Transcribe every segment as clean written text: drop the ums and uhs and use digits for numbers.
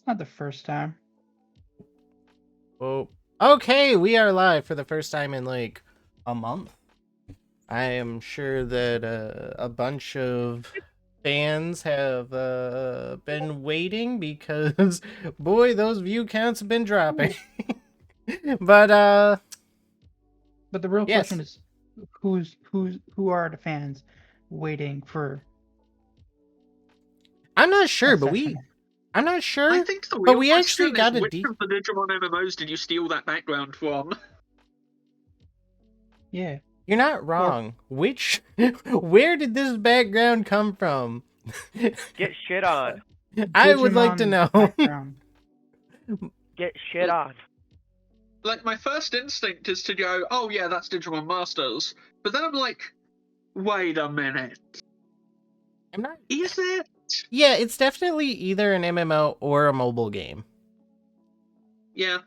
Not the first time. Oh, okay, we are live for the first time in like a month. I am sure that a bunch of fans have been waiting because, boy, those view counts have been dropping. But But the real question yes, is, who are the fans waiting for I'm not a sure, session? I'm not I sure, think the but real we actually question is got a which of the Digimon MMOs did you steal that background from? Yeah. You're not wrong. Where did this background come from? Get shit on. I would like to Digimon know. background. Get shit on. Like, my first instinct is to go, oh yeah, that's Digimon Masters. But then I'm like, wait a minute. I'm not. Is it? Yeah, it's definitely either an MMO or a mobile game. Yeah,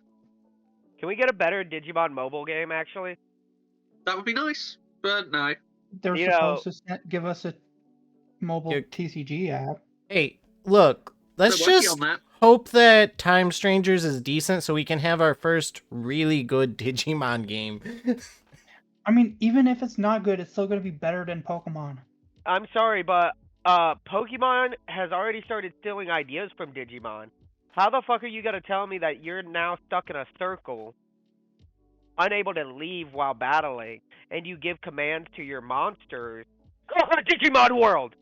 Can we get a better Digimon mobile game, actually? that would be nice. But no. They're You supposed to give us a mobile You- TCG app. Hey, look, let's They're working just on that. hope that Time Strangers is decent so we can have our first really good Digimon game. I mean, even if it's not good, it's still going to be better than Pokemon. I'm sorry, but Pokemon has already started stealing ideas from Digimon. How the fuck are you gonna tell me that you're now stuck in a circle, unable to leave while battling, and you give commands to your monsters? Digimon World!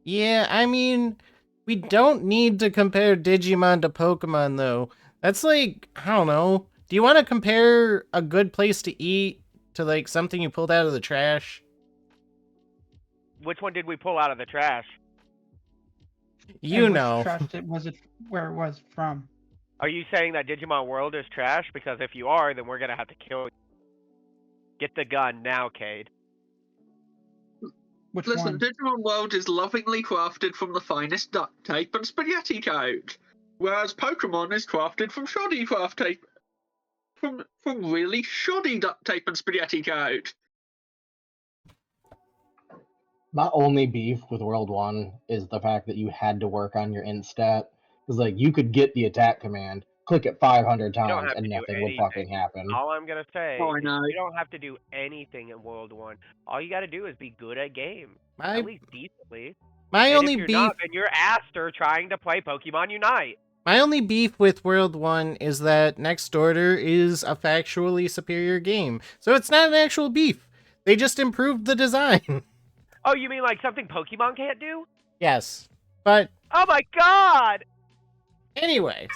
Yeah, I mean, we don't need to compare Digimon to Pokemon, though. That's like, I don't know. Do you want to compare a good place to eat to like something you pulled out of the trash? Which one did we pull out of the trash? You And know. which trash was it? Where it was from? Are you saying that Digimon World is trash? Because if you are, then we're gonna have to kill you. Get the gun now, Cade. Which Listen, one? Digimon World is lovingly crafted from the finest duct tape and spaghetti code. Whereas Pokemon is crafted from shoddy craft tape. From really shoddy duct tape and spaghetti code. My only beef with World 1 is the fact that you had to work on your int stat. Because, like, you could get the attack command, click it 500 You don't times, have and to do nothing would anything. fucking happen. All I'm gonna say Oh, I is know. you don't have to do anything in World 1. All you gotta do is be good at game. My At least decently. my And only if you're beef not, then you're Aster trying to play Pokemon Unite. my only beef with World 1 is that Next Order is a factually superior game. So it's not an actual beef. They just improved the design. Oh, you mean like something Pokemon can't do? Yes. But Oh my god! anyways,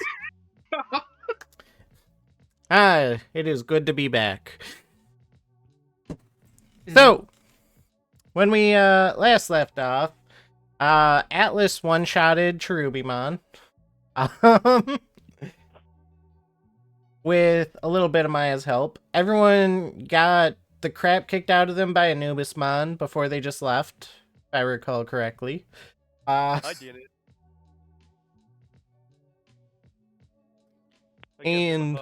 it is good to be back. So, when we last left off, Atlas one-shotted Cherubimon. With a little bit of Maya's help. Everyone got the crap kicked out of them by Anubismon before they just left, if I recall correctly. I did it. And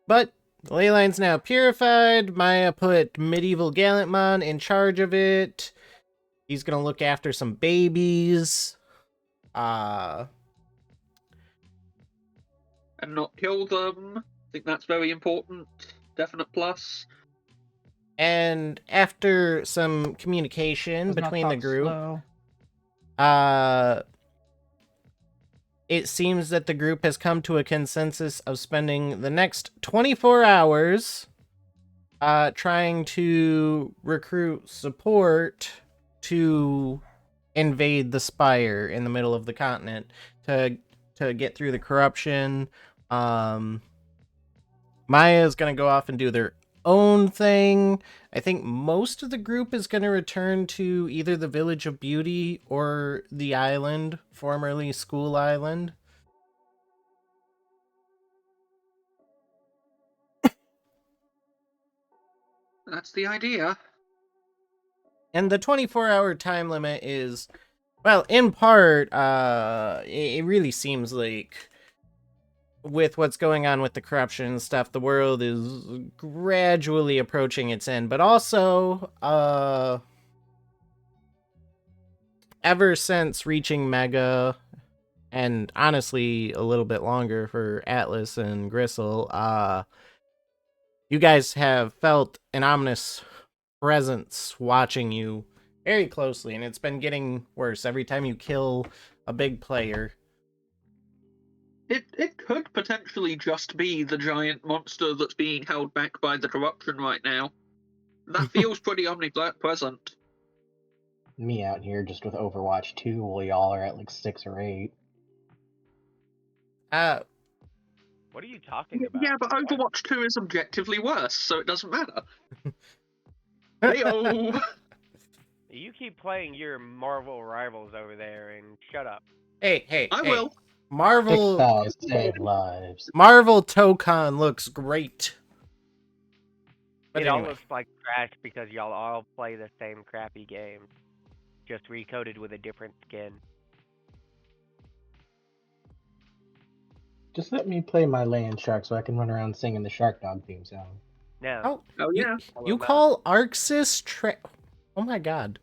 but the ley line's now purified. Maya put Medieval Gallantmon in charge of it. He's gonna look after some babies. And not kill them. I think that's very important. Definite plus. And after some communication Does not between the talk group, slow. it seems that the group has come to a consensus of spending the next 24 hours trying to recruit support to invade the Spire in the middle of the continent to get through the corruption. Maya is going to go off and do their own thing. I think most of the group is going to return to either the Village of Beauty or the island, formerly School Island. That's the idea. And the 24-hour time limit is, well, in part, it really seems like with what's going on with the corruption and stuff, the world is gradually approaching its end. But also, ever since reaching Mega, and honestly a little bit longer for Atlas and Gristle, you guys have felt an ominous presence watching you very closely, and it's been getting worse every time you kill a big player. It could potentially just be the giant monster that's being held back by the corruption right now. That feels pretty omnipresent. Me out here just with Overwatch 2 while y'all are at like 6 or 8. What are you talking about? Yeah, but What? Overwatch 2 is objectively worse, so it doesn't matter. Heyo! You keep playing your Marvel rivals over there and shut up. hey, I will. Marvel Tick thighs save lives. Marvel Tokon looks great. But It all anyway. looks like trash because y'all all play the same crappy game, just recoded with a different skin. Just let me play my land shark so I can run around singing the Shark Dog theme song. No. Oh, yeah. You call Arxis Oh my god.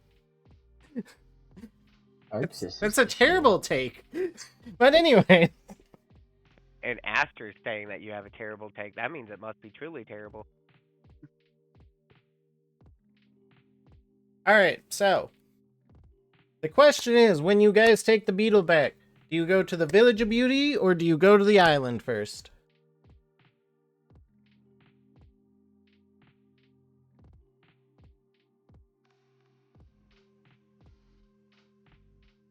That's a terrible take. But anyway. And Aster's saying that you have a terrible take. That means it must be truly terrible. Alright, so. The question is, when you guys take the beetle back, do you go to the Village of Beauty or do you go to the island first?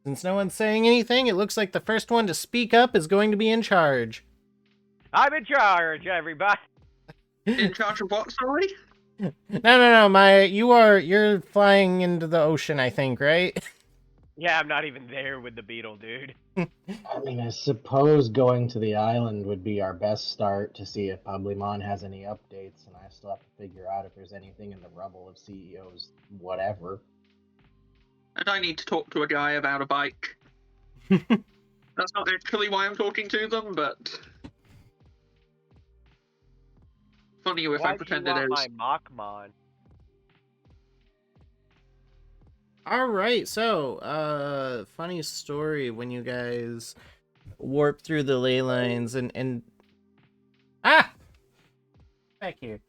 Since no one's saying anything, it looks like the first one to speak up is going to be in charge. I'm in charge, everybody. In charge of what, sorry? No, you're flying into the ocean, I think, right? Yeah, I'm not even there with the beetle, dude. I mean, I suppose going to the island would be our best start to see if Pablimon has any updates, and I still have to figure out if there's anything in the rubble of CEO's whatever. And I need to talk to a guy about a bike. That's not actually why I'm talking to them, but... funny if I pretend it is. Why do you want my Machmon? Alright, so, funny story when you guys warp through the ley lines and... Ah! Back here.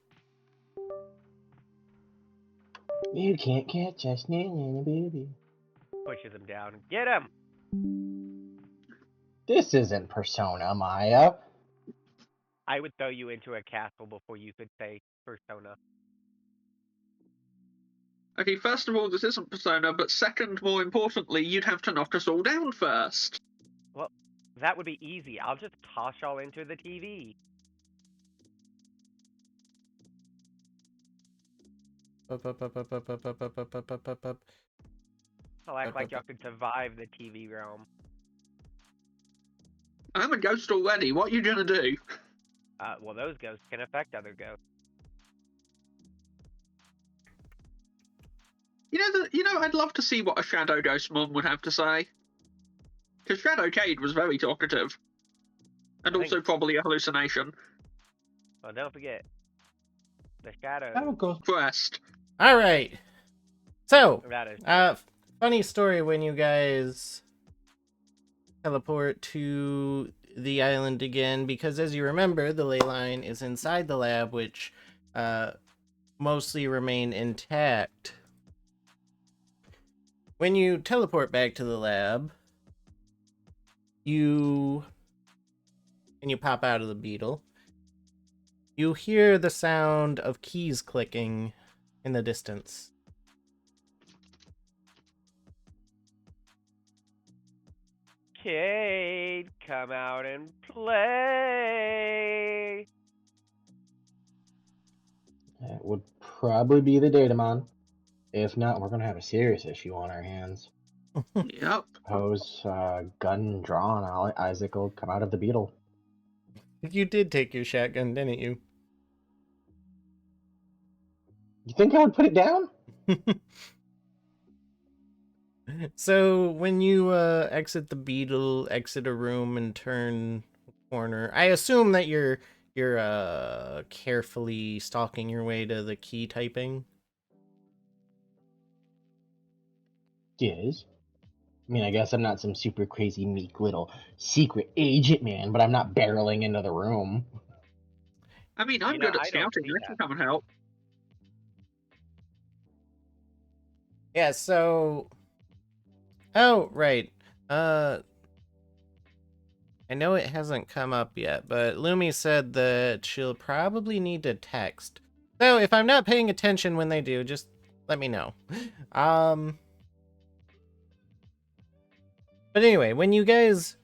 You can't catch us, baby. Pushes him down. Get him! This isn't Persona, Maya. I would throw you into a castle before you could say Persona. Okay, first of all, this isn't Persona, but second, more importantly, you'd have to knock us all down first. Well, that would be easy. I'll just toss y'all into the TV. I'll act like y'all could survive the TV realm. I'm a ghost already, what are you gonna do? Well, those ghosts can affect other ghosts. You know, I'd love to see what a Shadow Ghostmon would have to say. Because Shadow Cade was very talkative. And also probably a hallucination. Well, don't forget. The shadow. That would go. First. Alright. So, That is funny story when you guys teleport to the island again, because as you remember, the ley line is inside the lab, which mostly remain intact. When you teleport back to the lab, you pop out of the beetle, you hear the sound of keys clicking in the distance. Cade, come out and play. It would probably be the Datamon. If not, we're gonna have a serious issue on our hands. Yep. Suppose gun drawn, Isaac will come out of the beetle. You did take your shotgun, didn't you? You think I would put it down? So when you exit the beetle, exit a room and turn a corner, I assume that you're carefully stalking your way to the key typing. Yes. I mean, I guess I'm not some super crazy meek little secret agent man, but I'm not barreling into the room. I mean, I'm good at I don't scouting. see I can that. come and help. Yeah, so... Oh, right. I know it hasn't come up yet, but Lumi said that she'll probably need to text. So if I'm not paying attention when they do, just let me know. But anyway, when you guys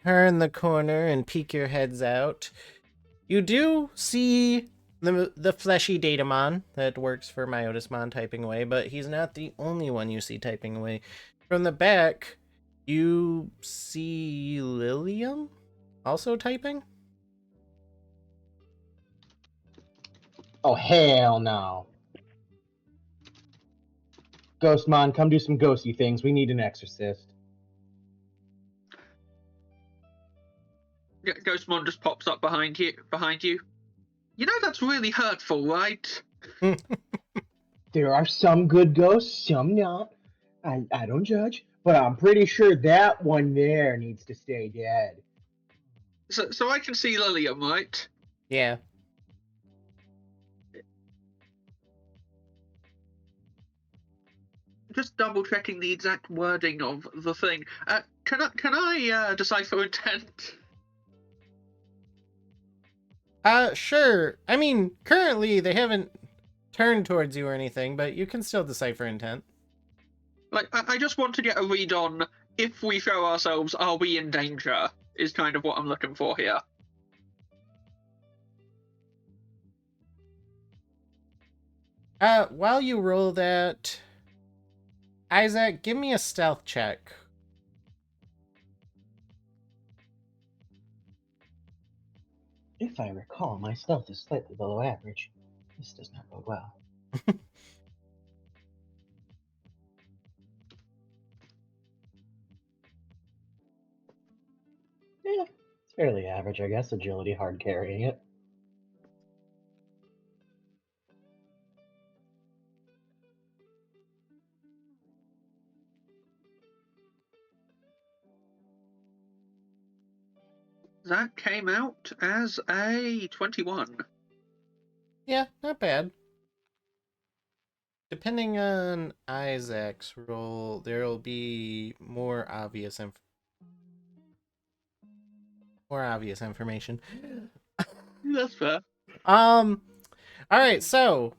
turn the corner and peek your heads out, you do see the fleshy Datamon that works for Myotismon typing away, but he's not the only one you see typing away. From the back, you see Lilium also typing. Oh, hell no. Ghostmon, come do some ghosty things. We need an exorcist. Ghostmon just pops up behind you. You know that's really hurtful, right? There are some good ghosts, some not. I don't judge, but I'm pretty sure that one there needs to stay dead. So I can see Lilium, right? Yeah. Just double checking the exact wording of the thing. Can I decipher intent? Sure. I mean, currently they haven't turned towards you or anything, but you can still decipher intent. Like, I just want to get a read on if we show ourselves, are we in danger? Is kind of what I'm looking for here. While you roll that, Isaac, give me a stealth check. If I recall, my stealth is slightly below average. This does not bode well. Yeah, it's fairly average, I guess. Agility, hard carrying it. That came out as a 21. Yeah, not bad. Depending on Isaac's roll, there'll be more obvious information. That's fair. All right, so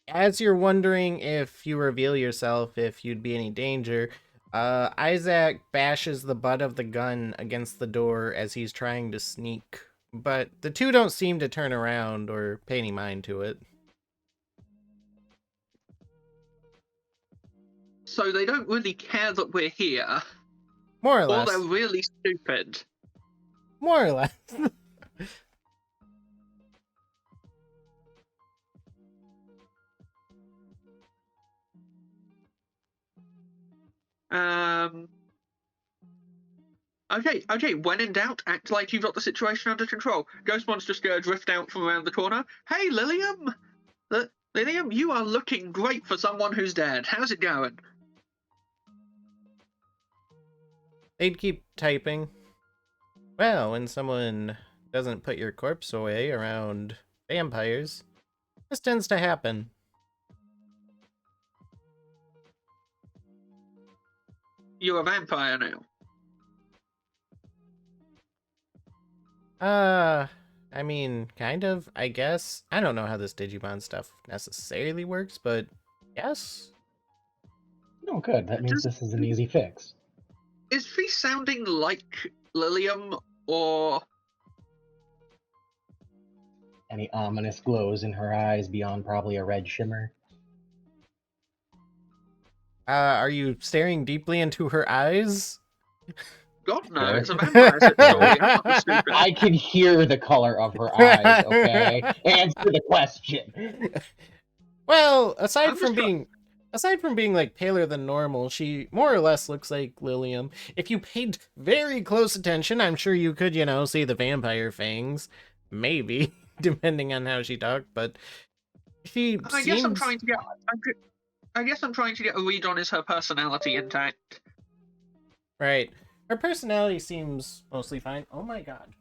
as you're wondering if you reveal yourself, if you'd be any danger, Isaac bashes the butt of the gun against the door as he's trying to sneak, but the two don't seem to turn around or pay any mind to it. So they don't really care that we're here, More or or less. they're really stupid. More or less. Okay, when in doubt, act like you've got the situation under control. Ghostmon's just gonna drift out from around the corner. Hey, Lilium! Lilium, you are looking great for someone who's dead. How's it going? They'd keep typing. Well, when someone doesn't put your corpse away around vampires, this tends to happen. You're a vampire now. I mean, kind of, I guess. I don't know how this Digimon stuff necessarily works, but yes. Oh, good. That means this is an easy fix. Is she sounding like Lilium, or... Any ominous glows in her eyes beyond probably a red shimmer? Are you staring deeply into her eyes? God, no, Sure. it's a vampire story. I'm not stupid. I can hear the color of her eyes, okay? Answer the question. Well, aside I'm from just being like paler than normal, she more or less looks like Lilium. If you paid very close attention, I'm sure you could, see the vampire fangs. Maybe, depending on how she talked, but she I seems... guess I'm trying to get... I guess I'm trying to get a read on is her personality intact. Right. Her personality seems mostly fine. Oh my god.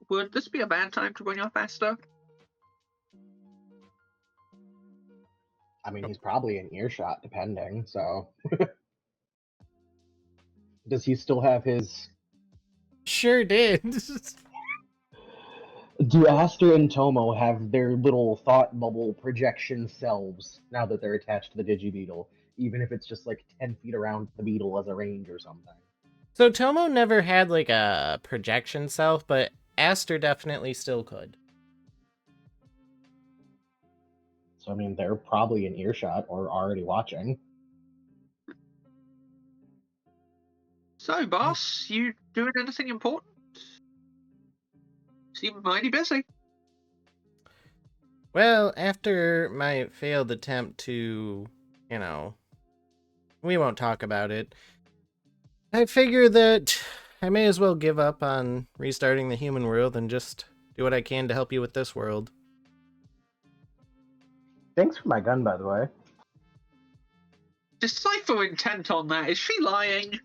Would this be a bad time to bring up Asta? I mean, he's probably in earshot, depending, so. Does he still have his... Sure did. Do Aster and Tomo have their little thought bubble projection selves now that they're attached to the Digibeetle? Even if it's just like 10 feet around the beetle as a range or something. So Tomo never had like a projection self, but Aster definitely still could. So, I mean, they're probably in earshot or already watching. So, boss, you doing anything important? Seem mighty busy. Well, after my failed attempt to, we won't talk about it, I figure that I may as well give up on restarting the human world and just do what I can to help you with this world. Thanks for my gun, by the way. Decipher intent on that. Is she lying?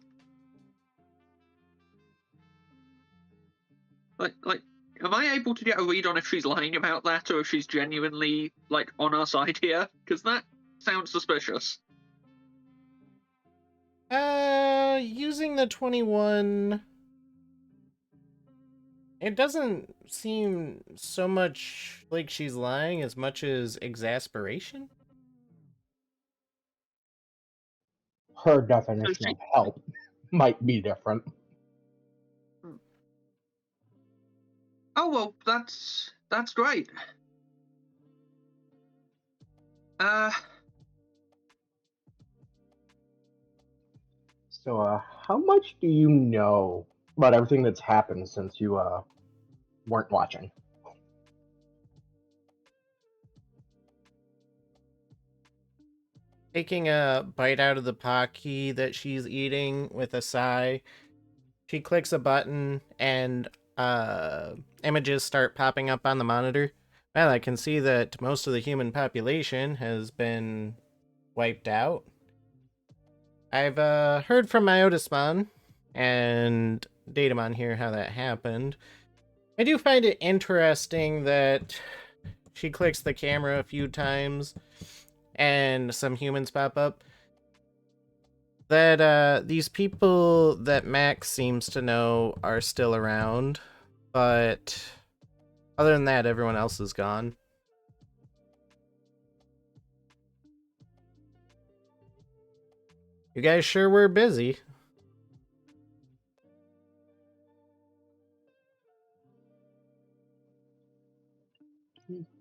Like, am I able to get a read on if she's lying about that or if she's genuinely, like, on our side here? Because that sounds suspicious. Using the 21... It doesn't seem so much like she's lying as much as exasperation. Her definition of help might be different. Oh, well, that's great. So, how much do you know about everything that's happened since you, weren't watching? Taking a bite out of the Pocky that she's eating with a sigh, she clicks a button and images start popping up on the monitor. Well, I can see that most of the human population has been wiped out. I've heard from my Otismon and Datamon here how that happened. I do find it interesting that she clicks the camera a few times and some humans pop up. That these people that Max seems to know are still around, but other than that, everyone else is gone. You guys sure were busy.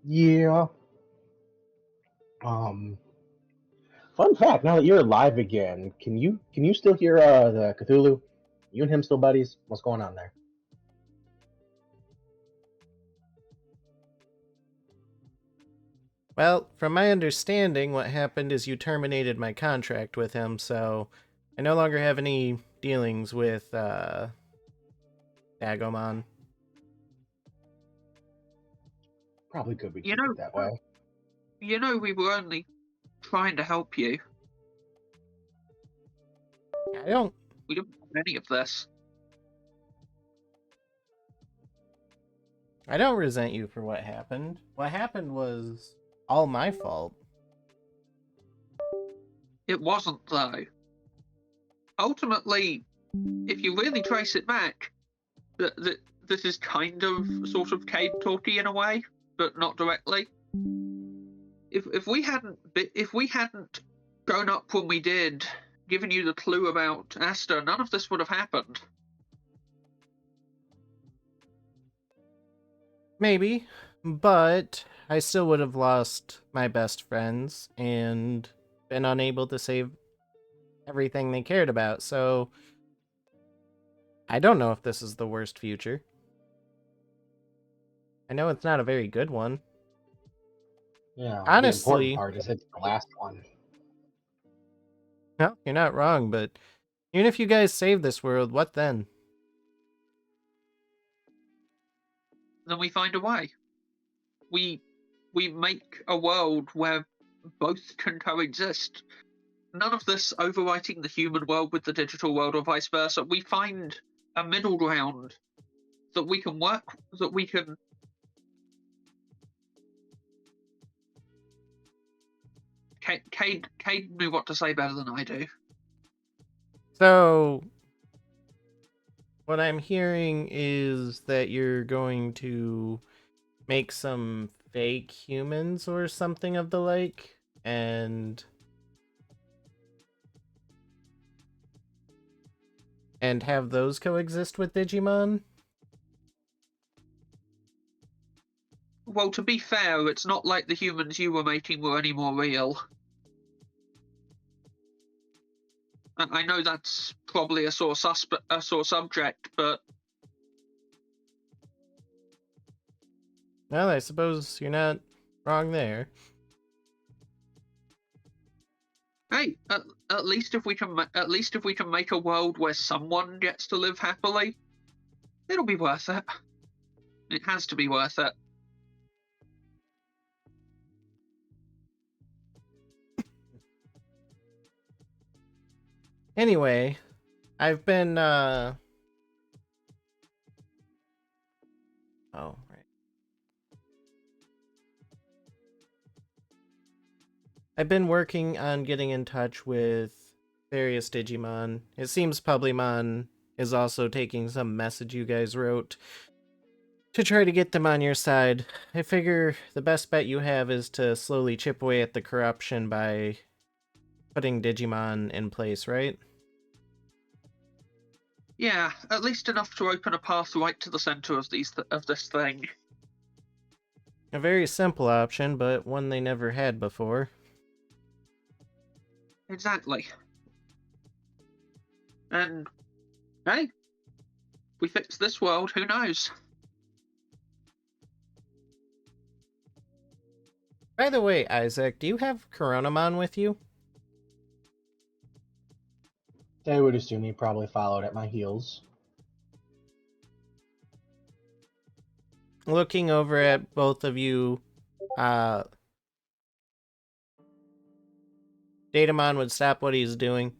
Yeah. Fun fact, now that you're alive again, can you still hear the Cthulhu? You and him still buddies? What's going on there? Well, from my understanding, what happened is you terminated my contract with him, so I no longer have any dealings with Dagomon. Probably could be You keep know, it that way. You know, we were only trying to help you. I don't We didn't want any of this. resent you for what happened. What happened was all my fault. It wasn't, though. Ultimately, if you really trace it back, this is kind of sort of cave talky in a way, but not directly. If we hadn't grown up when we did, given you the clue about Asta, none of this would have happened. Maybe, but I still would have lost my best friends and been unable to save everything they cared about, so I don't know if this is the worst future. I know it's not a very good one. Yeah. Honestly, the important part is it's the last one. no, you're not wrong, but Even if you guys save this world, what then? Then we find a way. We make a world where both can coexist. None of this overwriting the human world with the digital world or vice versa. We find a middle ground that we can work, that we can. Cade knew what to say better than I do. So, what I'm hearing is that you're going to make some fake humans or something of the like, and have those coexist with Digimon? Well, to be fair, it's not like the humans you were making were any more real. I know that's probably a sore subject, but Well, I suppose you're not wrong there. hey, at least if we can make a world where someone gets to live happily, it'll be worth it. It has to be worth it. Anyway, I've been, Oh, right. I've been working on getting in touch with various Digimon. It seems Publimon is also taking some message you guys wrote to try to get them on your side. I figure the best bet you have is to slowly chip away at the corruption by putting Digimon in place, right? Yeah, at least enough to open a path right to the center of this thing. A very simple option, but one they never had before. Exactly. And hey, we fix this world, who knows? By the way, Isaac, do you have Coronamon with you? I would assume he probably followed at my heels. Looking over at both of you, Datamon would stop what he's doing.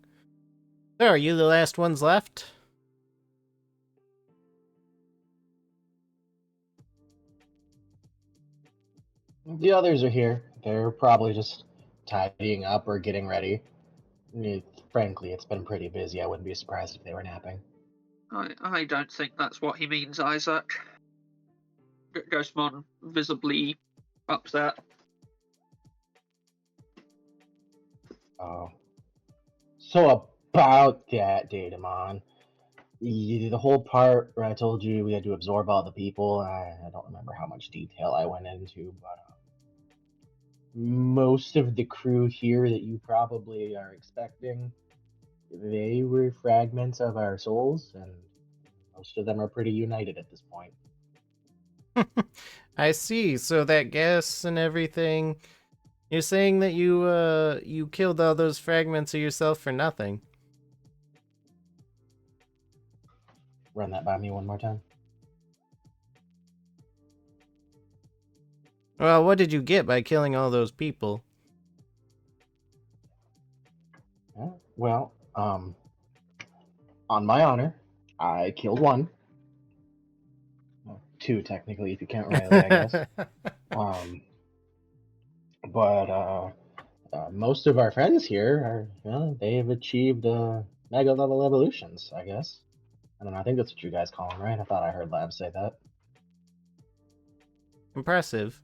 So, are you the last ones left? The others are here. They're probably just tidying up or getting ready. Frankly, it's been pretty busy. I wouldn't be surprised if they were napping. I don't think that's what he means, Isaac. Ghostmon visibly upset. Oh. So about that, Datamon. The whole part where I told you we had to absorb all the people, I don't remember how much detail I went into, but most of the crew here that you probably are expecting, they were fragments of our souls, and most of them are pretty united at this point. I see. So that gas and everything. You're saying that you killed all those fragments of yourself for nothing. Run that by me one more time. Well, what did you get by killing all those people? Yeah, well, on my honor, I killed one. Well, two, technically, if you count Riley, I guess. But most of our friends here are, they've achieved mega level evolutions, I guess. I don't know, I think that's what you guys call them, right? I thought I heard Lab say that. Impressive.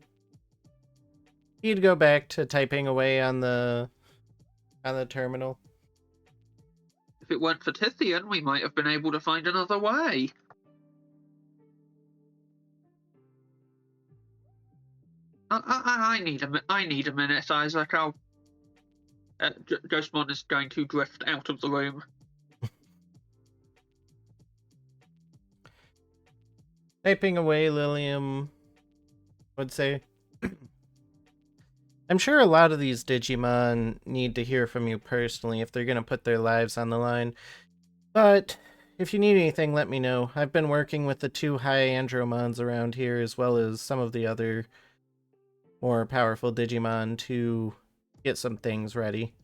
He'd go back to typing away on the terminal. If it weren't for Tithian, we might have been able to find another way. I need a minute, Isaac. Ghostmon is going to drift out of the room. Typing away, Lilium would say, I'm sure a lot of these Digimon need to hear from you personally if they're going to put their lives on the line. But if you need anything, let me know. I've been working with the 2 high Andromons around here, as well as some of the other more powerful Digimon to get some things ready.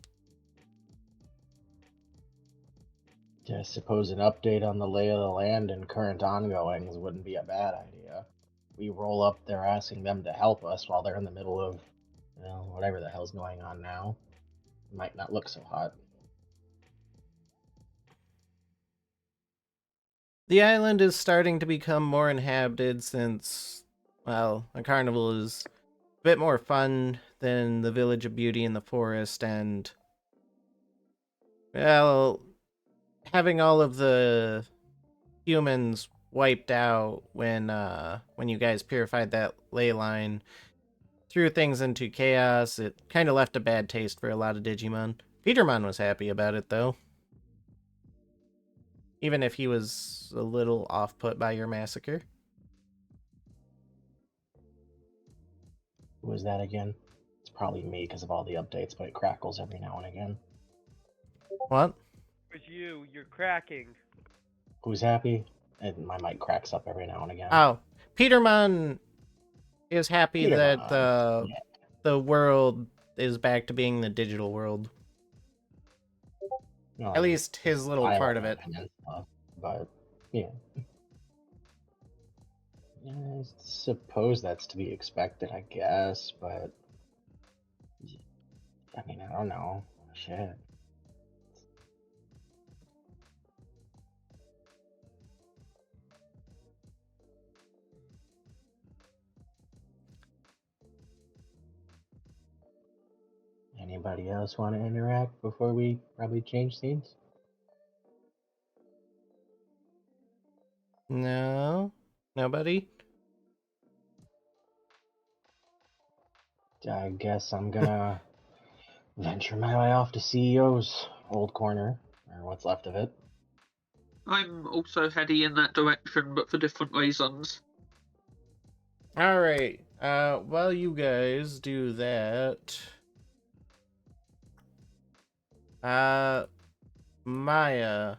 I suppose an update on the lay of the land and current ongoings wouldn't be a bad idea. We roll up there asking them to help us while they're in the middle of, whatever the hell's going on now. It might not look so hot. The island is starting to become more inhabited since, well, a carnival is a bit more fun than the Village of Beauty in the forest, and, well, having all of the humans wiped out when you guys purified that ley line threw things into chaos. It kind of left a bad taste for a lot of Digimon. Petermon was happy about it, though. Even if he was a little off-put by your massacre. Who was that again? It's probably me because of all the updates, but it crackles every now and again. What? It's you. You're cracking. Who's happy? And my mic cracks up every now and again. Oh, Petermon is happy that Petermon. the world is back to being the digital world. No, At least his little part of it. Stuff, but yeah. I suppose that's to be expected, I guess, but I mean, I don't know. Shit. Anybody else want to interact before we probably change scenes? No? Nobody? I guess I'm gonna venture my way off to CEO's old corner, or what's left of it. I'm also heading in that direction, but for different reasons. Alright. While you guys do that... Maya.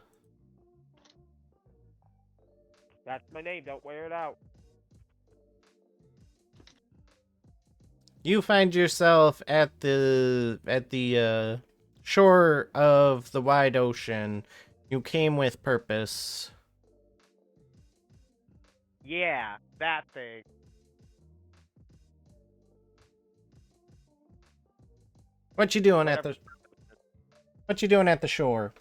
That's my name. Don't wear it out. You find yourself at the shore of the wide ocean. You came with purpose. Yeah, that thing. What you doing at the shore?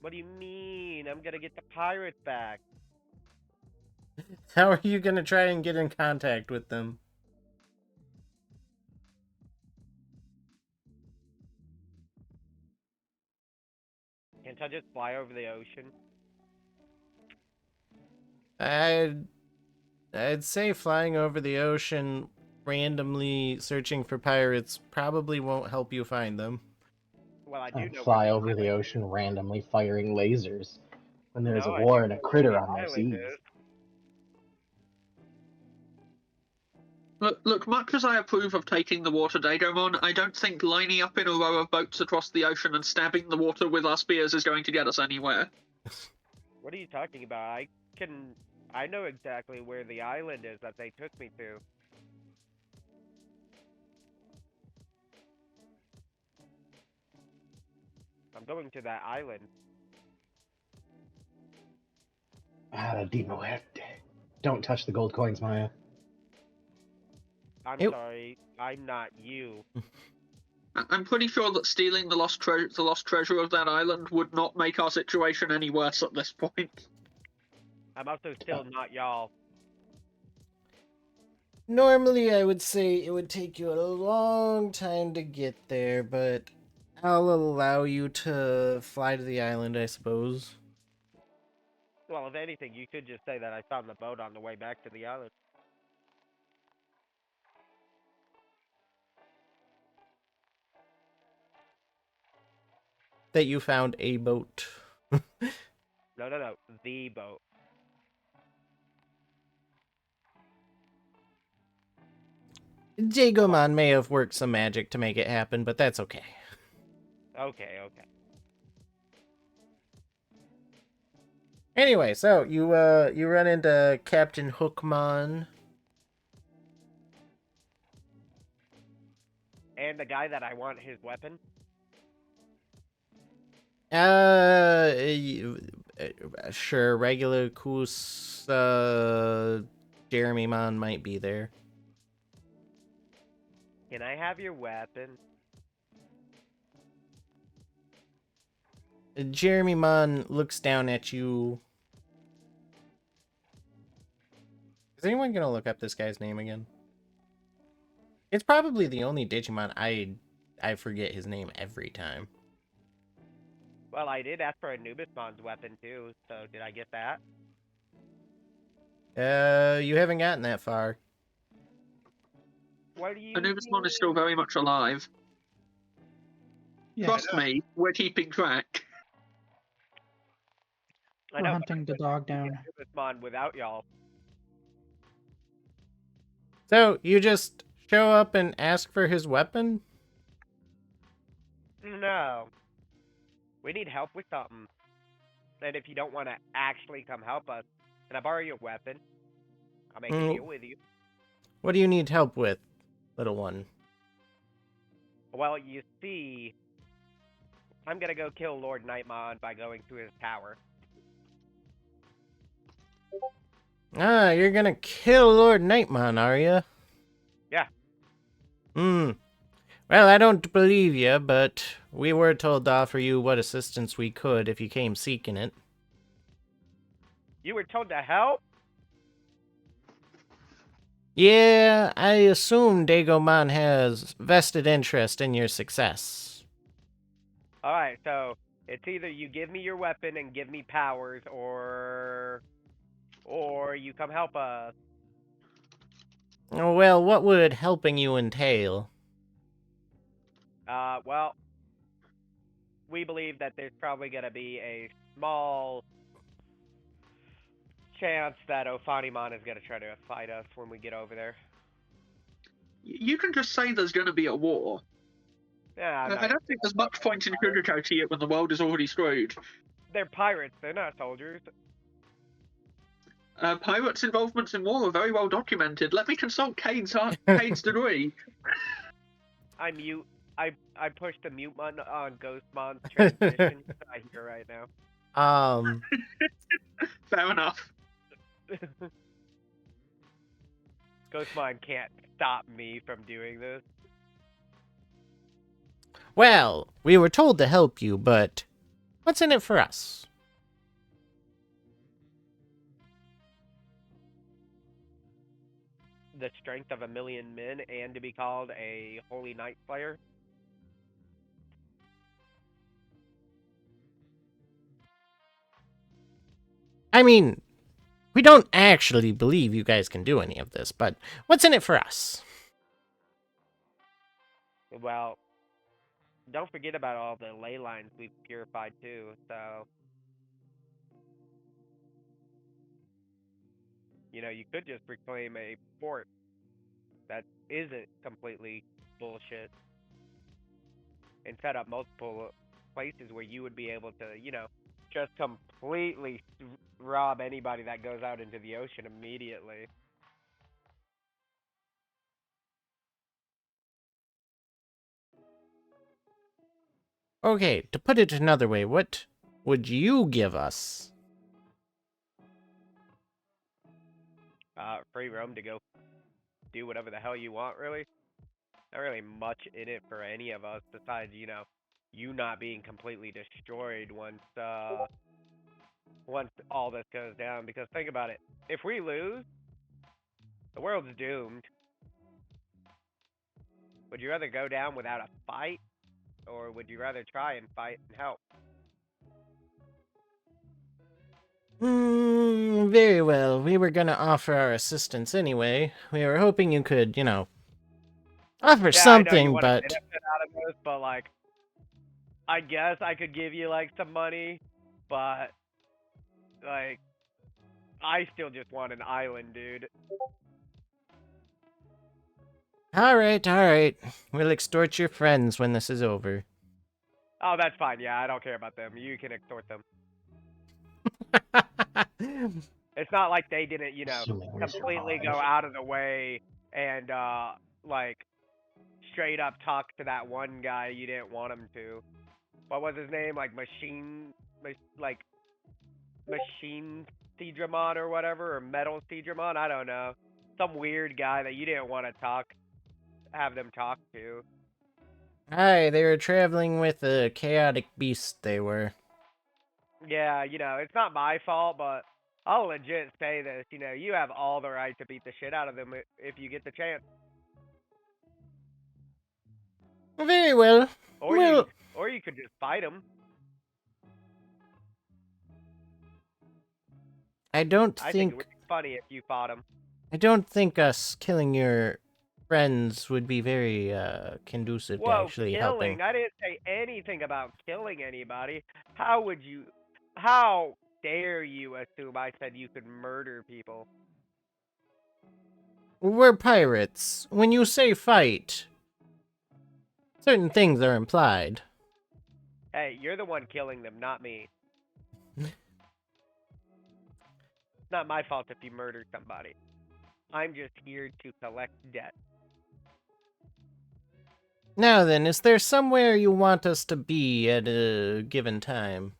What do you mean? I'm gonna get the pirates back. How are you gonna try and get in contact with them? Can't I just fly over the ocean? I'd say flying over the ocean, randomly searching for pirates, probably won't help you find them. Well, I do know Fly where over the island ocean randomly firing lasers when there's No, a I war do and a know where critter the on their island seas. is. Look, much as I approve of taking the water Digimon, I don't think lining up in a row of boats across the ocean and stabbing the water with our spears is going to get us anywhere. What are you talking about? I know exactly where the island is that they took me to. I'm going to that island. Ah, di muerte. Don't touch the gold coins, Maya. I'm Ew. sorry, I'm not you. I'm pretty sure that stealing the lost treasure of that island would not make our situation any worse at this point. I'm also still not y'all. Normally, I would say it would take you a long time to get there, but I'll allow you to fly to the island, I suppose. Well, if anything, you could just say that I found the boat on the way back to the island. That you found a boat. No, the boat. Digimon may have worked some magic to make it happen, but that's okay. Okay, okay. Anyway, so you run into Captain Hookmon. And the guy that I want his weapon. Sure, regular Kus, Jeremymon might be there. Can I have your weapon? Jeremymon looks down at you. Is anyone gonna look up this guy's name again? It's probably the only Digimon I forget his name every time. Well, I did ask for Anubismon's weapon too, so did I get that? You haven't gotten that far. What do you Anubismon is mean? still very much alive. Yeah, Trust me, we're keeping track. I we're know, hunting the dog down. Anubismon without y'all. So you just show up and ask for his weapon? No. We need help with something. And if you don't want to actually come help us, can I borrow your weapon? I'll make a deal with you. What do you need help with, little one? Well, you see, I'm gonna go kill Lord Nightmon by going to his tower. Ah, you're gonna kill Lord Nightmon, are you? Yeah. Well, I don't believe you, but we were told to offer you what assistance we could if you came seeking it. You were told to help? Yeah, I assume Digimon has vested interest in your success. Alright, so it's either you give me your weapon and give me powers, or you come help us. Well, what would helping you entail? Well, we believe that there's probably gonna be a small chance that Ophanimon is gonna try to fight us when we get over there. You can just say there's going to be a war. Yeah, I don't think there's much point in sugarcoating it when the world is already screwed. they're pirates, they're not soldiers. Pirates' involvements in war are very well documented. Let me consult Cade's degree. I pushed the mute button on Ghostmon's transmission. I hear right now. Fair enough. Ghostmon can't stop me from doing this. Well, we were told to help you, but what's in it for us? The strength of 1,000,000 men and to be called a holy knight slayer. I mean, we don't actually believe you guys can do any of this, but what's in it for us? Well, don't forget about all the ley lines we've purified too, so... You know, you could just reclaim a port that isn't completely bullshit and set up multiple places where you would be able to, you know, just completely rob anybody that goes out into the ocean immediately. Okay, to put it another way, what would you give us? Free roam to go do whatever the hell you want, really. Not really much in it for any of us besides, you know, you not being completely destroyed once all this goes down. Because think about it, if we lose, the world's doomed. Would you rather go down without a fight, or would you rather try and fight and help? Very well. We were gonna offer our assistance anyway. We were hoping you could, you know, offer something, I know you want but... to benefit out of this, but like, I guess I could give you like some money, but like, I still just want an island, dude. Alright, alright. We'll extort your friends when this is over. Oh, that's fine. Yeah, I don't care about them. You can extort them. It's not like they didn't, Assuming we completely survive. go out of the way and like straight up talk to that one guy you didn't want him to. What was his name? Like Machine Cedramon or whatever, or Metal Cedramon? I don't know. Some weird guy that you didn't want to have them talk to. Hi, they were traveling with a chaotic beast, they were. Yeah, it's not my fault, but I'll legit say this. You have all the right to beat the shit out of them if you get the chance. Very well. Or Well, you could just fight them. I don't I think it think would be funny if you fought them. us killing your friends would be very conducive to Whoa, actually killing! helping. I didn't say anything about killing anybody. How dare you assume I said you could murder people? We're pirates. When you say fight, certain things are implied. Hey, you're the one killing them, not me. It's not my fault if you murder somebody. I'm just here to collect debt. Now then, is there somewhere you want us to be at a given time?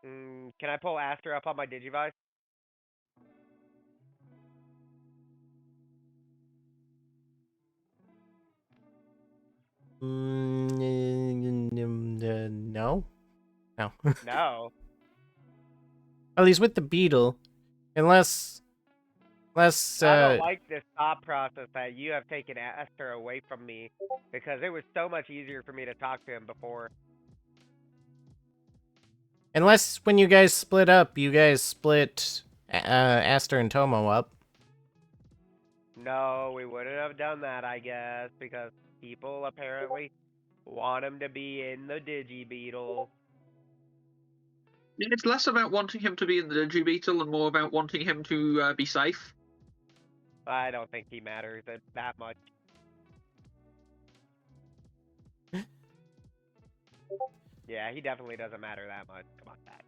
Can I pull Aster up on my Digivice? No? No. No. Oh, he's with the beetle. Unless... I don't like this thought process that you have taken Aster away from me, because it was so much easier for me to talk to him before. Unless when you guys split up, you guys split Aster and Tomo up. No, we wouldn't have done that, I guess, because people apparently want him to be in the Digibeetle. It's less about wanting him to be in the Digibeetle and more about wanting him to be safe. I don't think he matters that much. Yeah, he definitely doesn't matter that much. Come on, that.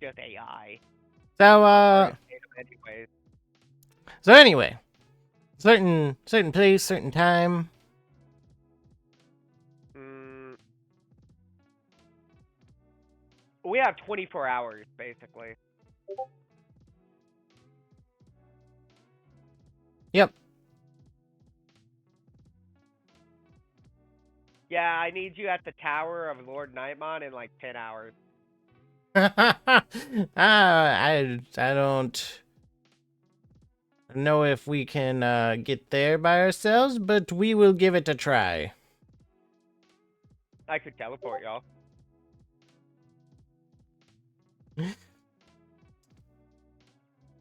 Just AI. So, Anyways. So anyway, certain place, certain time. We have 24 hours, basically. Yep. Yeah, I need you at the Tower of Lord Nightmon in like 10 hours. I don't know if we can get there by ourselves, but we will give it a try. I could teleport y'all.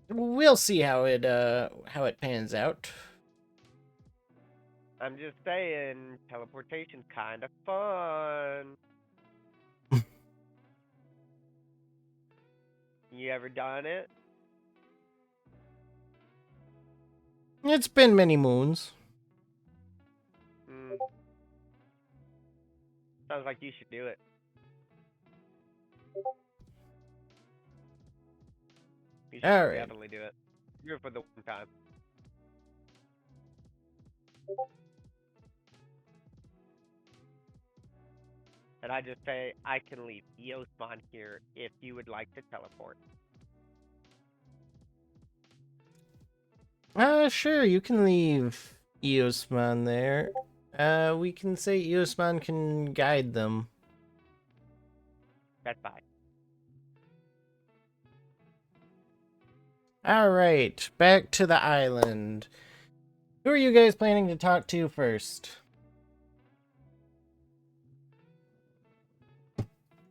We'll see how it pans out. I'm just saying, teleportation's kind of fun. You ever done it? It's been many moons. Sounds like you should do it. You should definitely do it. Do it for the one time. And I just say, I can leave Eosmon here if you would like to teleport. Sure, you can leave Eosmon there. We can say Eosmon can guide them. That's fine. Alright, back to the island. Who are you guys planning to talk to first?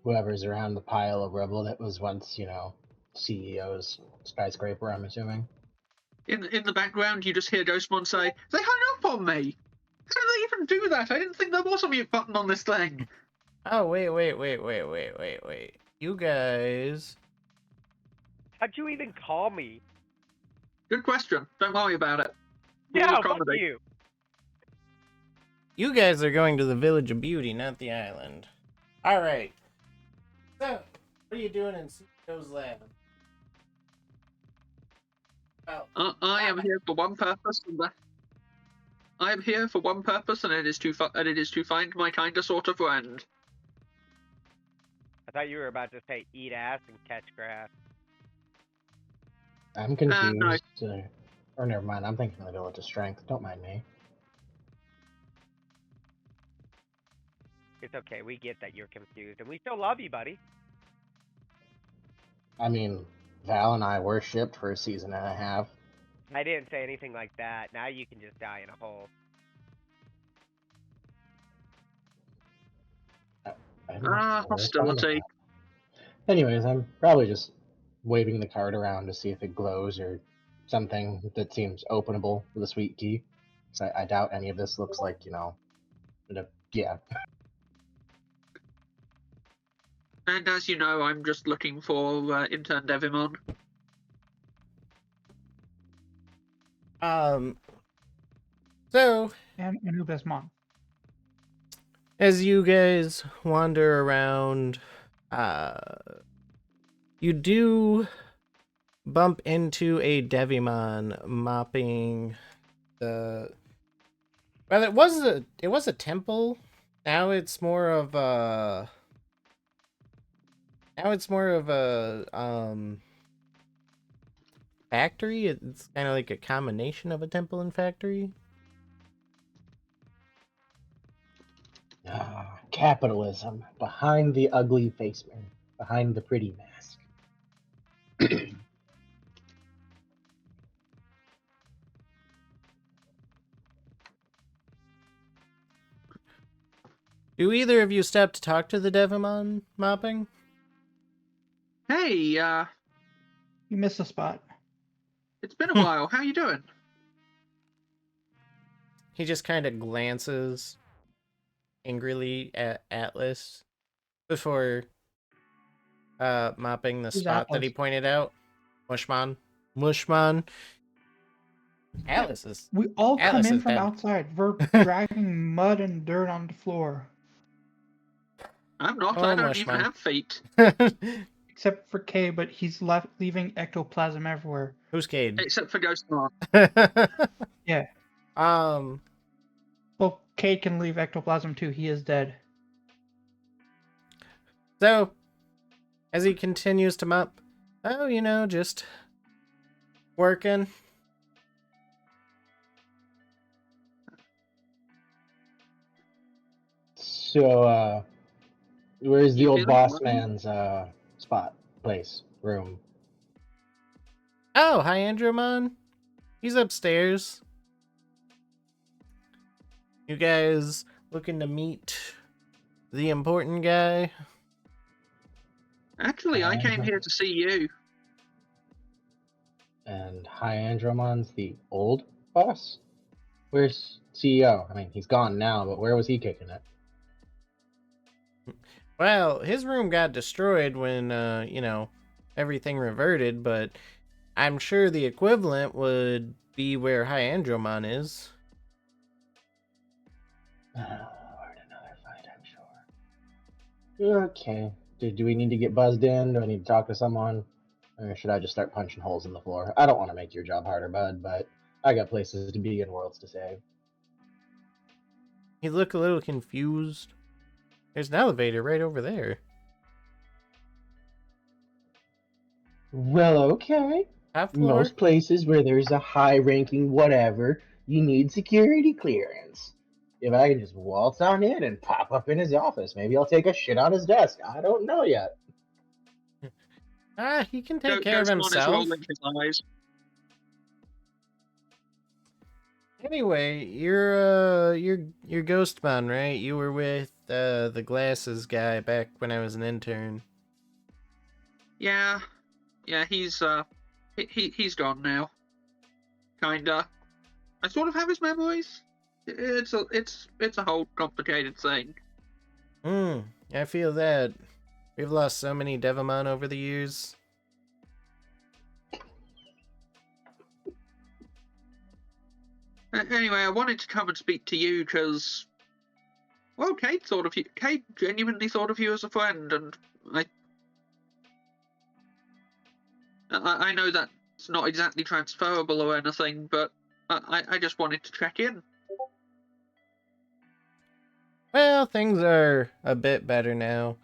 Whoever's around the pile of rubble that was once, CEO's skyscraper, I'm assuming. In the background, you just hear Ghostmon say, "They hung up on me! How did they even do that? I didn't think there was a mute button on this thing." Oh, wait. You guys... How'd you even call me? Good question. Don't worry about it. Yeah, fuck accommodate. you. You guys are going to the Village of Beauty, not the island. Alright. So, what are you doing in CEO's lab? Well, I am here for one purpose, I am here for one purpose, and it is to find my kinda sort of friend. I thought you were about to say eat ass and catch grass. I'm confused. Or never mind, I'm thinking of the Village of Strength. Don't mind me. It's okay, we get that you're confused, and we still love you, buddy. I mean, Val and I were shipped for a season and a half. I didn't say anything like that. Now you can just die in a hole. Hostility. Anyways, I'm probably just waving the card around to see if it glows or something that seems openable with a sweet key. So I doubt any of this looks like, yeah. And as you know, I'm just looking for intern Digimon. So, And Anubismon. as you guys wander around, you do bump into a Devimon mopping the. Well, it was a temple. Now it's more of a. Factory. It's kind of like a combination of a temple and factory. Capitalism behind the ugly face, man. Behind the pretty mask. Do either of you step to talk to the Devimon mopping? Hey, You missed a spot. it's been a while. How you doing? He just kind of glances angrily at Atlas before mopping the Who's spot that he Atlas? pointed out. Mushman. Atlas is. We all come Atlas in is from dead. outside. We're dragging mud and dirt on the floor. I'm not. Oh, I don't Mushman. even have feet. Except for Kay, but he's leaving ectoplasm everywhere. Who's Cade? Except for Ghostmon. Yeah. Well, Kay can leave ectoplasm too. He is dead. So, as he continues to mop, just working. So, where's the You old feeling boss well? man's spot, place, room? Oh, hi, Andromon. He's upstairs. You guys looking to meet the important guy? Actually, I came here to see you. And High Andromon's the old boss? Where's CEO? I mean, he's gone now, but where was he kicking it? Well, his room got destroyed when, everything reverted, but I'm sure the equivalent would be where High Andromon is. Or another fight, I'm sure. Okay. Do we need to get buzzed in? Do I need to talk to someone? Or should I just start punching holes in the floor? I don't want to make your job harder, bud, but I got places to be and worlds to save. He looked a little confused. There's an elevator right over there. Well, okay. Top floor. Most places where there's a high-ranking whatever, you need security clearance. If I can just waltz on in and pop up in his office, maybe I'll take a shit on his desk. I don't know yet. He can take care of Ghostmon is himself. rolling his eyes. Anyway, you're Ghostmon, right? You were with the glasses guy back when I was an intern. Yeah, he's gone now. Kinda. I sort of have his memories. It's a whole complicated thing. I feel that. We've lost so many Devimon over the years. Anyway, I wanted to come and speak to you because, well, Kate genuinely thought of you as a friend, and I know that's not exactly transferable or anything, but I just wanted to check in. Well, things are a bit better now.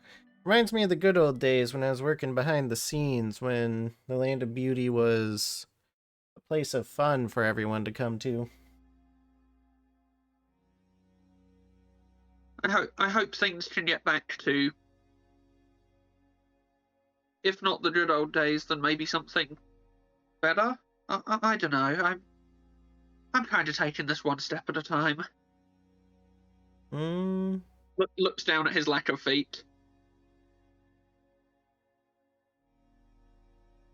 Reminds me of the good old days when I was working behind the scenes, when the Land of Beauty was a place of fun for everyone to come to. I hope things can get back to, if not the good old days, then maybe something better. I don't know. I'm kind of taking this one step at a time. Looks down at his lack of feet.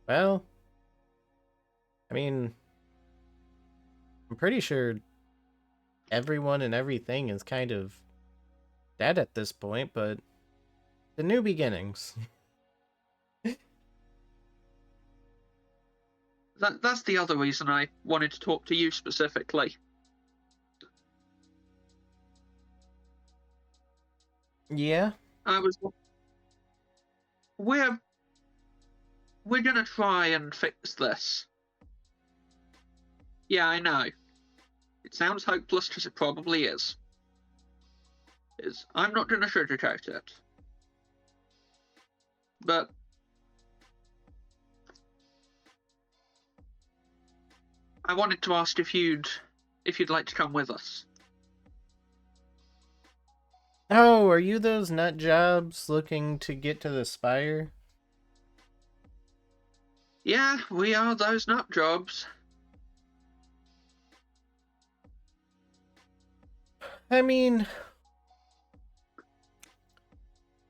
Well, I mean, I'm pretty sure everyone and everything is kind of dead at this point, but the new beginnings. That's the other reason I wanted to talk to you specifically. Yeah? We're gonna try and fix this. Yeah, I know. It sounds hopeless because it probably is. I'm not gonna sugarcoat it. But I wanted to ask if you'd like to come with us. Oh, are you those nut jobs looking to get to the Spire? Yeah, we are those nut jobs. I mean,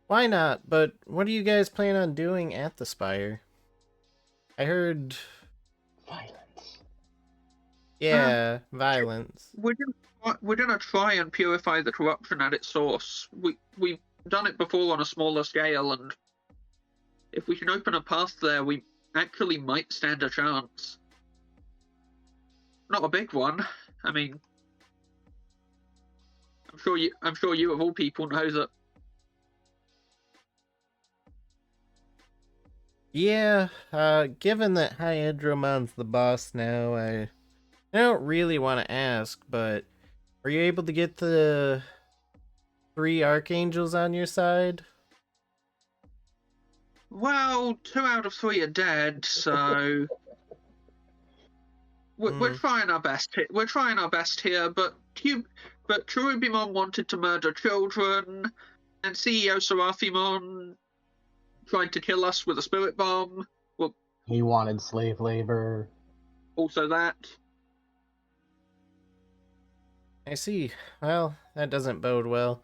why not? But what do you guys plan on doing at the Spire? I heard... Violence. Yeah, violence. We're gonna try and purify the corruption at its source. We've done it before on a smaller scale, and if we can open a path there, we actually might stand a chance. Not a big one. I mean, I'm sure you of all people know that. Yeah, given that Hyadromon's the boss now, I don't really want to ask, but were you able to get the 3 archangels on your side? Well, 2 out of 3 are dead, so we're trying our best. We're trying our best here, but Cherubimon wanted to murder children, and CEO Seraphimon tried to kill us with a spirit bomb. Well, He wanted slave labor. also that. I see. Well, that doesn't bode well.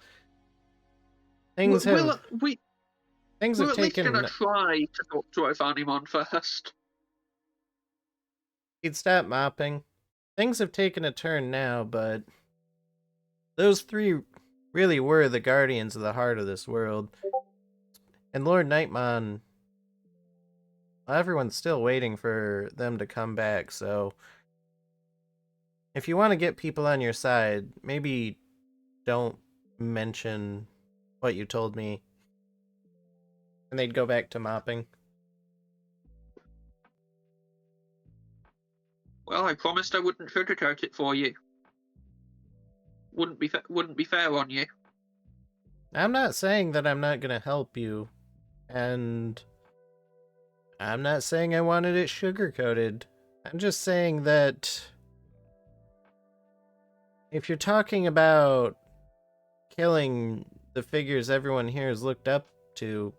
We're Things have at least taken... gonna try to talk to Ophanimon first. He'd stop mopping. Things have taken a turn now, but those 3 really were the guardians of the heart of this world. And Lord Nightmon, everyone's still waiting for them to come back, so if you want to get people on your side, maybe don't mention what you told me. And they'd go back to mopping. Well, I promised I wouldn't sugarcoat it for you. Wouldn't be fair on you. I'm not saying that I'm not gonna help you, and I'm not saying I wanted it sugar-coated. I'm just saying that if you're talking about killing the figures everyone here has looked up to,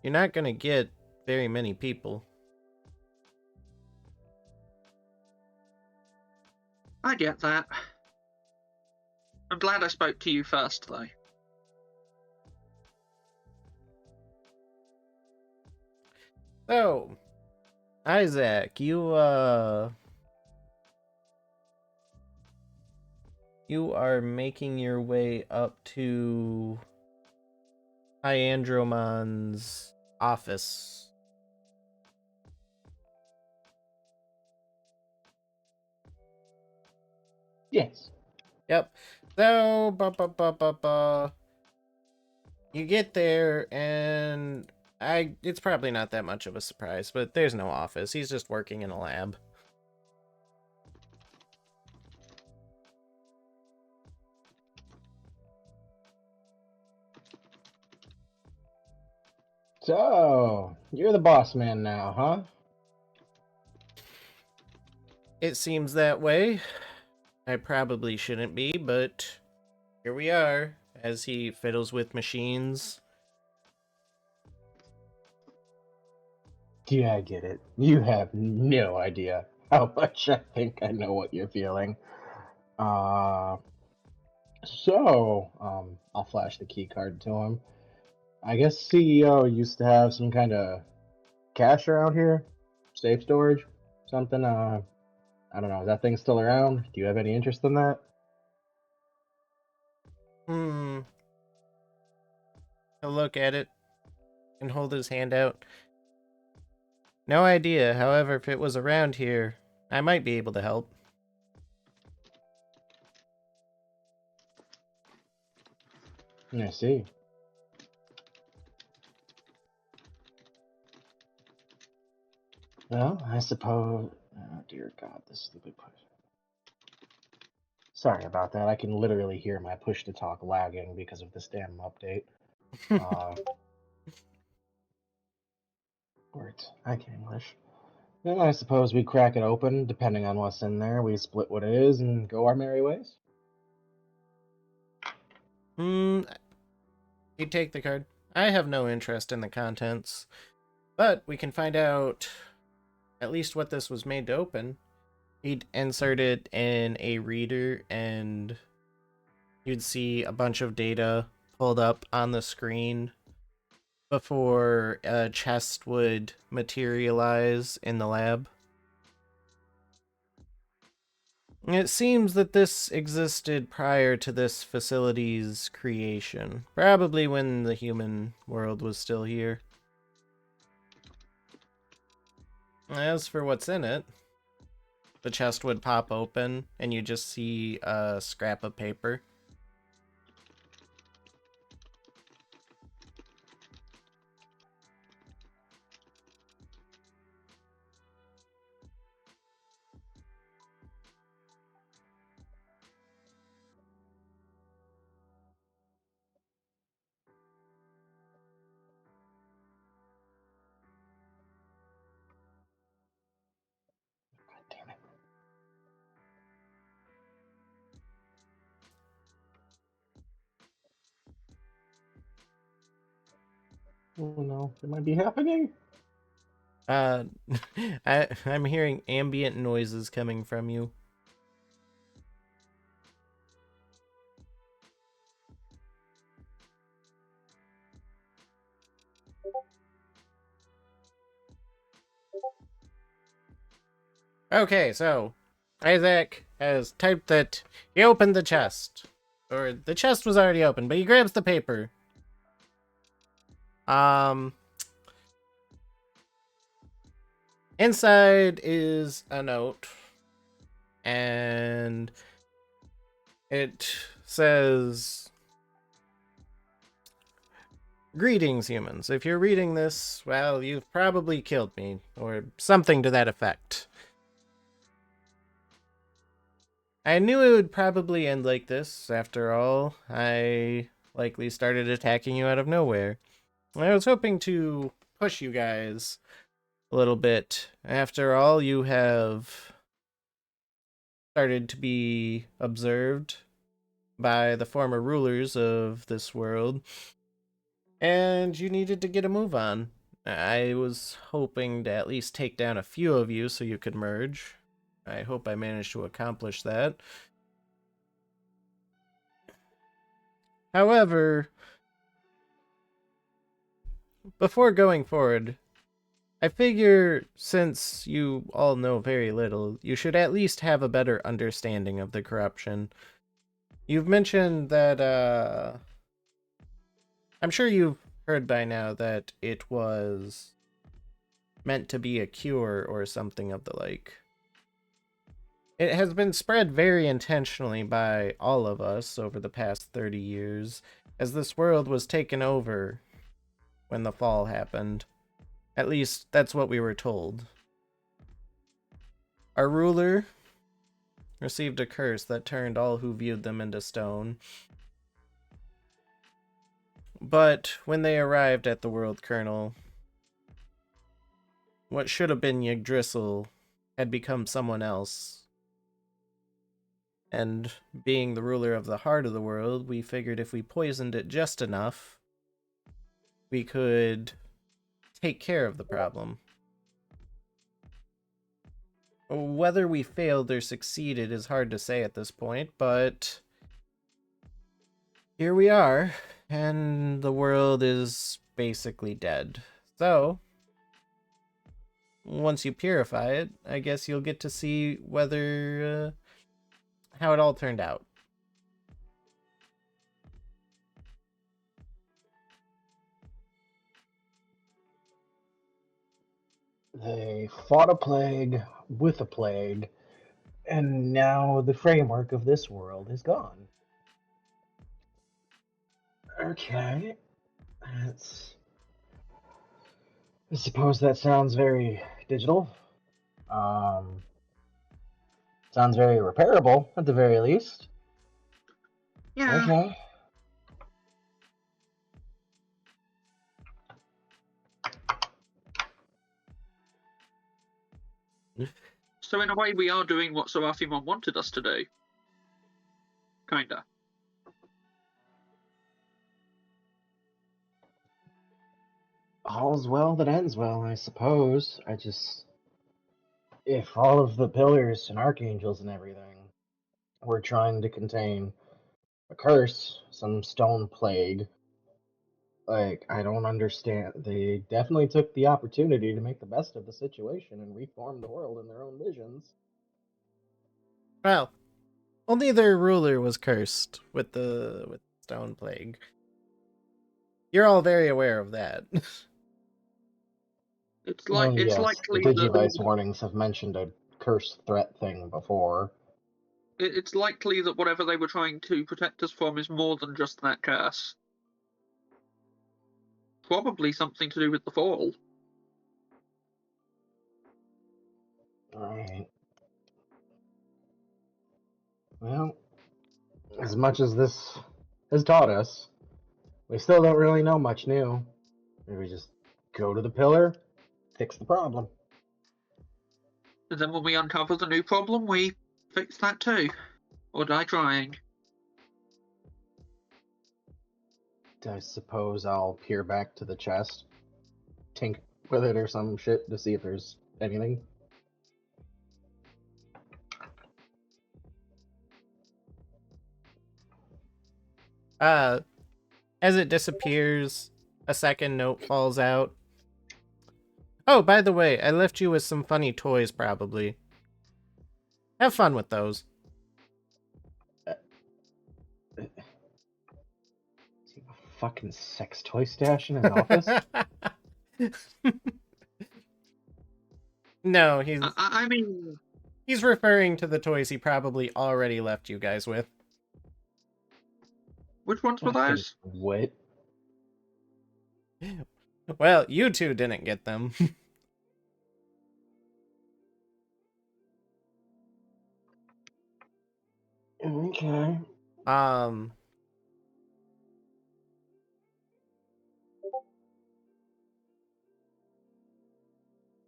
you're not gonna get very many people. I get that. I'm glad I spoke to you first, though. So, Isaac, you are making your way up to Hyandromon's office. Yes. Yep. So, you get there, and it's probably not that much of a surprise, but there's no office. He's just working in a lab. So, you're the boss man now, huh? It seems that way. I probably shouldn't be, but here we are, as he fiddles with machines. Yeah, I get it. You have no idea how much I think I know what you're feeling. Uh, I'll flash the key card to him. I guess CEO used to have some kind of cash around here, safe storage, something. I don't know. Is that thing still around? Do you have any interest in that? He'll look at it and hold his hand out. No idea. However, if it was around here, I might be able to help. I see. Well, I suppose. Oh dear God, this stupid push. Sorry about that. I can literally hear my push to talk lagging because of this damn update. Words. I can English. Then I suppose we crack it open, depending on what's in there. We split what it is and go our merry ways. You take the card. I have no interest in the contents, but we can find out at least what this was made to open. He'd insert it in a reader, and you'd see a bunch of data pulled up on the screen before a chest would materialize in the lab. It seems that this existed prior to this facility's creation, probably when the human world was still here. As for what's in it, the chest would pop open, and you just see a scrap of paper. God damn it. Oh no, it might be happening. Uh, I'm hearing ambient noises coming from you. Okay, so Isaac has typed that he opened the chest. Or the chest was already open, but he grabs the paper. Inside is a note, and it says, "Greetings, humans. If you're reading this, well, you've probably killed me, or something to that effect. I knew it would probably end like this. After all, I likely started attacking you out of nowhere. I was hoping to push you guys a little bit. After all, you have started to be observed by the former rulers of this world, and you needed to get a move on. I was hoping to at least take down a few of you so you could merge. I hope I managed to accomplish that. However, before going forward, I figure since you all know very little, you should at least have a better understanding of the corruption. You've mentioned that, I'm sure you've heard by now that it was meant to be a cure or something of the like. It has been spread very intentionally by all of us over the past 30 years, as this world was taken over when the fall happened. At least, that's what we were told. Our ruler received a curse that turned all who viewed them into stone. But when they arrived at the world kernel, what should have been Yggdrasil had become someone else. And being the ruler of the heart of the world, we figured if we poisoned it just enough, we could take care of the problem. Whether we failed or succeeded is hard to say at this point, but here we are, and the world is basically dead. So, once you purify it, I guess you'll get to see whether how it all turned out. They fought a plague with a plague, and now the framework of this world is gone. Okay, that's. I suppose that sounds very digital. Um, Sounds very repairable at the very least. Yeah. Okay. So in a way, we are doing what Sir Ophanimon wanted us to do. Kinda. All's well that ends well, I suppose. If all of the pillars and archangels and everything were trying to contain a curse, some stone plague, like, I don't understand. They definitely took the opportunity to make the best of the situation and reform the world in their own visions. Well, only their ruler was cursed with the stone plague. You're all very aware of that. It's Well, like it's yes, the likely Digivice that warnings have mentioned a curse threat thing before. it's likely that whatever they were trying to protect us from is more than just that curse. Probably something to do with the fall. Alright. Well, as much as this has taught us, we still don't really know much new. Maybe just go to the pillar, fix the problem. And then when we uncover the new problem, we fix that too. Or die trying. I suppose I'll peer back to the chest, tink with it or some shit to see if there's anything. As it disappears, a second note falls out. Oh, by the way, I left you with some funny toys, probably. Have fun with those. Is he a fucking sex toy stash in his office? No, I mean, he's referring to the toys he probably already left you guys with. which ones were Fucking those? what? Well, you two didn't get them. Okay.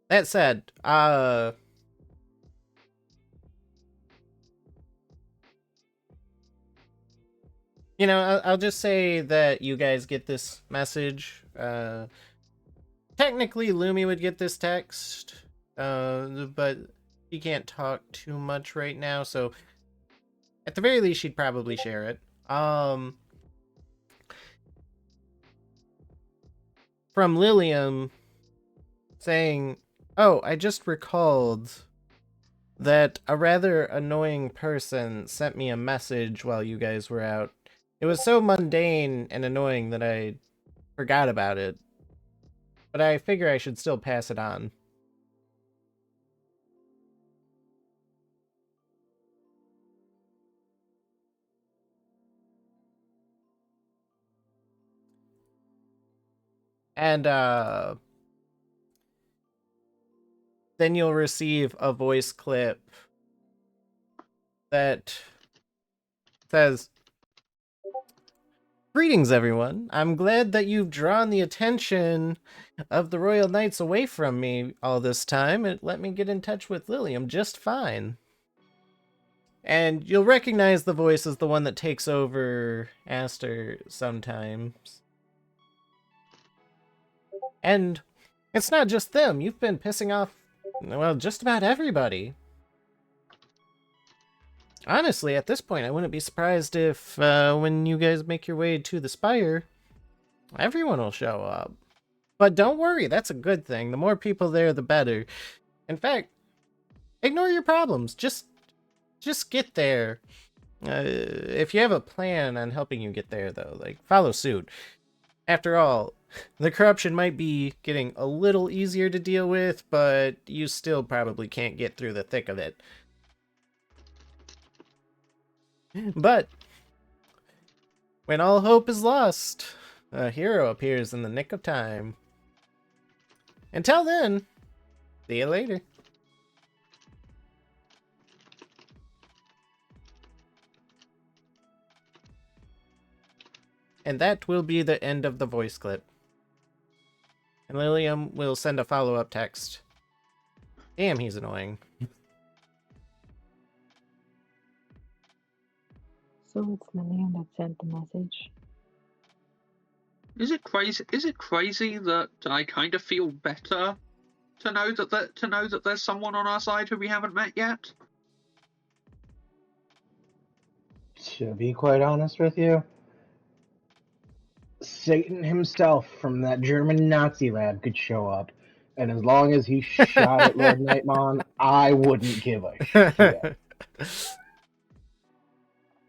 That said, I'll just say that you guys get this message. Technically, Lumi would get this text, but she can't talk too much right now, so at the very least, she'd probably share it. From Lilium saying, "Oh, I just recalled that a rather annoying person sent me a message while you guys were out. It was so mundane and annoying that I forgot about it. But I figure I should still pass it on." And then you'll receive a voice clip that says, "Greetings, everyone. I'm glad that you've drawn the attention of the Royal Knights away from me all this time. It let me get in touch with Lilium just fine." And you'll recognize the voice as the one that takes over Aster sometimes. And it's not just them. You've been pissing off, well, just about everybody. Honestly, at this point, I wouldn't be surprised if, when you guys make your way to the Spire, everyone will show up. But don't worry, that's a good thing. The more people there, the better. In fact, ignore your problems. Just get there. If you have a plan on helping you get there, though, like, follow suit. After all, the corruption might be getting a little easier to deal with, but you still probably can't get through the thick of it. But when all hope is lost, a hero appears in the nick of time. Until then, see you later. And that will be the end of the voice clip. And Lilium will send a follow-up text. Damn, he's annoying. So it's Lillian that sent the message. Is it crazy? Is it crazy that I kind of feel better to know that there's someone on our side who we haven't met yet? To be quite honest with you, Satan himself from that German Nazi lab could show up, and as long as he shot at Lord Nightmon, I wouldn't give a shit.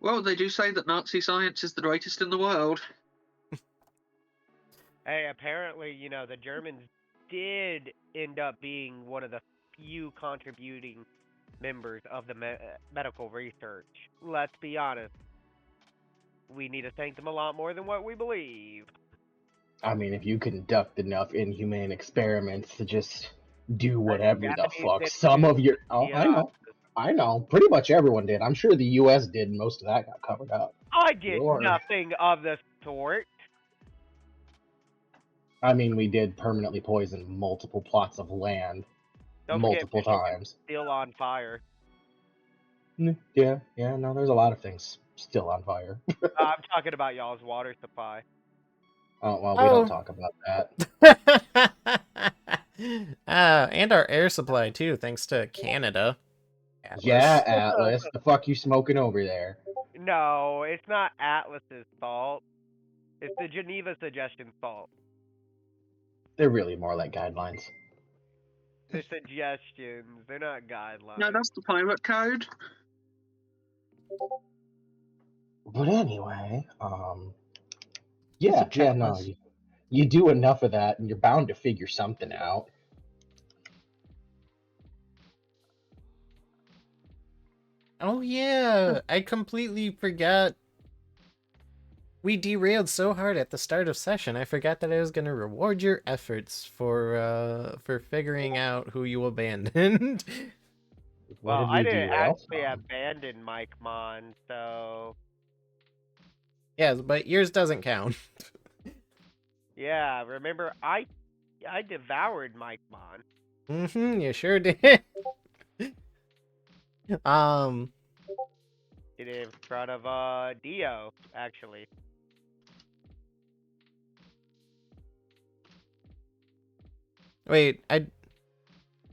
Well, they do say that Nazi science is the greatest in the world. Hey, apparently, you know, the Germans did end up being one of the few contributing members of the medical research. Let's be honest. We need to thank them a lot more than what we believe. I mean, if you conduct enough inhumane experiments to just do whatever the Japanese fuck, did some too. of your... Oh, I know. Pretty much everyone did. I'm sure the U.S. did, and most of that got covered up. I did Sure. nothing of the sort. I mean, we did permanently poison multiple plots of land Don't multiple forget times. still on fire. Yeah, no, there's a lot of things still on fire. I'm talking about y'all's water supply. Oh, well, we don't talk about that. And our air supply, too, thanks to Canada. Atlas. Yeah, Atlas. The fuck you smoking over there? No, it's not Atlas's fault. It's the Geneva Suggestion's fault. They're really more like guidelines. They're suggestions. They're not guidelines. No, that's the pirate code. But anyway, yeah, no, you do enough of that, and you're bound to figure something out. Oh yeah, I completely forgot. We derailed so hard at the start of session. I forgot that I was gonna reward your efforts for figuring out who you abandoned. Well, I didn't actually abandon Mike Mon, so yes, but yours doesn't count. yeah. Remember, I devoured Mike Mon. You sure did. Did it in front of Dio, actually. Wait,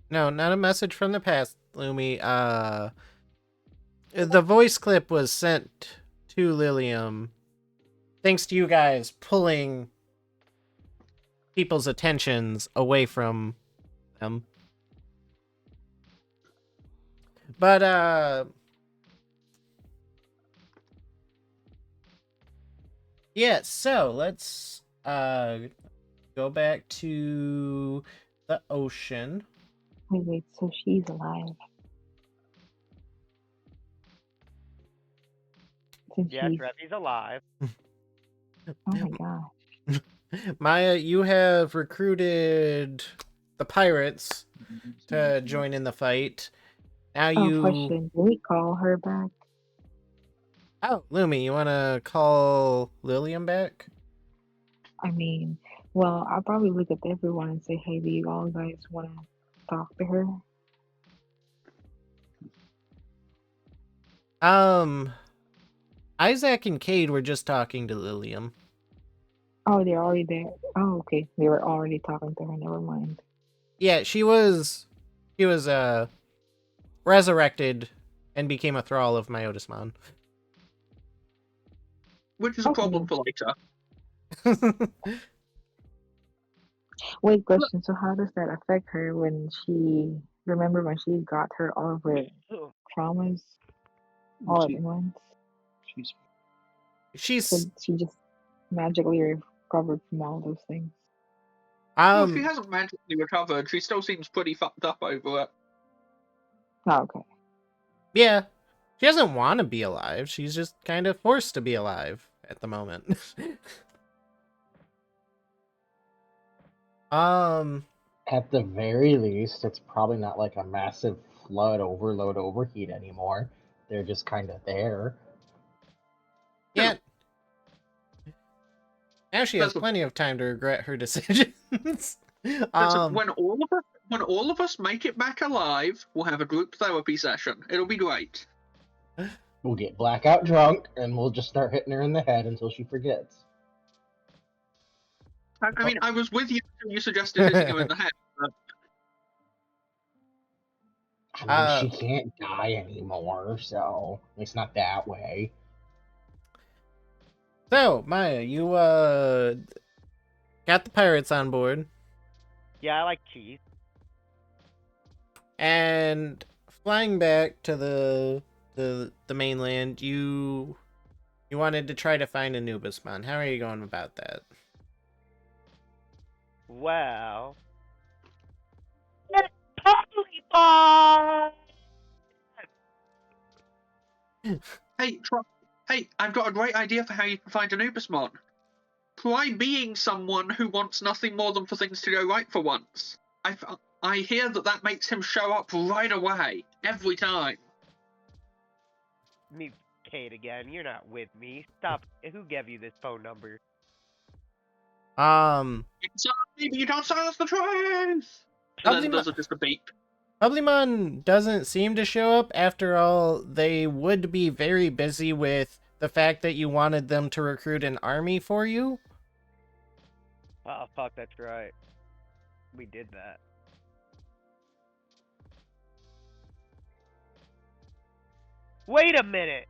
no, not a message from the past, Lumi. The voice clip was sent to Lilium thanks to you guys pulling people's attentions away from them. But yeah, so let's go back to the ocean. Wait, so she's alive. Yes, Reppy's alive. Oh my god. Maya, you have recruited the pirates to join in the fight. Now Oh, you... question. Do we call her back? Oh, Lumi, you want to call Lillian back? I mean, well, I'll probably look at everyone and say, hey, do you all guys want to talk to her? Isaac and Cade were just talking to Lillian. Oh, they're already there. Oh, okay. They were already talking to her. Never mind. Yeah, she was resurrected and became a thrall of Myotismon. Which is a Okay. problem for later. Wait, question. So how does that affect her when she, remember when she got all of her traumas all at once? She's So she just magically recovered from all those things. Well, she hasn't magically recovered. She still seems pretty fucked up over it. Oh, okay. yeah. She doesn't want to be alive. She's just kind of forced to be alive at the moment. At the very least, it's probably not like a massive flood overload overheat anymore. They're just kind of there. Yeah. Now she has That's a- plenty of time to regret her decisions. when all of us make it back alive, we'll have a group therapy session. It'll be great. We'll get blackout drunk, and we'll just start hitting her in the head until she forgets. I mean, I was with you when you suggested hitting her in the head. But I mean, she can't die anymore, so it's not that way. So, Maya, you got the pirates on board, Yeah, I like cheese. and flying back to the mainland, you wanted to try to find Anubismon. How are you going about that? Well, it's totally fine. Hey, I've got a great idea for how you can find Anubismon. Try being someone who wants nothing more than for things to go right for once. I hear that makes him show up right away, every time. Me, Kate again. You're not with me. Stop. Who gave you this phone number? Maybe you don't silence the trains! And then there's just a beep. Ophanimon doesn't seem to show up. After all, they would be very busy with the fact that you wanted them to recruit an army for you. Oh, fuck, that's right. We did that. Wait a minute!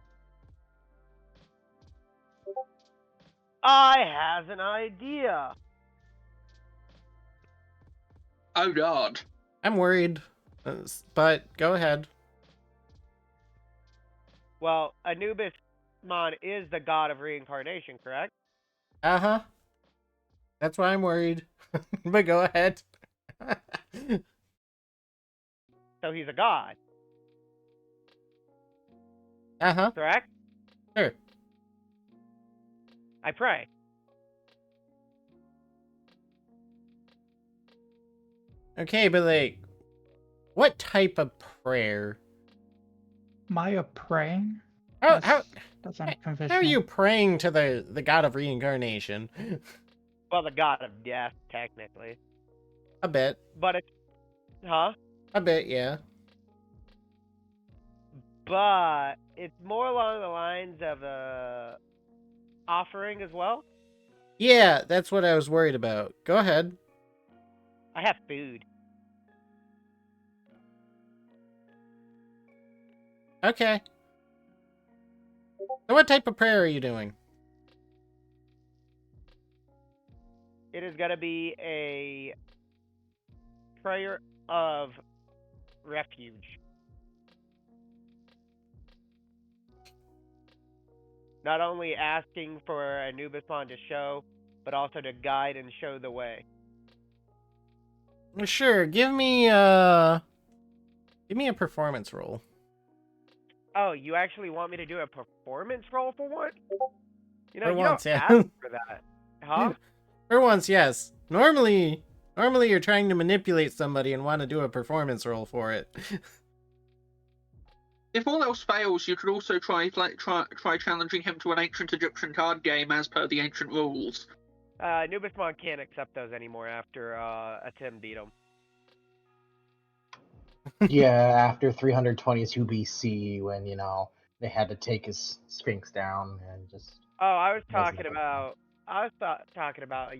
I have an idea! Oh god. I'm worried, but go ahead. Well, Anubismon is the god of reincarnation, correct? Uh-huh. That's why I'm worried. But go ahead. So he's a god, Uh-huh. correct? Sure. I pray. Okay, but like, what type of prayer? Maya praying? How That's how unconventional. are you praying to the god of reincarnation? Well, the god of death, technically. A bit. But it's... Huh? A bit, yeah. But it's more along the lines of offering as well. Yeah, that's what I was worried about. Go ahead. I have food. Okay. So what type of prayer are you doing? It is going to be a prayer of refuge. Not only asking for Anubismon to show, but also to guide and show the way. Sure, give me a performance roll. Oh, you actually want me to do a performance roll for one? You know, For you once, don't yeah. ask for that. Huh? For once, yes. Normally you're trying to manipulate somebody and want to do a performance roll for it. If all else fails, you could also try challenging him to an ancient Egyptian card game as per the ancient rules. Anubismon can't accept those anymore after Atim beat him. Yeah, after 322 BC, when they had to take his Sphinx down and just. Oh, I was wasn't talking a good about. Talking about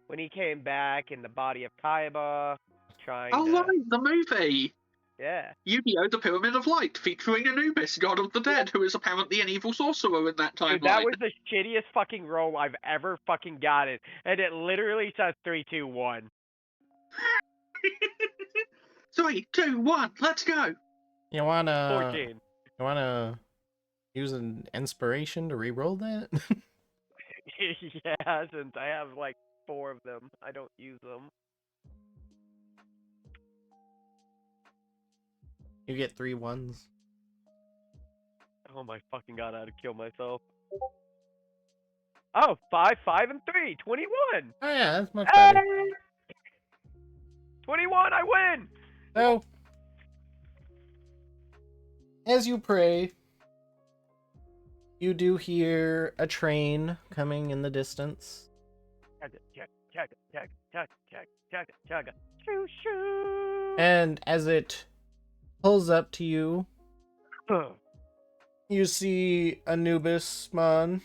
when he came back in the body of Kaiba, trying Oh, to. right, the movie! Yeah. Yu-Gi-Oh! The Pyramid of Light, featuring Anubis, god of the dead, who is apparently an evil sorcerer in that Dude, that timeline. was the shittiest fucking roll I've ever fucking gotten, and it literally says 3, 2, 1. 3, 2, 1, let's go! You wanna 14. use an inspiration to re-roll that? Yeah, since I have like 4 of them, I don't use them. You get 3 ones. Oh my fucking god, I had to kill myself. Oh, 5, 5, and 3, 21! Oh yeah, that's much better. 21, I win! So, as you pray, you do hear a train coming in the distance. Shoo shoo! And as it pulls up to you, you see Anubismon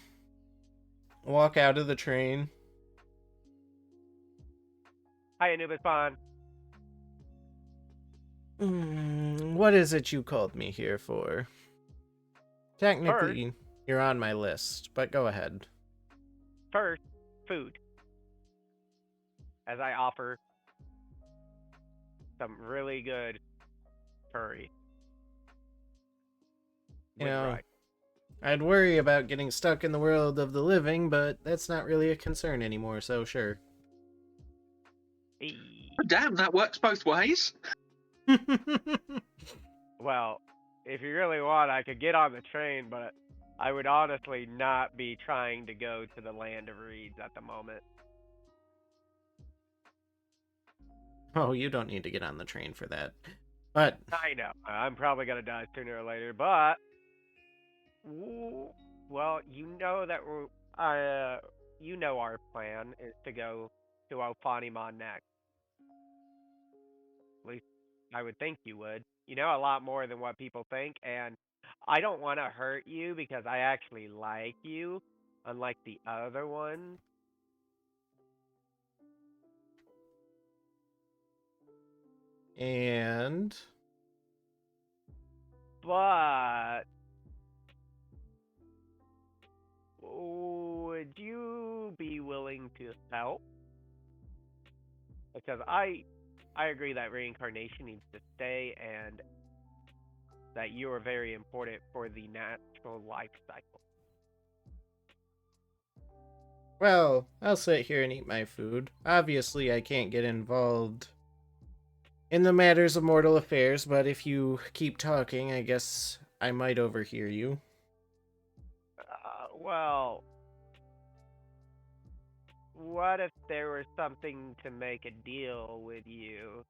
walk out of the train. Hi, Anubismon. What is it you called me here for? Technically, you're on my list, but go ahead. First, food. As I offer some really good curry. You With know, rice. I'd worry about getting stuck in the world of the living, but that's not really a concern anymore, so sure. Damn, that works both ways. Well, if you really want, I could get on the train, but I would honestly not be trying to go to the land of reeds at the moment. Oh, you don't need to get on the train for that. But I know. I'm probably going to die sooner or later, but... Well, you know that you know our plan is to go to Ophanimon next. At least I would think you would. You know a lot more than what people think, and I don't want to hurt you because I actually like you, unlike the other ones. and But would you be willing to help? Because I agree that reincarnation needs to stay and that you are very important for the natural life cycle. well, I'll sit here and eat my food. Obviously, I can't get involved in the matters of mortal affairs, but if you keep talking, I guess I might overhear you. Well, what if there was something to make a deal with you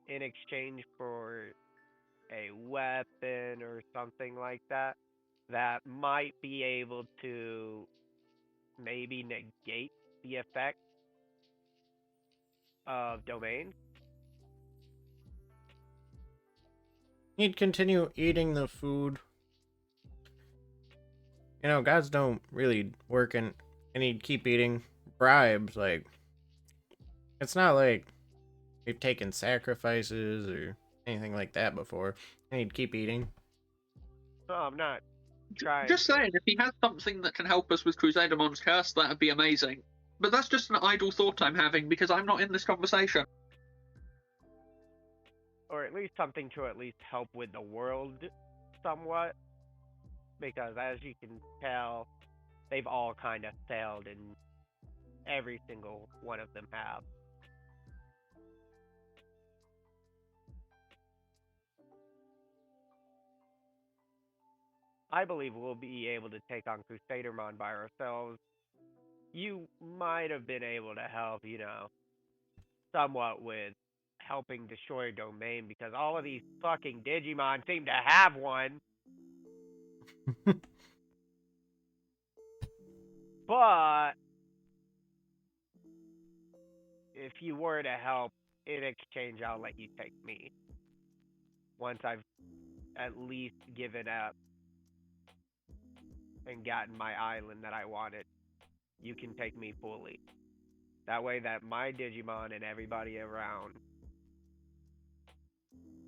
in exchange for a weapon or something like that that might be able to maybe negate the effect of domain? He'd continue eating the food. You know, gods don't really work and he'd keep eating bribes. Like, it's not like we've taken sacrifices or anything like that before. And he'd keep eating. No, I'm not trying. Just saying, if he has something that can help us with Crusadermon's curse, that'd be amazing. But that's just an idle thought I'm having because I'm not in this conversation. Or at least something to at least help with the world somewhat. Because as you can tell, they've all kind of failed and every single one of them have. I believe we'll be able to take on Crusadermon by ourselves you might have been able to help, somewhat with helping destroy a domain because all of these fucking Digimon seem to have one. But if you were to help, in exchange, I'll let you take me. Once I've at least given up and gotten my island that I wanted, you can take me fully. That way that my Digimon and everybody around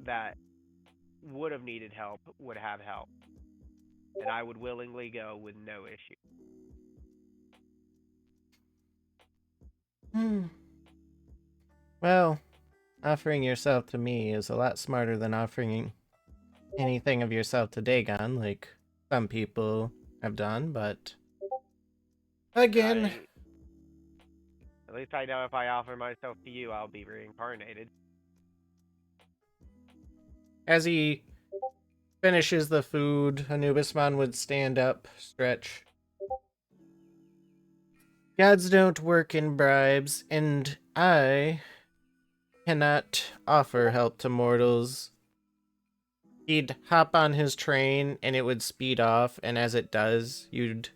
that would have needed help would have help. And I would willingly go with no issue. Well, offering yourself to me is a lot smarter than offering anything of yourself to Dagon, like some people have done, but again, At least I know if I offer myself to you, I'll be reincarnated. as he finishes the food, Anubismon would stand up, stretch. Gods don't work in bribes, and I cannot offer help to mortals. He'd hop on his train, and it would speed off, and as it does, you'd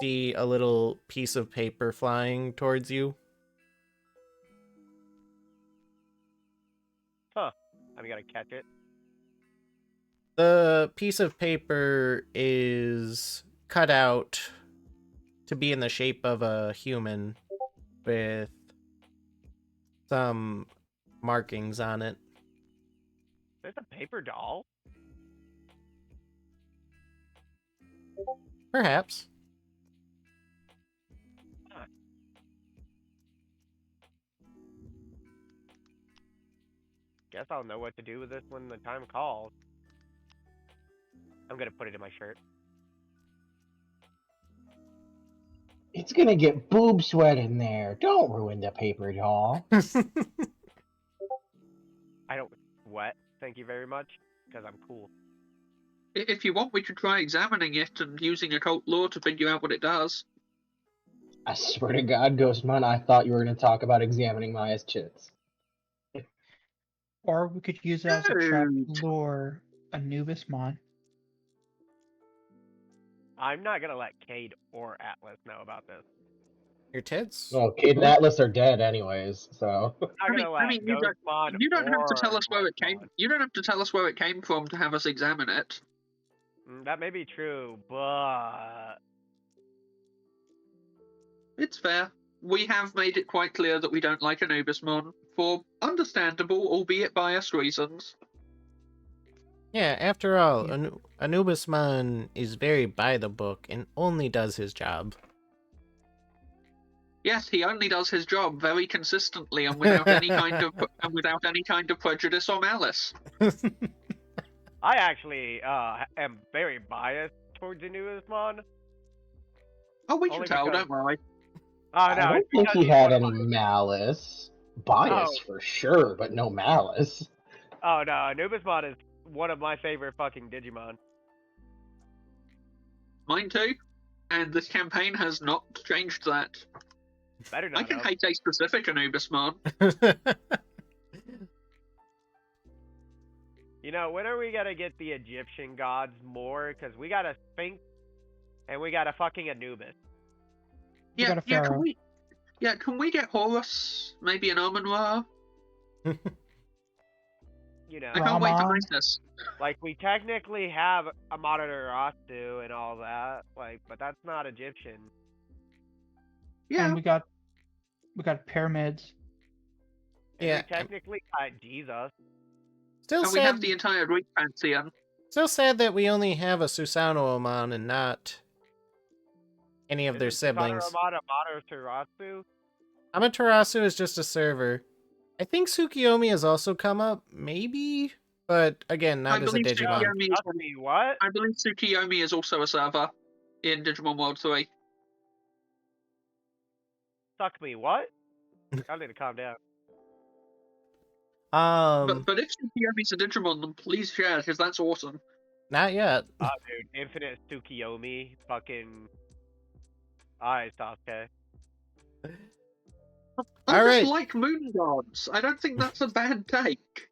see a little piece of paper flying towards you. Huh. I'm gonna catch it. The piece of paper is cut out to be in the shape of a human with some markings on it. There's a paper doll? Perhaps. Huh. Guess I'll know what to do with this when the time calls. I'm gonna put it in my shirt. It's gonna get boob sweat in there. Don't ruin the paper doll. I don't sweat, thank you very much, because I'm cool. If you want, we could try examining it and using occult lore to figure out what it does. I swear to God, Ghostman, I thought you were gonna talk about examining Maya's chits. Or we could use it as a trap to Dude. lure Anubismon. I'm not gonna let Cade or Atlas know about this. Your tits? Well, Kate and Atlas are dead anyways, so. I'm not gonna let you Ghostmon you don't have to or tell us where it came. Bloodmon. You don't have to tell us where it came from to have us examine it. That may be true, but It's fair. We have made it quite clear that we don't like Anubismon for understandable, albeit biased reasons. Yeah, after all, Yeah. Anubismon is very by the book and only does his job. Yes, he only does his job very consistently and without any kind of prejudice or malice. I actually am very biased towards Anubismon. Oh, we can Only tell, because- don't worry. Oh no, I don't it's think because he he's had one of any malice. Bias Oh. for sure, but no malice. Oh no, Anubismon is one of my favorite fucking Digimon. Mine too. And this campaign has not changed that. Better I not can have. hate a specific Anubismon. When are we gonna get the Egyptian gods more? Because we got a Sphinx and we got a fucking Anubis. We got a Can pharaoh. we get Horus? Maybe an Amun-Ra? I can't wait for Brahman? Isis. Like we technically have Amaterasu and all that, but that's not Egyptian. Yeah, And we got pyramids. And Yeah, we technically got Jesus. Still and we have sad. the entire Greek pantheon. Still sad that we only have a Susanoo-amon and not any of their Isn't siblings. Amaterasu? Amaterasu is just a server. I think Tsukiyomi has also come up, maybe, but again, not I as a believe Digimon. What? I believe Tsukiyomi is also a server in Digimon World 3. Suck me, what? I need to calm down. But if Tsukiyomi's a Digimon, then please share, because that's awesome. Not yet. Dude, Infinite Tsukiyomi, fucking Alright, Sasuke. I All just right. like moon gods. I don't think that's a bad take.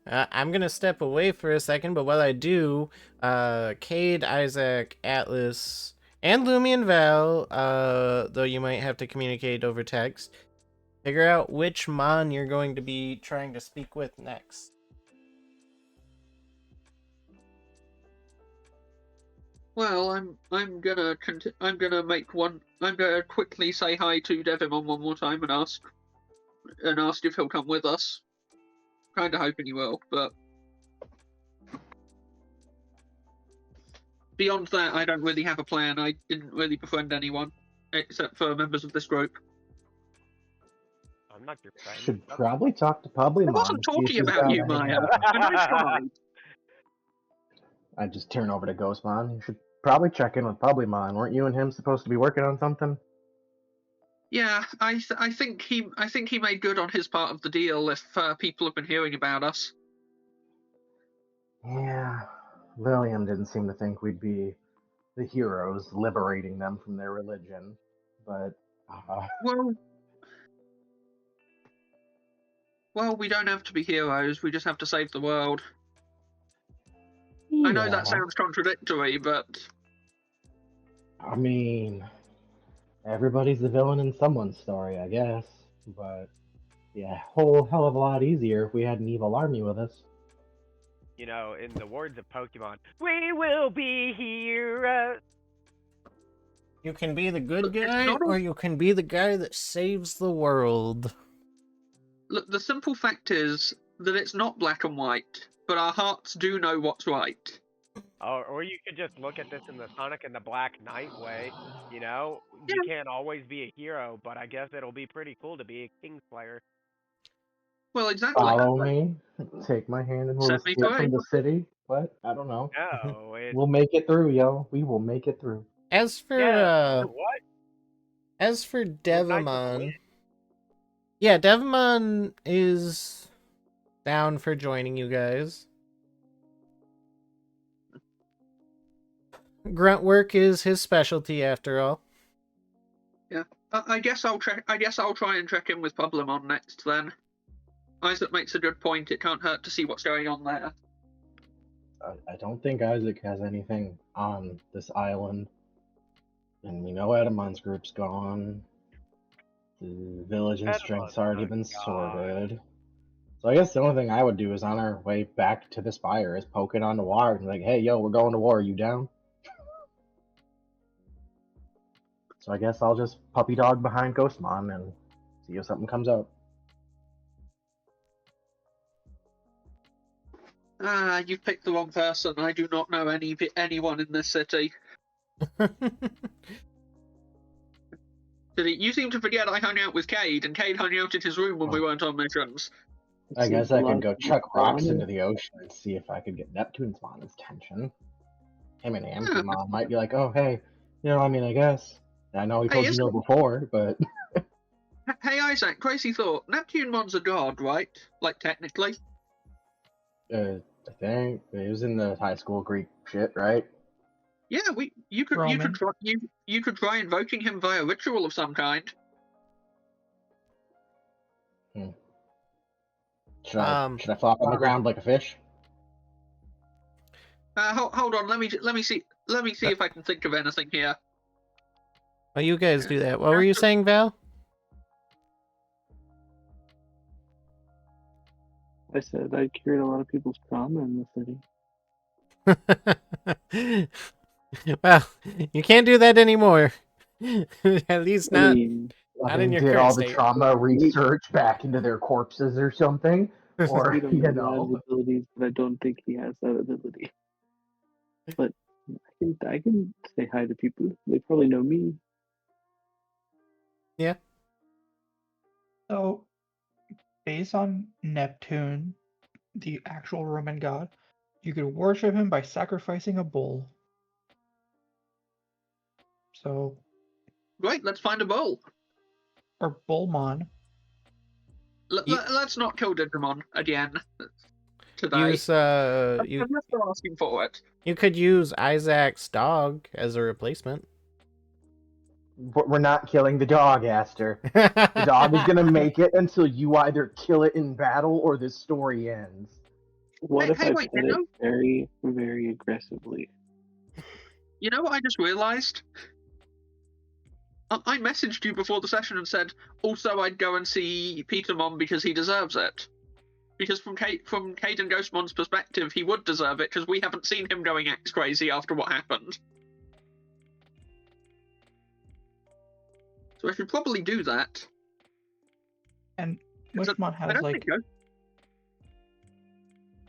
I'm gonna step away for a second, but while I do, Cade, Isaac, Atlas, and Lumion Val, though you might have to communicate over text, figure out which Mon you're going to be trying to speak with next. Well, I'm gonna quickly say hi to Devimon one more time and ask if he'll come with us. Kinda hoping he will, but beyond that, I don't really have a plan. I didn't really befriend anyone except for members of this group. I'm not your friend. Should probably talk to Pubbly I Mom. wasn't see if talking he's about got you, any, Maya. I tried. I just turn over to Ghostmon. You should probably check in with Pubblimon. Weren't you and him supposed to be working on something? Yeah, I think he made good on his part of the deal. If people have been hearing about us. Yeah, Lillian didn't seem to think we'd be the heroes liberating them from their religion, but Well, we don't have to be heroes. We just have to save the world. yeah. I know that sounds contradictory, but I mean, everybody's the villain in someone's story, I guess. But yeah, whole hell of a lot easier if we had an evil army with us. You know, in the words of Pokemon, we will be heroes. You can be the good guy, not or you can be the guy that saves the world. look, the simple fact is that it's not black and white, but our hearts do know what's right. Or you could just look at this in the Sonic and the Black Knight way. You know, Yeah. you can't always be a hero, but I guess it'll be pretty cool to be a Kingslayer. Well, exactly. Follow me, take my hand, and we'll Set me escape free. from the city. What? I don't know. No, it's We'll make it through, yo. We will make it through. As for yeah. What? as for Wouldn't I just win? Devimon, yeah, Devimon is down for joining you guys. Grunt work is his specialty, after all. Yeah. I guess I'll try and check in with Pubblimon next then. Isaac makes a good point. It can't hurt to see what's going on there. I don't think Isaac has anything on this island. And we know Adamon's group's gone. The village and strength's already been sorted. So I guess the only thing I would do is on our way back to the Spire is poke it on the wire and be like, hey, yo, we're going to war. Are you down? So I guess I'll just puppy dog behind Ghostmon and see if something comes out. You've picked the wrong person. I do not know anyone in this city. You seem to forget I hung out with Cade, and Cade hung out in his room when we weren't on missions. I guess I could go chuck rocks into the ocean and see if I could get Neptune's mom's attention. Him and Am's mom might be like, oh, hey, I guess. I know we told you no before, but... Hey, Isaac, crazy thought. Neptunemon's a god, right? Like, technically? I think it was in the high school Greek shit, right? Yeah, you could try invoking him via ritual of some kind. Should I flop on the ground like a fish? Hold on, let me see if I can think of anything here. Well, you guys do that. What were you saying, Val? I said I cured a lot of people's trauma in the city. Well, you can't do that anymore. At least not, not in your did current all state. the trauma research back into their corpses or something, or I have abilities, but I don't think he has that ability. But I can say hi to people. They probably know me. Yeah. So, based on Neptune, the actual Roman god, you could worship him by sacrificing a bull. So, Great, let's find a bull. or Bullmon. Let's not kill Digimon again today. Use I'm just asking for it. You could use Isaac's dog as a replacement. We're not killing the dog, Aster. The dog is gonna make it until you either kill it in battle or this story ends. What if I wait, pet it very, very aggressively? You know what I just realised? I messaged you before the session and said, also I'd go and see Petermon because he deserves it. Because from Cade and Ghostmon's perspective, he would deserve it because we haven't seen him going X crazy after what happened. So I should probably do that. And Ghostmon I has don't like think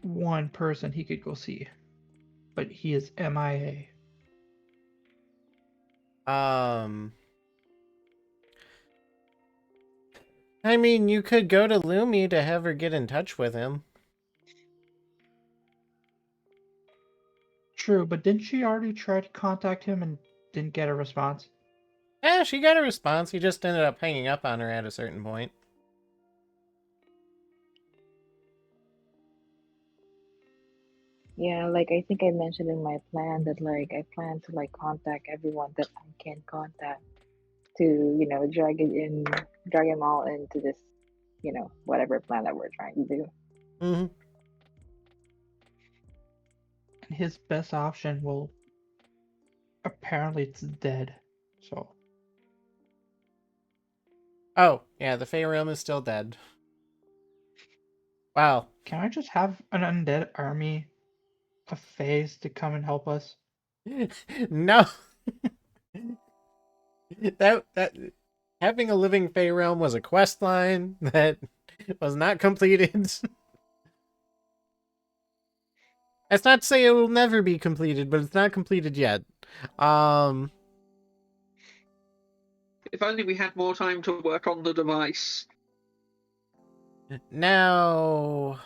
one person he could go see, but he is MIA. I mean, you could go to Lumi to have her get in touch with him. True, but didn't she already try to contact him and didn't get a response? Yeah, she got a response. He just ended up hanging up on her at a certain point. Yeah, like I think I mentioned in my plan that like I plan to like contact everyone that I can contact to, you know, drag them all into this, you know, whatever plan that we're trying to do. Mm-hmm. And his best option will apparently it's dead. So Oh, yeah, the Fey Realm is still dead. Wow. can I just have an undead army of Fays to come and help us? No. that having a living Fey Realm was a quest line that was not completed. That's not to say it will never be completed, but it's not completed yet. if only we had more time to work on the device. Now,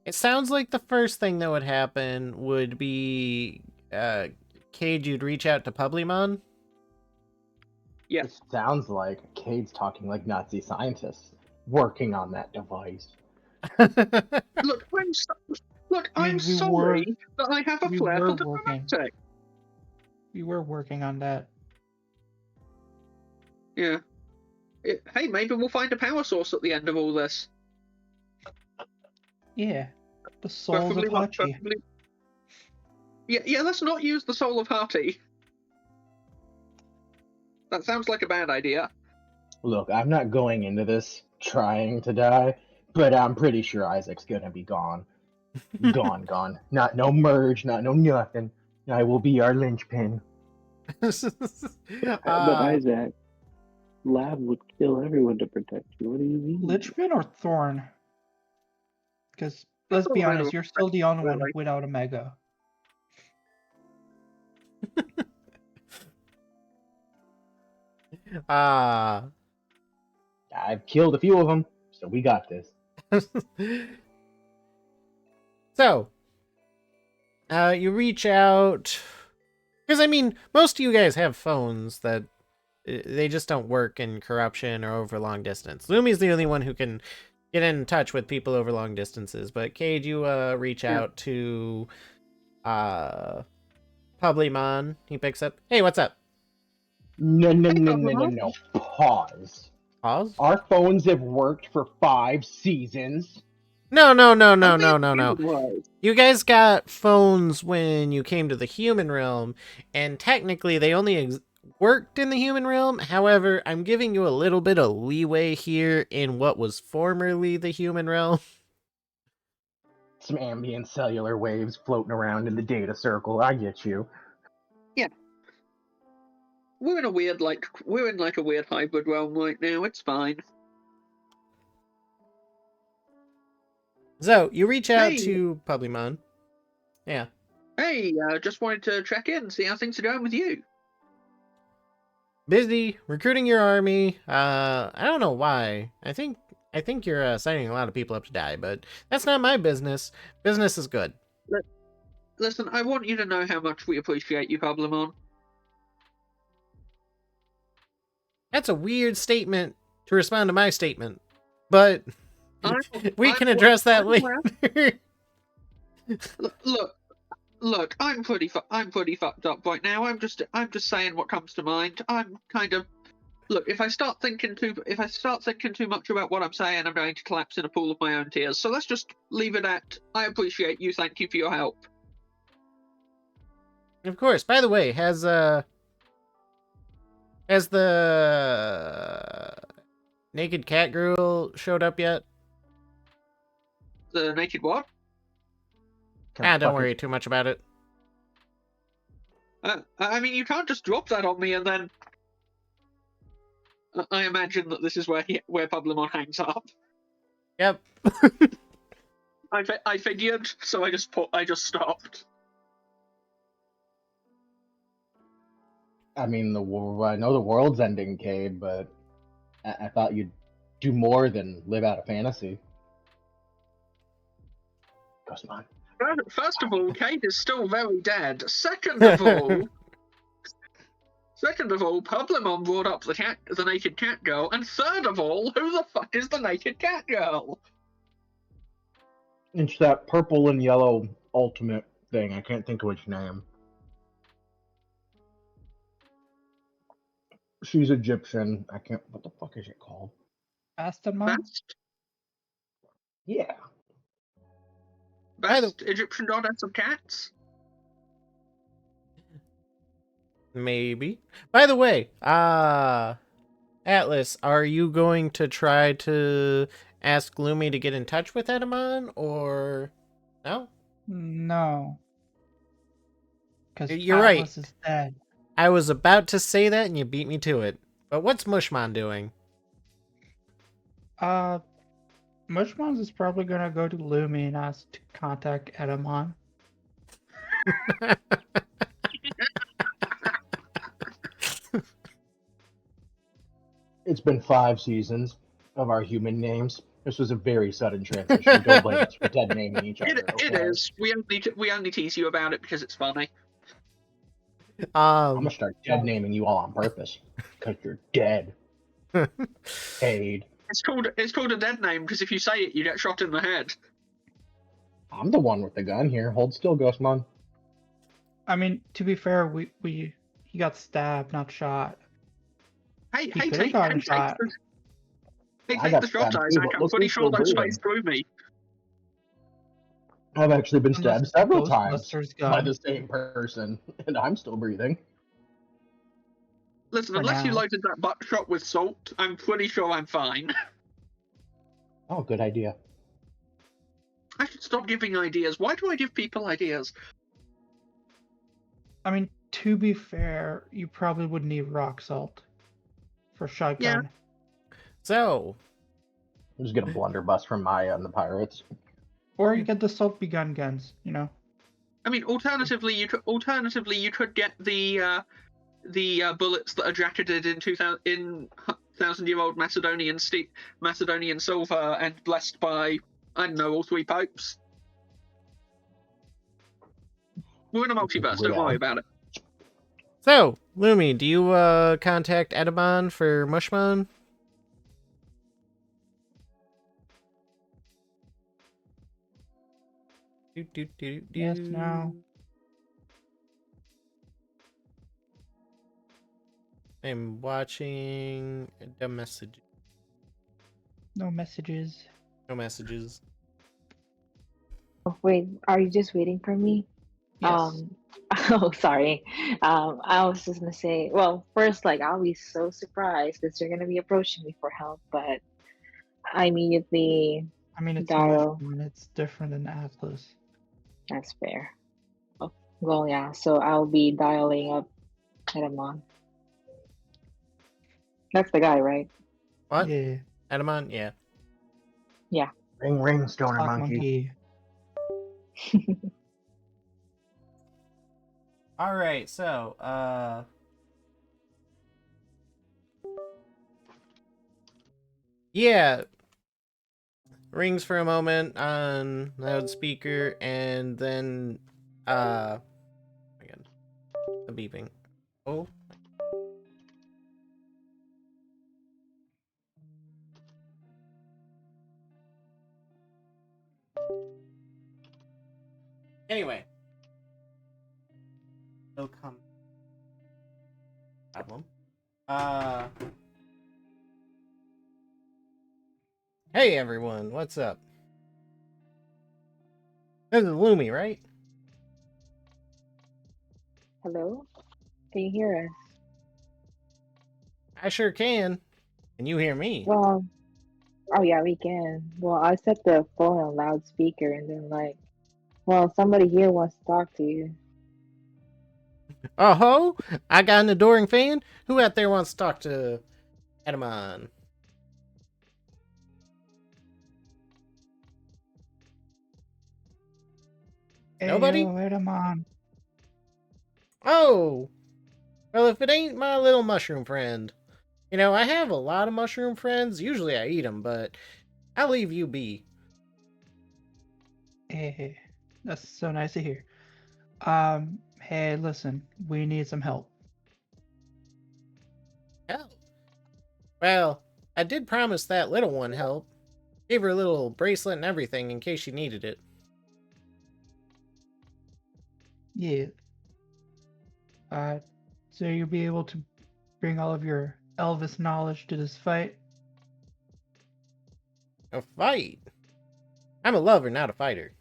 it sounds like the first thing that would happen would be, Cade, you'd reach out to Publimon. Yeah. It sounds like Cade's talking like Nazi scientists working on that device. Look, I'm we sorry that I have a we flair were for working. dramatic. We were working on that. Yeah. Hey, maybe we'll find a power source at the end of all this. Yeah. The souls of Hachi. Yeah, let's not use the soul of Hati. That sounds like a bad idea. Look, I'm not going into this trying to die, but I'm pretty sure Isaac's gonna be gone. Gone. No merge, no nothing. I will be our linchpin. But Isaac, Lab would kill everyone to protect you. What do you mean? Lichman or Thorn? Because let's be honest, you're still the only one without a mega. I've killed a few of them, so we got this. So, you reach out, because I mean, most of you guys have phones that they just don't work in corruption or over long distance. Lumi's the only one who can get in touch with people over long distances, but Cade, you reach out to Publimon. He picks up. Hey, what's up? No. Pause. Pause? Our phones have worked for 5 seasons. No. You guys got phones when you came to the human realm, and technically they only worked in the human realm. However, I'm giving you a little bit of leeway here in what was formerly the human realm. Some ambient cellular waves floating around in the data circle. I get you. Yeah. We're in a weird hybrid realm right now. It's fine. So, you reach out to Publimon. Yeah. Hey, just wanted to check in, see how things are going with you. Busy recruiting your army. I don't know why. I think you're signing a lot of people up to die, but that's not my business. Business is good. Listen, I want you to know how much we appreciate you, Publimon. That's a weird statement to respond to my statement, but we can address that later. Look, Look, I'm pretty fucked up right now. I'm just saying what comes to mind. I'm kind of look. If I start thinking too much about what I'm saying, I'm going to collapse in a pool of my own tears. So let's just leave it at I appreciate you. Thank you for your help. Of course. By the way, has the naked cat girl showed up yet? The naked what? Don't worry too much about it. I mean, you can't just drop that on me and then. I imagine that this is where Pablemon hangs up. Yep. I figured, so I just stopped. I mean, I know the world's ending, Cade, but I thought you'd do more than live out a fantasy. Ghostmon. First of all, Kate is still very dead. Second of all, Pablemon brought up the naked cat girl, and third of all, who the fuck is the naked cat girl? It's that purple and yellow ultimate thing. I can't think of which name. She's Egyptian. I can't. What the fuck is it called? Ophanimon? Yeah. Best Egyptian goddess of cats? Maybe. By the way, Atlas, are you going to try to ask Gloomy to get in touch with Edamon, or no? No. Because You're Atlas right. is dead. I was about to say that, and you beat me to it. But what's Mushmon doing? Mushmons is probably gonna go to Lumi and ask to contact Edamon. It's been 5 seasons of our human names. This was a very sudden transition. Don't blame us for dead naming each other. It is. We only tease you about it because it's funny. I'm gonna start dead naming you all on purpose because you're dead. Cade. It's called a dead name because if you say it, you get shot in the head. I'm the one with the gun here. Hold still, Ghostmon. I mean, to be fair, he got stabbed, not shot. Hey, He take could've gotten the shot. shot, stabbed Isaac. too, I'm pretty sure still those breathing. phased through me. I've actually been Unless stabbed several times Ghostbusters by gun. the same person, and I'm still breathing. Listen, For unless you now. loaded that buckshot with salt, I'm pretty sure I'm fine. Oh, good idea. I should stop giving ideas. Why do I give people ideas? I mean, to be fair, you probably would need rock salt for shotgun. So, I'm just gonna blunderbuss from Maya and the pirates. Or you get the salt begun guns, you know. I mean, alternatively, you could get the bullets that are jacketed in 1,000-year-old Macedonian silver and blessed by, I don't know, all 3 popes. We're in a multiverse. Don't worry about it. So, Lumi, do you contact Edamon for Mushmon? Yes, no. I'm watching the message. No messages. No messages. Oh, wait, are you just waiting for me? Yes. Oh, sorry. I was just gonna say, well, first, like, I'll be so surprised that you're gonna be approaching me for help, but I immediately I mean, it's dial. Mushmon. It's different than Atlas. That's fair. Oh, well, yeah. So I'll be dialing up Edamon. That's the guy, right? What? Yeah. Edamon? Yeah. Yeah. Ring, ring, stoner Sock monkey. All right, so, yeah. Rings for a moment on loudspeaker, and then, again, the beeping. Oh. Anyway. No comment. Problem. Hey everyone, what's up? This is Lumi, right? Hello? Can you hear us? I sure can. Can you hear me? Well, oh yeah, we can. Well, I set the phone on loudspeaker and then well, somebody here wants to talk to you. Oh ho! I got an adoring fan. Who out there wants to talk to Ophanimon? Nobody? Ayo, Edamon. Oh! Well, if it ain't my little mushroom friend. You know, I have a lot of mushroom friends. Usually I eat them, but I'll leave you be. Hey, that's so nice to hear. Hey, listen, we need some help. Help. Well, I did promise that little one help. Gave her a little bracelet and everything in case she needed it. Yeah. So you'll be able to bring all of your Elvis knowledge to this fight? A fight? I'm a lover, not a fighter.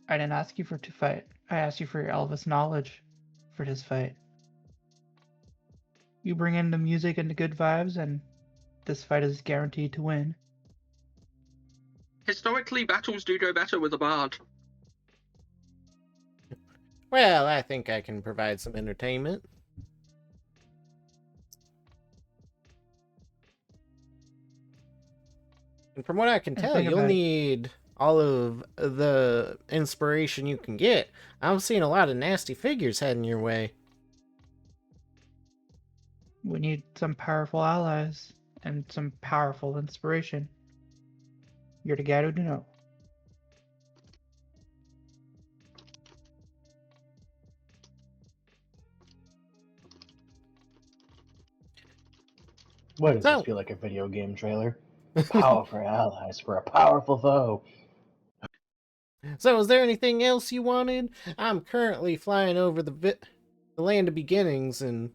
I didn't ask you to fight. I asked you for your Elvis knowledge for this fight. You bring in the music and the good vibes, and this fight is guaranteed to win. Historically, battles do go better with a bard. Well, I think I can provide some entertainment. And from what I can And tell, think you'll about it. need all of the inspiration you can get. I'm seeing a lot of nasty figures heading your way. We need some powerful allies and some powerful inspiration. You're the guy to know. Why does So- this feel like a video game trailer? Powerful allies for a powerful foe. So, is there anything else you wanted? I'm currently flying over the land of beginnings, and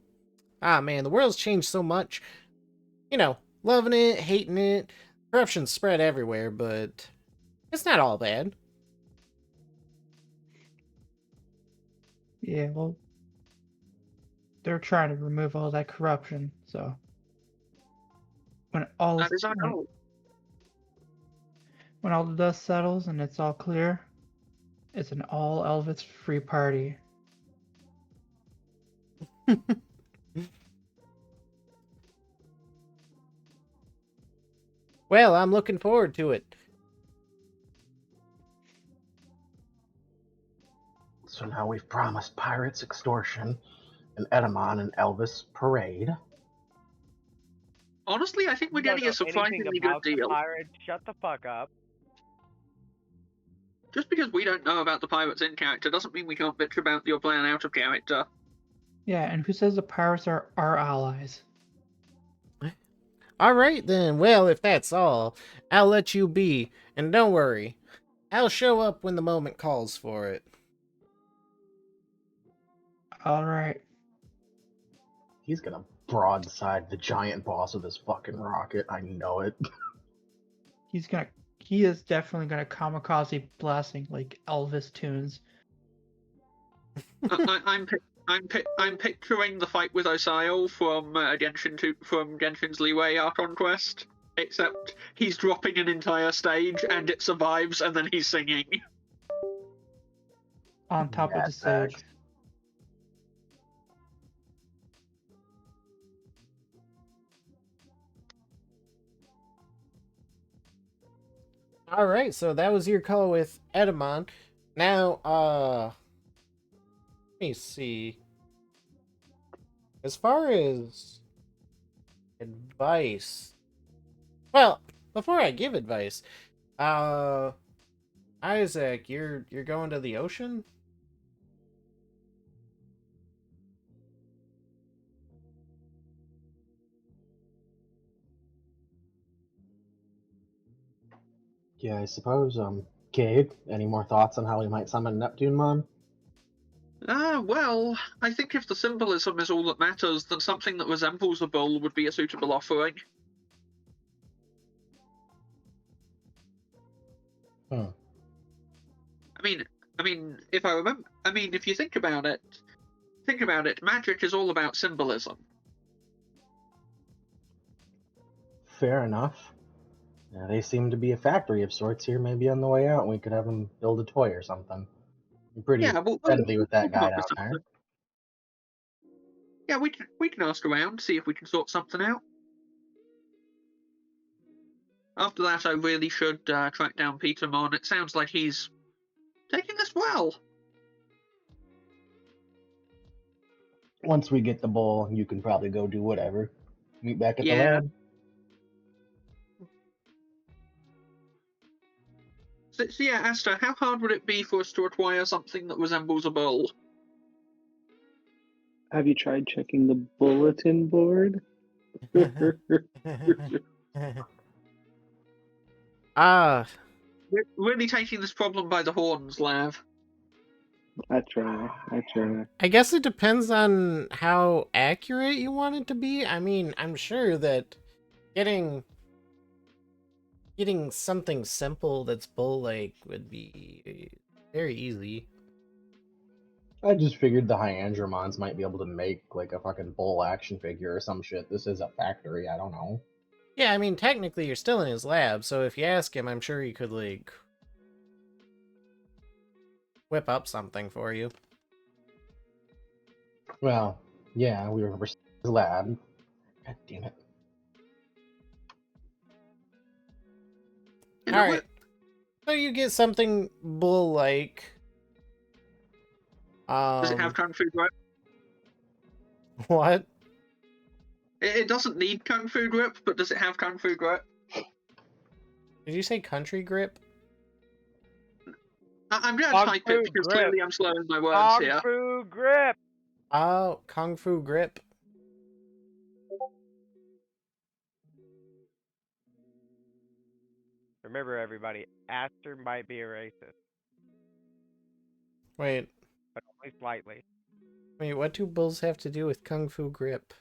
man, the world's changed so much. You know, loving it, hating it, corruption's spread everywhere, but it's not all bad. Yeah, well, they're trying to remove all that corruption, so when all That is our when, goal. when all the dust settles and it's all clear, it's an all Elvis free party. Well, I'm looking forward to it. So now we've promised pirates extortion, an Edamon and Elvis parade. Honestly, I think we're You don't getting a know anything surprisingly good about the deal. pirates. Shut the fuck up. Just because we don't know about the pirates in character doesn't mean we can't bitch about your plan out of character. Yeah, and who says the pirates are our allies? Alright then, well, if that's all, I'll let you be, and don't worry, I'll show up when the moment calls for it. Alright. He's gonna broadside the giant boss with his fucking rocket. I know it. He is definitely gonna kamikaze blasting like Elvis tunes. I'm picturing the fight with Osail from Genshin's Leeway Archon Quest, except he's dropping an entire stage and it survives, and then he's singing. On top of Mad the stage. Max. Alright, so that was your call with Edamon. Now, let me see. As far as advice, well, before I give advice, Isaac, you're going to the ocean? Yeah, I suppose. Gabe, any more thoughts on how we might summon Neptunemon? Well, I think if the symbolism is all that matters, then something that resembles a bull would be a suitable offering. Hmm. I mean, if you think about it, magic is all about symbolism. Fair enough. Yeah, they seem to be a factory of sorts here. Maybe on the way out, we could have them build a toy or something. I'm pretty Yeah, friendly with that we'll come guy up with down there. something. Yeah, we can ask around, see if we can sort something out. After that, I really should track down Petermon. It sounds like he's taking this well. Once we get the bull, you can probably go do whatever. Meet back at the Yeah. lab. So yeah, Asta, how hard would it be for us to acquire something that resembles a bull? Have you tried checking the bulletin board? Ah, We're really taking this problem by the horns, Lav. I try. I guess it depends on how accurate you want it to be. I mean, I'm sure that getting something simple that's bull-like would be very easy. I just figured the Hyandramons might be able to make like a fucking bull action figure or some shit. This is a factory. I don't know. Yeah, I mean, technically you're still in his lab, so if you ask him, I'm sure he could, like, whip up something for you. Well, yeah, we were his lab. God damn it. You know Alright. So you get something bull-like. Does it have Kung Fu grip? What? It doesn't need Kung Fu grip, but does it have Kung Fu grip? Did you say country grip? I'm going to Kung type Fu it because grip. clearly I'm slowing my words Kung here. Fu grip. Oh, Kung Fu grip. Remember, everybody, Aster might be a racist, Wait, but only slightly. what do bulls have to do with Kung Fu grip?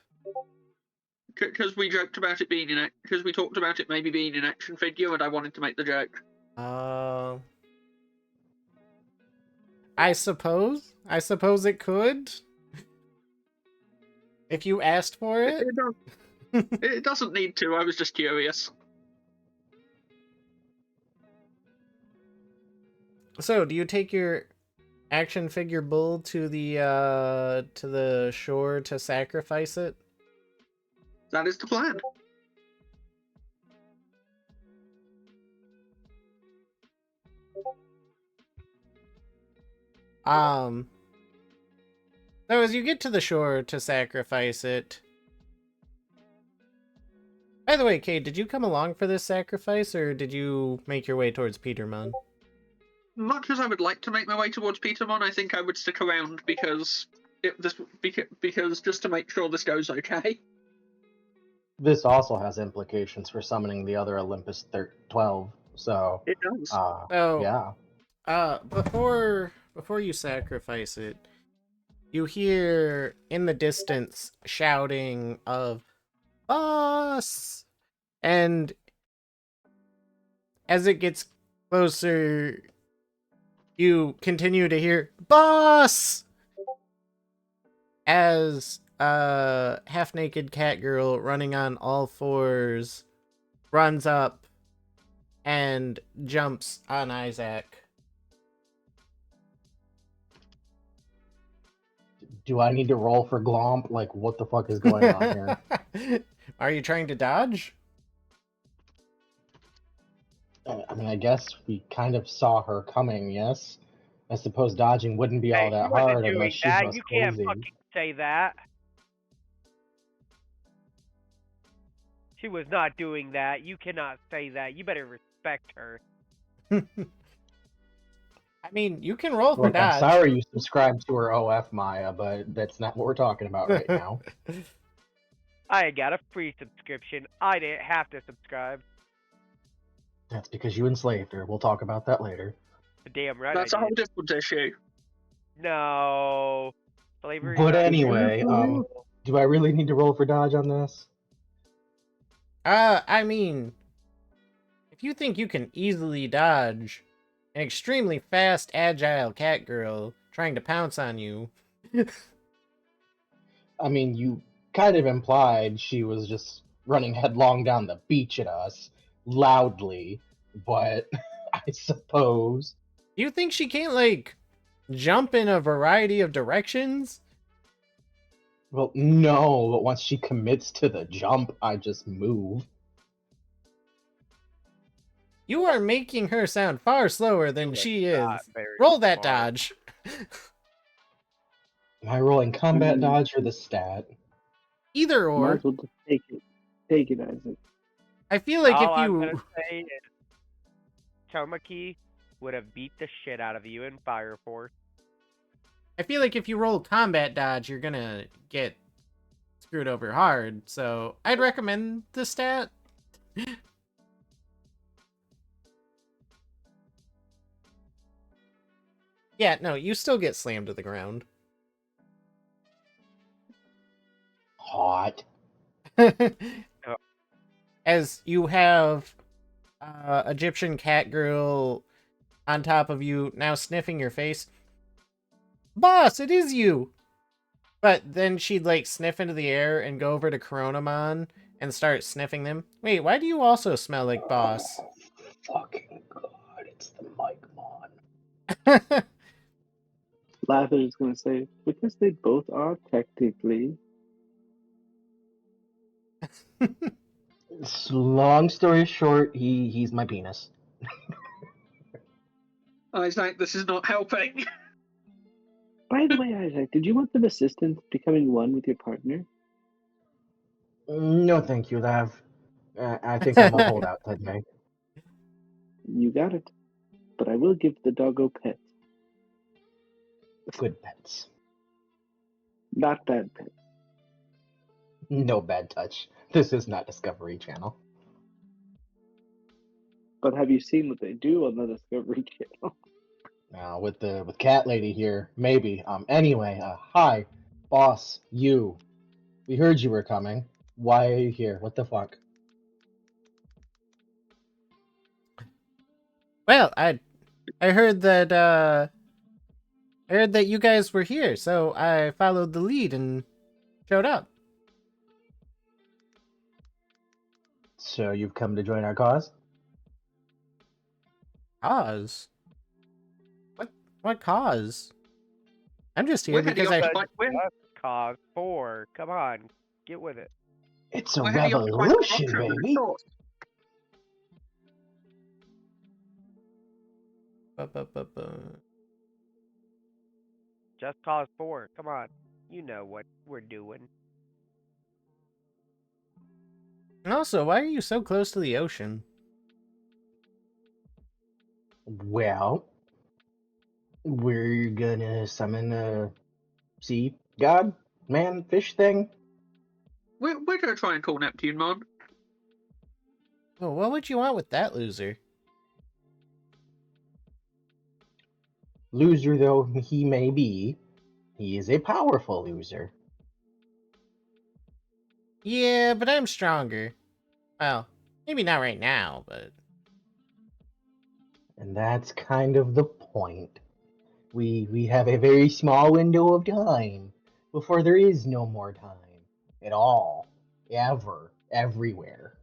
Because we joked about it being because we talked about it maybe being an action figure, and I wanted to make the joke. I suppose it could. If you asked for it. It doesn't need to. I was just curious. So, do you take your action figure bull to the shore to sacrifice it? That is the plan. So as you get to the shore to sacrifice it. By the way, Kate, did you come along for this sacrifice, or did you make your way towards Petermon? Much as I would like to make my way towards Petermon, I think I would stick around because just to make sure this goes okay. This also has implications for summoning the other Olympus 12. So It does. Yeah. Before you sacrifice it, you hear in the distance shouting of "Boss!" And as it gets closer, you continue to hear "Boss!" as a half-naked cat girl running on all fours runs up and jumps on Isaac. Do I need to roll for Glomp? Like, what the fuck is going on here? Are you trying to dodge? I mean, I guess we kind of saw her coming, yes? I suppose dodging wouldn't be all that She wasn't hard doing unless she that. goes You can't crazy. fucking say that. She was not doing that. You cannot say that. You better respect her. I mean, you can roll for Look, I'm dodge. sorry you subscribed to her OF, Maya, but that's not what we're talking about right now. I got a free subscription. I didn't have to subscribe. That's because you enslaved her. We'll talk about that later. Damn right That's I a whole did. different issue. No. Slavery's But not anyway, acceptable. do I really need to roll for dodge on this? I mean, if you think you can easily dodge an extremely fast, agile cat girl trying to pounce on you, I mean, you kind of implied she was just running headlong down the beach at us, loudly, but I suppose. do you think she can't, like, jump in a variety of directions? Well, no, but once she commits to the jump, I just move. You are making her sound far slower than That's she is. not very Roll that smart. dodge. Am I rolling combat dodge or the stat? Either Might or. as well just take it. Take it, Isaac. I feel like All if I'm you... gonna say is Tomaki would have beat the shit out of you in Fire Force. I feel like if you roll combat dodge, you're gonna get screwed over hard. So I'd recommend the stat. Yeah, no, you still get slammed to the ground. Hot. As you have Egyptian cat girl on top of you, now sniffing your face. Boss, it is you! But then she'd, like, sniff into the air and go over to Coronamon and start sniffing them. Wait, why do you also smell like Boss? Oh, fucking god, it's the Mike-mon. Lather is going to say, because they both are technically. Long story short, he's my penis. Isaac, this is not helping. By the way, Isaac, did you want some assistance becoming one with your partner? No, thank you, Lav. I think I'm a holdout today. You got it. But I will give the doggo pets. Good pets. Not bad pets. No bad touch. This is not Discovery Channel. But have you seen what they do on the Discovery Channel? Now with Cat Lady here, maybe. Anyway, hi, boss, you. We heard you were coming. Why are you here? What the fuck? Well, I heard that you guys were here, so I followed the lead and showed up. So you've come to join our cause? Cause? What cause? I'm just here We're heading because off I... to fight- we're- Just cause 4. Come on, get with it. It's a we're heading off to fight revolution, the monster, baby! of course. Just cause 4. Come on, you know what we're doing. And also, why are you so close to the ocean? Well, we're gonna summon a sea god, man, fish thing. We're going to try and call Neptunemon. Well, what would you want with that loser? Loser though he may be, he is a powerful loser. Yeah, but I'm stronger. Well, maybe not right now, but... And that's kind of the point. We have a very small window of time before there is no more time at all, ever, everywhere.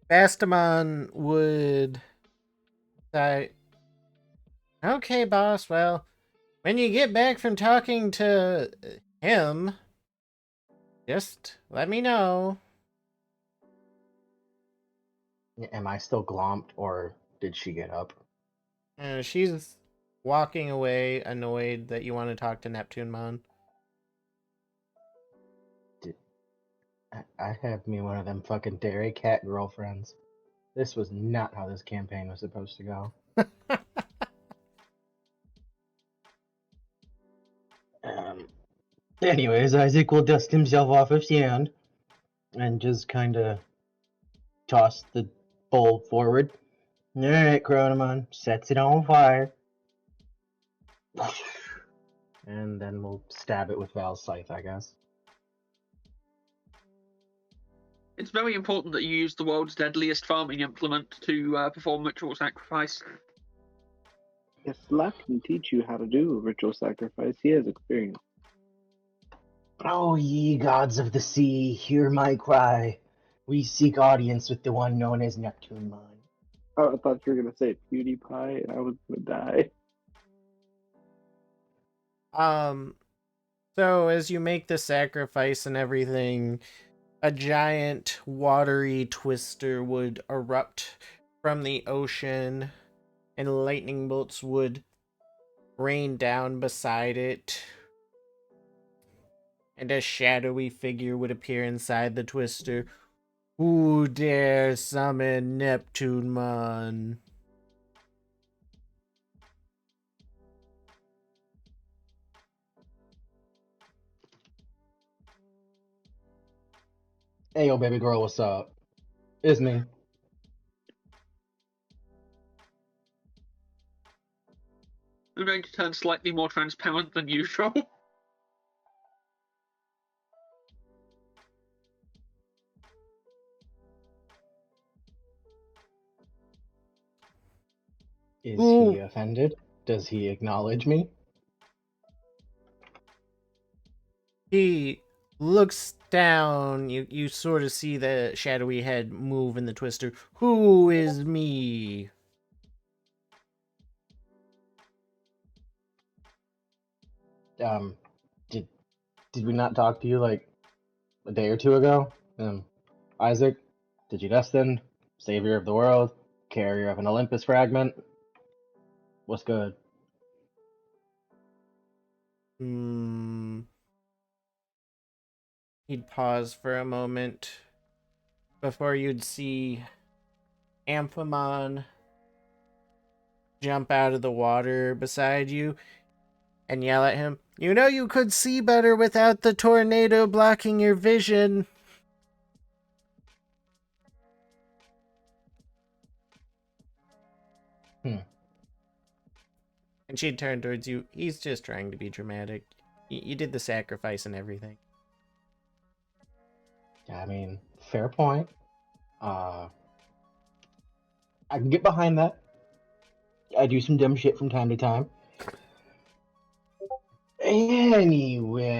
Bastamon would say, okay, boss, well, when you get back from talking to him, just let me know. Am I still glomped, or did she get up? She's walking away, annoyed that you want to talk to Neptunemon. I have me one of them fucking dairy cat girlfriends. This was not how this campaign was supposed to go. Anyways, Isaac will dust himself off of sand and just kind of toss the bowl forward. Alright, Chronomon sets it on fire. And then we'll stab it with Val's scythe, I guess. It's very important that you use the world's deadliest farming implement to perform ritual sacrifice. If Slack can teach you how to do a ritual sacrifice, he has experience. Oh, ye gods of the sea, hear my cry. We seek audience with the one known as Neptunemon. Oh, I thought you were gonna say PewDiePie, and I was gonna die. So as you make the sacrifice and everything, a giant watery twister would erupt from the ocean, and lightning bolts would rain down beside it. And a shadowy figure would appear inside the twister. Who dare summon Neptunemon? Hey, yo, baby girl, what's up? It's me. I'm going to turn slightly more transparent than usual. Is Ooh. he offended? Does he acknowledge me? He looks down. You sort of see the shadowy head move in the twister. Who is me? Did we not talk to you like a day or two ago? Isaac, did you destined? Savior of the world, carrier of an Olympus fragment. What's good? He'd pause for a moment before you'd see Ophanimon jump out of the water beside you and yell at him. You know you could see better without the tornado blocking your vision. And she'd turn towards you. He's just trying to be dramatic. You did the sacrifice and everything. I mean, fair point. I can get behind that. I do some dumb shit from time to time. Anyway,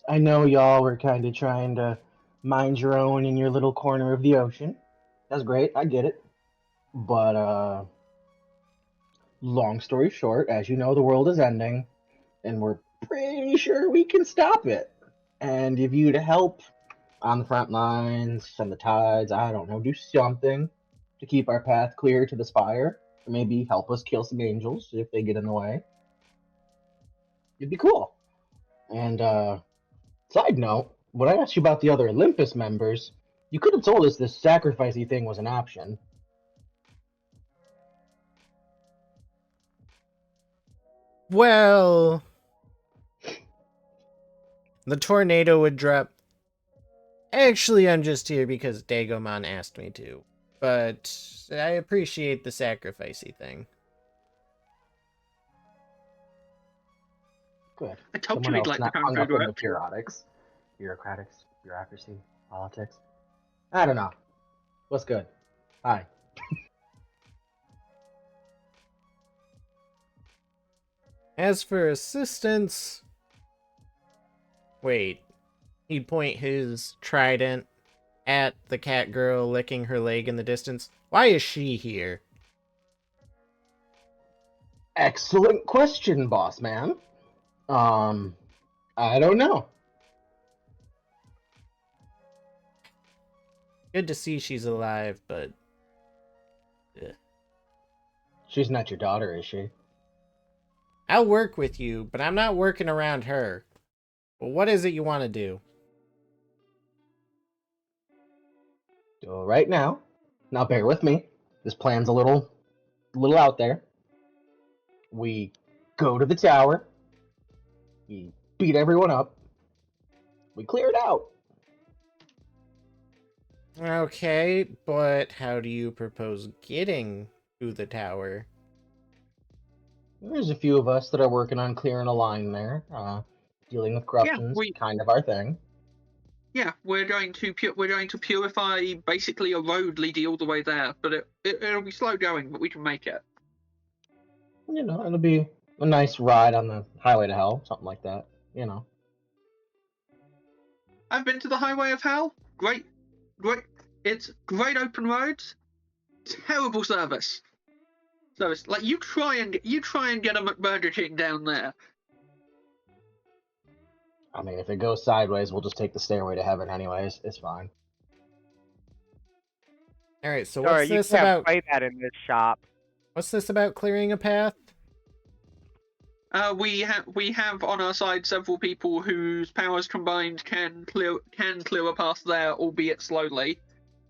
I know y'all were kind of trying to mind your own in your little corner of the ocean. That's great, I get it. But, long story short, as you know, the world is ending, and we're pretty sure we can stop it. And if you'd help on the front lines, send the tides, I don't know, do something to keep our path clear to the Spire, or maybe help us kill some angels if they get in the way, it'd be cool. And, side note, when I asked you about the other Olympus members, you could have told us this sacrificey thing was an option. Well, the tornado would drop. Actually, I'm just here because Digimon asked me to. But I appreciate the sacrificey thing. Good. I told Someone you he'd else like the not hung up in the bureaucracy. bureaucracy, politics. I don't know. What's good? Hi. As for assistance... Wait. He'd point his trident at the cat girl licking her leg in the distance. Why is she here? Excellent question, boss man. I don't know. Good to see she's alive, but... She's not your daughter, is she? I'll work with you, but I'm not working around her. Well, what is it you want to do? So right now, bear with me. This plan's a little out there. We go to the tower. We beat everyone up. We clear it out. Okay, but how do you propose getting to the tower? There's a few of us that are working on clearing a line there. Dealing with corruption's we- kind of our thing. Yeah, we're going to purify basically a road leading all the way there, but it'll be slow going, but we can make it. You know, it'll be a nice ride on the highway to hell, something like that. You know. I've been to the Highway of Hell. Great. It's great open roads. Terrible service. Like you try and get a McBurger King down there. I mean, if it goes sideways, we'll just take the stairway to heaven anyways. It's fine. All right, so Sorry, what's you this can't about? play that in this shop. What's this about clearing a path? We have on our side several people whose powers combined can clear a path there, albeit slowly.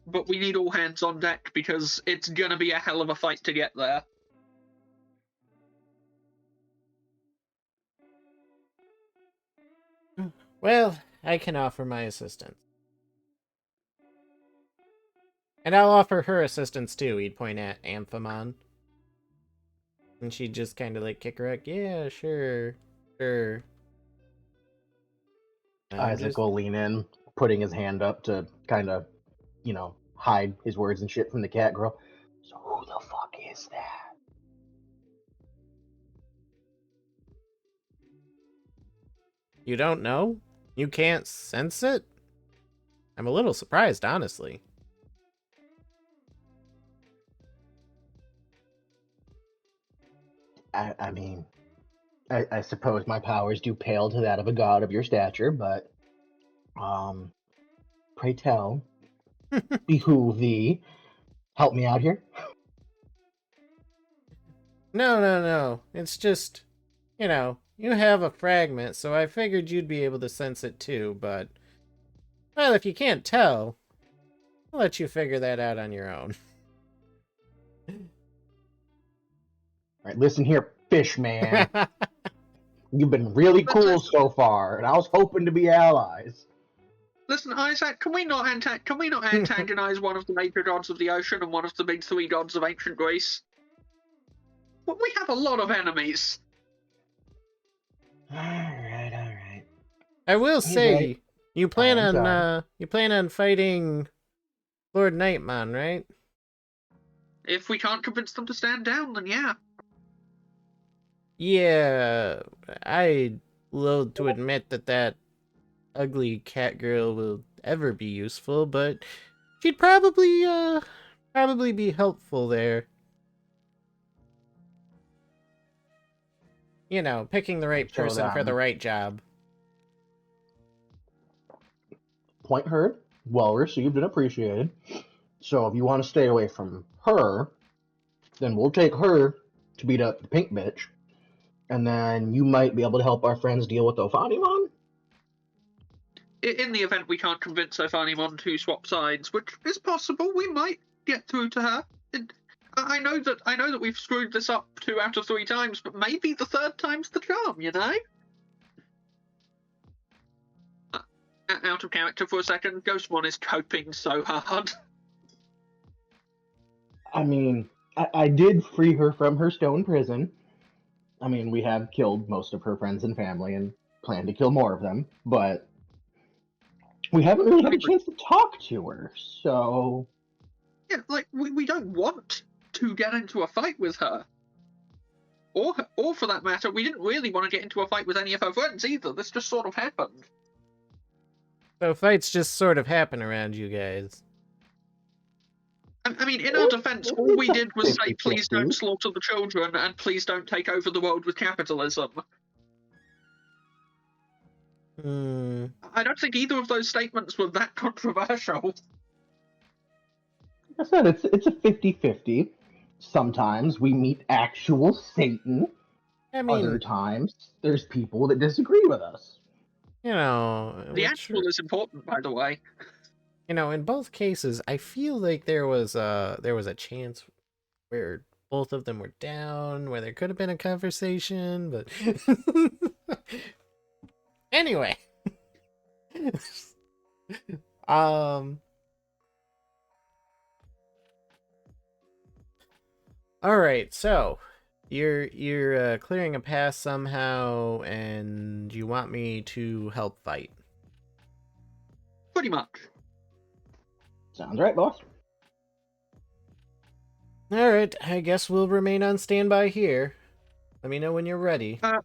But we need all hands on deck because it's gonna be a hell of a fight to get there. Well, I can offer my assistance. And I'll offer her assistance too, he'd point at Ophanimon. And she'd just kind of like kick her out. Yeah, sure. Isaac will lean in, putting his hand up to kind of, hide his words and shit from the cat girl. So who the fuck is that? You don't know? You can't sense it? I'm a little surprised, honestly. I mean, I suppose my powers do pale to that of a god of your stature, but, pray tell, behoove thee, help me out here. No. It's just, you have a fragment, so I figured you'd be able to sense it too, but... Well, if you can't tell, I'll let you figure that out on your own. Alright, listen here, fish man. You've been really cool so far, and I was hoping to be allies. Listen, Isaac, can we not antagonize one of the major gods of the ocean and one of the big three gods of ancient Greece? Well, we have a lot of enemies. Alright. I will say, right. you plan I'm on fighting Lord Nightmon, right? If we can't convince them to stand down, then yeah. Yeah, I loathe to admit that ugly cat girl will ever be useful, but she'd probably be helpful there. Picking the right person for the right job. Point heard, well received and appreciated. So if you want to stay away from her, then we'll take her to beat up the pink bitch, and then you might be able to help our friends deal with Ophanimon. In the event we can't convince Ophanimon to swap sides, which is possible, we might get through to her. I know that we've screwed this up 2 out of 3 times, but maybe the third time's the charm, Out of character for a second, Ghostmon is coping so hard. I mean, I did free her from her stone prison. I mean, we have killed most of her friends and family and plan to kill more of them, but we haven't really had a chance to talk to her, so... Yeah, like, we don't want to get into a fight with her. Or for that matter, we didn't really want to get into a fight with any of her friends either. This just sort of happened. So fights just sort of happen around you guys. I mean, in our defense, all we did was say, please don't slaughter the children and please don't take over the world with capitalism. I don't think either of those statements were that controversial. I said, it's a 50-50. Sometimes we meet actual Satan. I mean, other times, there's people that disagree with us. The actual is important, by the way. In both cases, I feel like there was a chance where both of them were down, where there could have been a conversation, but anyway. All right, so you're clearing a path somehow, and you want me to help fight. Pretty much. Sounds right, boss. All right, I guess we'll remain on standby here. Let me know when you're ready. I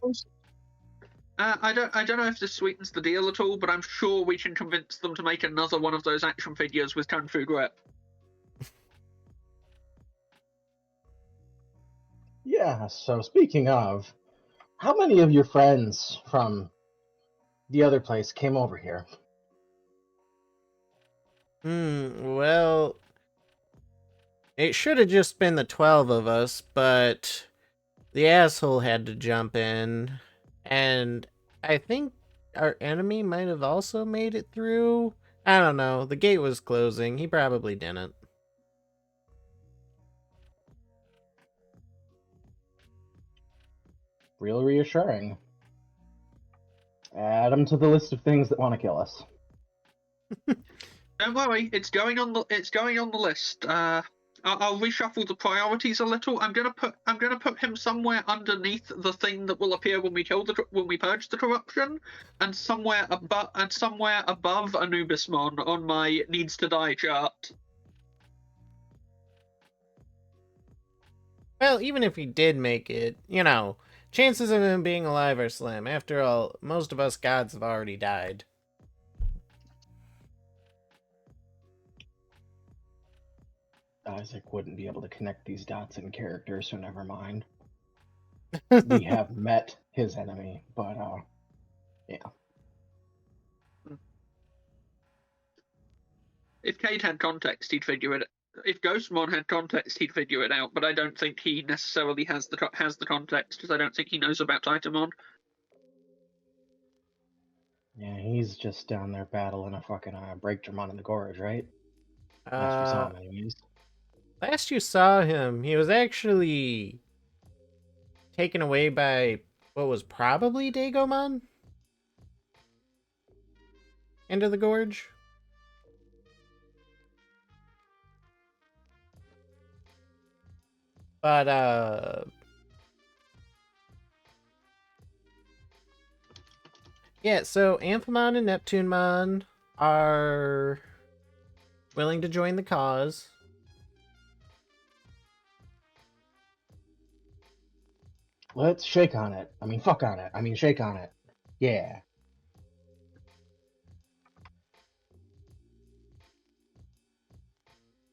don't know if this sweetens the deal at all, but I'm sure we can convince them to make another one of those action figures with Kung Fu grip. Yeah, so speaking of, how many of your friends from the other place came over here? Well, it should have just been the 12 of us, but the asshole had to jump in, and I think our enemy might have also made it through. I don't know. The gate was closing. He probably didn't. Real reassuring. Add them to the list of things that want to kill us. Don't worry, it's going on the list. I'll reshuffle the priorities a little. I'm gonna put him somewhere underneath the thing that will appear when we purge the corruption, and somewhere above Anubismon on my needs to die chart. Well, even if he did make it, chances of him being alive are slim. After all, most of us gods have already died. Isaac wouldn't be able to connect these dots in character, so never mind. We have met his enemy, but yeah. If Cade had context, he'd figure it. If Ghostmon had context, he'd figure it out. But I don't think he necessarily has the context, because I don't think he knows about Titamon. Yeah, he's just down there battling a fucking Breakdramon in the gorge, right? Last we saw him, anyways. Last you saw him, he was actually taken away by what was probably Digimon into the gorge. But yeah, so Ophanimon and Neptunemon are willing to join the cause. Let's shake on it. I mean, fuck on it. I mean, shake on it. Yeah.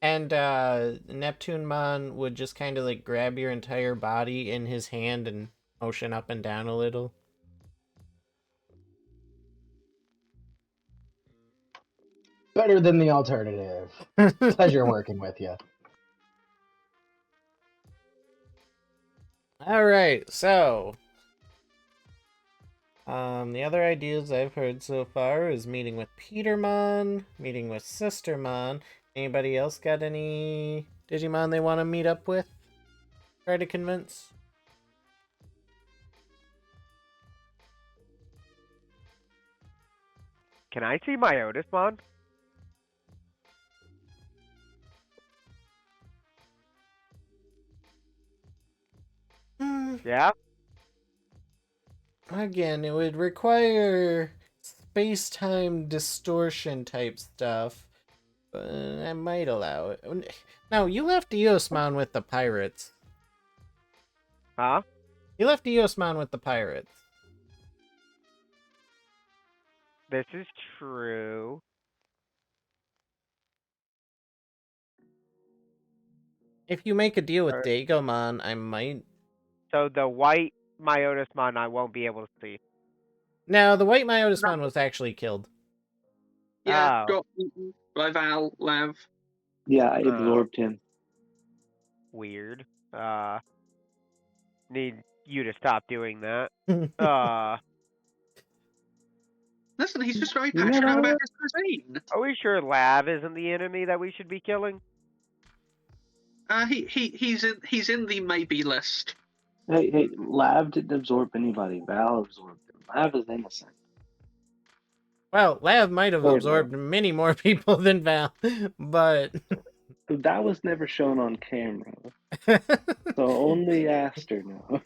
And Neptunemon would just kind of like grab your entire body in his hand and motion up and down a little. Better than the alternative. Pleasure working with you. All right, so the other ideas I've heard so far is meeting with Petermon, meeting with Sistermon. Anybody else got any Digimon they want to meet up with? Try to convince? Can I see my Otismon? Yeah? Again, it would require space-time distortion type stuff. But I might allow it. No, you left Eosmon with the pirates. Huh? You left Eosmon with the pirates. This is true. If you make a deal with Digimon, I might. So the white Myotismon I won't be able to see. No, the white Myotismon was actually killed. Yeah, Oh. got eaten by Val, Lav. Yeah, I absorbed him. Weird. Need you to stop doing that. Listen, he's just very passionate about his cuisine. Are we sure Lav isn't the enemy that we should be killing? He's in the maybe list. Hey, Lav didn't absorb anybody. Val absorbed him. Lav is innocent. Well, Lav might have absorbed many more people than Val, but That was never shown on camera, so only Aster knows.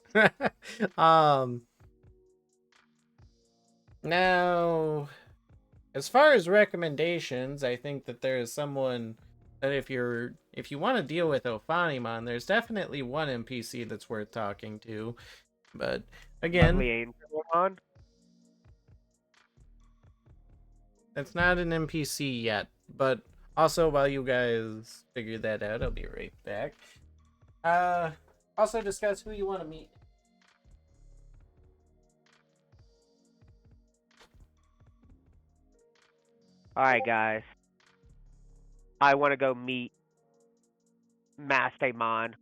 Now, as far as recommendations, I think that there is someone that if you want to deal with Ophanimon, there's definitely one NPC that's worth talking to. But again, Lovely Angelmon. it's not an NPC yet. But also, while you guys figure that out, I'll be right back. Also discuss who you want to meet. Alright, guys. I want to go meet Mastamon.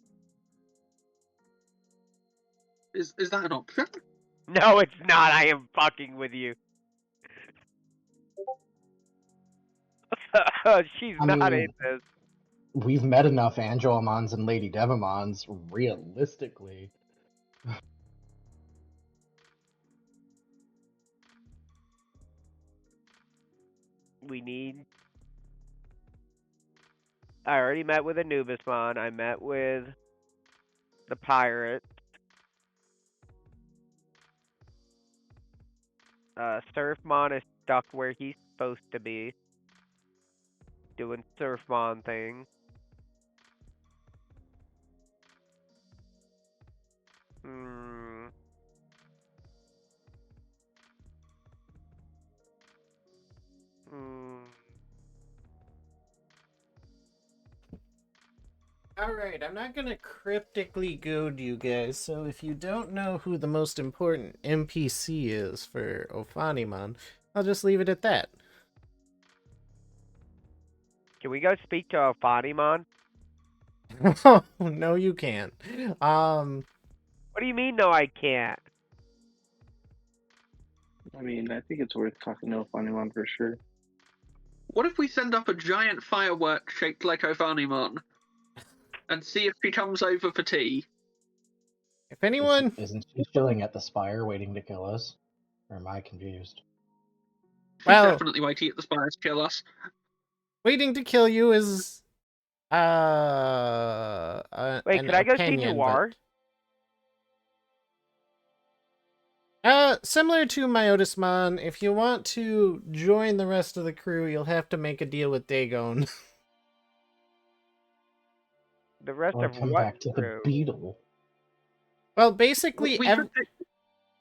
Is that an option? No, it's not. I am fucking with you. She's I not mean- in this. We've met enough Angelomons and Lady Devimons, realistically. We need. I already met with Anubismon. I met with the pirate. Surfmon is stuck where he's supposed to be, doing Surfmon thing. Hmm. Hmm. Alright, I'm not gonna cryptically goad you guys, so if you don't know who the most important NPC is for Ophanimon, I'll just leave it at that. Can we go speak to Ophanimon? Oh, no, you can't. What do you mean, no, I can't? I mean, I think it's worth talking to Ophanimon for sure. What if we send up a giant firework shaped like Ophanimon and see if she comes over for tea? If anyone Isn't she chilling at the Spire waiting to kill us? Or am I confused? She's Well- definitely waiting at the Spire to kill us. waiting to kill you is Wait, an could I go see opinion, Noir? Similar to Myotismon, if you want to join the rest of the crew, you'll have to make a deal with Dagon. The rest Or of come what back to crew? the beetle? Well, basically, We could take-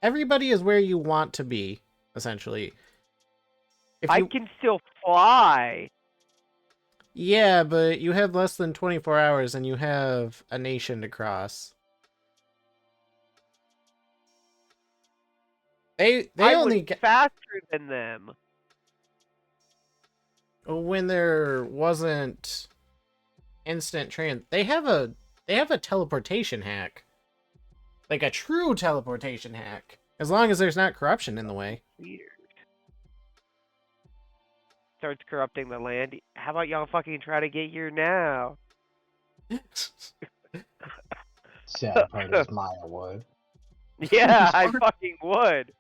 everybody is where you want to be, essentially. If I you, can still fly. yeah, but you have less than 24 hours and you have a nation to cross. They I only was get faster than them. when there wasn't instant they have a teleportation hack. Like a true teleportation hack. As long as there's not corruption in the way. Weird. Starts corrupting the land. How about y'all fucking try to get here now? Sad part is Maya would. Yeah, I fucking would.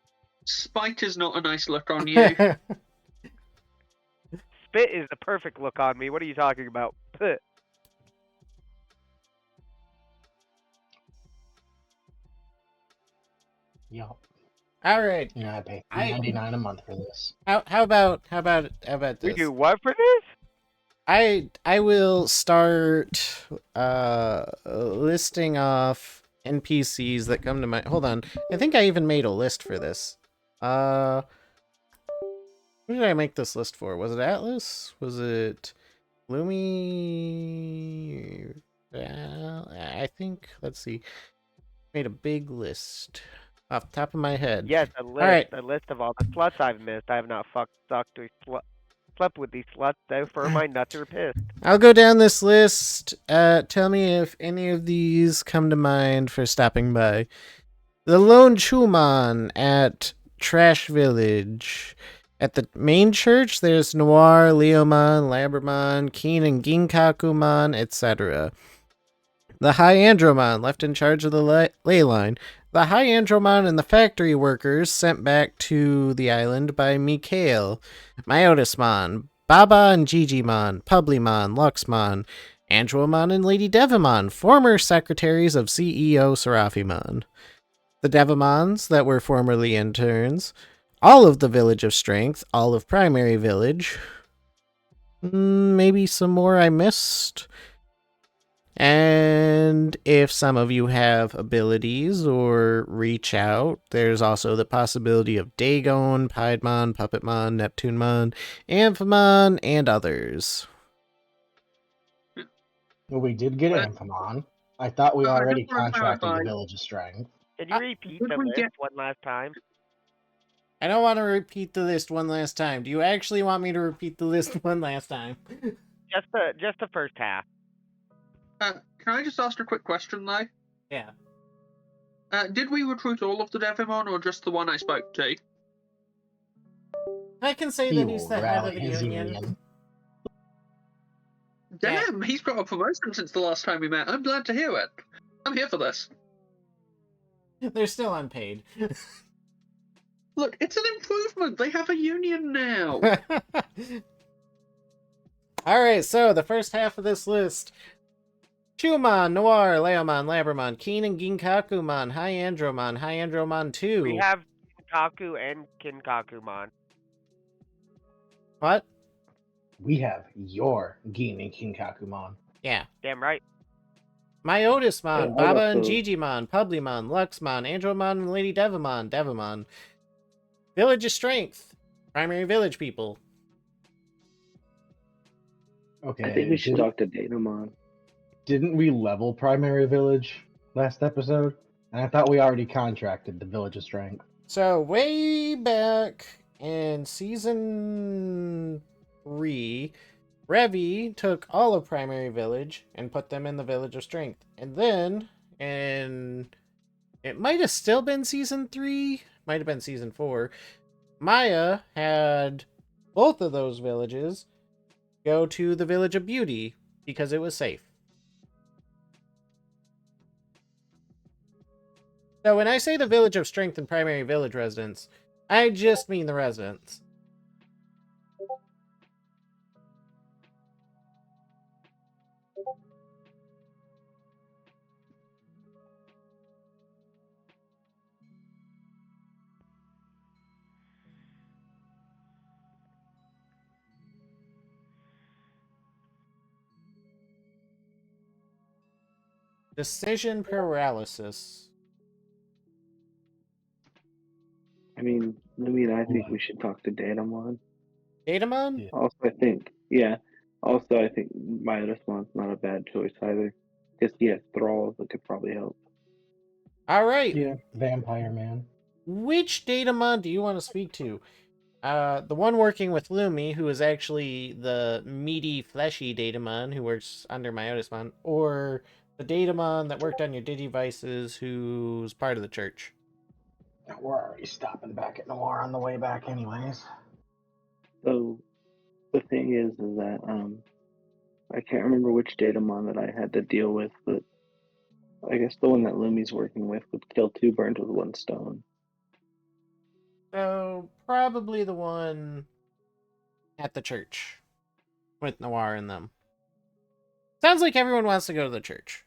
Spite is not a nice look on you. Spit is the perfect look on me. What are you talking about? Yup. Alright. You know, I pay I- $99 a month for this. How about this? We do what for this? I will start listing off NPCs that come to mind. Hold on. I think I even made a list for this. Who did I make this list for? Was it Atlas? Was it Lumi? I think, let's see. Made a big list off the top of my head. Yes, a list. right. A list of all the sluts I've missed. I have not sucked or slept with these sluts, though, for my nuts are pissed. I'll go down this list. Tell me if any of these come to mind for stopping by. The Lone Chumon at Trash Village. At the main church, there's Noir, Leomon, Labramon, Keen and Ginkakumon, etc. The High Andromon, left in charge of the ley line. The High Andromon and the factory workers sent back to the island by Mikhail. Myotismon, Baba and Gigimon, Publimon, Luxmon, Andromon and Lady Devimon, former secretaries of CEO Seraphimon. The Devimons that were formerly interns, all of the Village of Strength, all of Primary Village, maybe some more I missed. And if some of you have abilities or reach out, there's also the possibility of Dagon, Piedmon, Puppetmon, Neptunemon, Amphimon, and others. Well, we did get Well, Amphimon. I thought we I just already want to contracted the clarify. Village of Strength. Can you repeat Did the we list get- one last time? I don't want to repeat the list one last time. Do you actually want me to repeat the list one last time? Just the first half. Can I just ask a quick question, though? Yeah. Did we recruit all of the Devimon, or just the one I spoke to? I can say He that he's will the head rally of the his union. Yeah. Damn, he's got a promotion since the last time we met. I'm glad to hear it. I'm here for this. They're still unpaid. Look, it's an improvement. They have a union now. Alright, so the first half of this list. Chumon, Noir, Leomon, Labramon, Keen and Ginkakumon, Hyandromon 2. We have Kinkaku and Kinkakumon. What? We have your Gin and Kinkakumon. Yeah. Damn right. Myotismon, I Baba got and those. Gigimon, Publimon, Luxmon, Andromon and Lady Devimon. Village of Strength. Primary village people. Okay. I think we should talk to Datamon. Didn't we level Primary Village last episode? And I thought we already contracted the Village of Strength. So, way back in Season 3, Revi took all of Primary Village and put them in the Village of Strength. And then, it might have still been Season 3, might have been Season 4, Maya had both of those villages go to the Village of Beauty because it was safe. So when I say the Village of Strength and Primary Village residents, I just mean the residents. Decision paralysis. I mean, I think we should talk to Datamon. Datamon? Yeah. Also, I think Midasmon's not a bad choice either. Because he has thralls that could probably help. Alright. Yeah, Vampire Man. Which Datamon do you want to speak to? The one working with Lumi, who is actually the meaty, fleshy Datamon who works under Myotismon, or the Datamon that worked on your Digivices who's part of the church? We're already stopping back at Noir on the way back anyways. So, the thing is that, I can't remember which Datamon that I had to deal with, but I guess the one that Lumi's working with would kill 2 birds with 1 stone. So, probably the one at the church with Noir in them. Sounds like everyone wants to go to the church.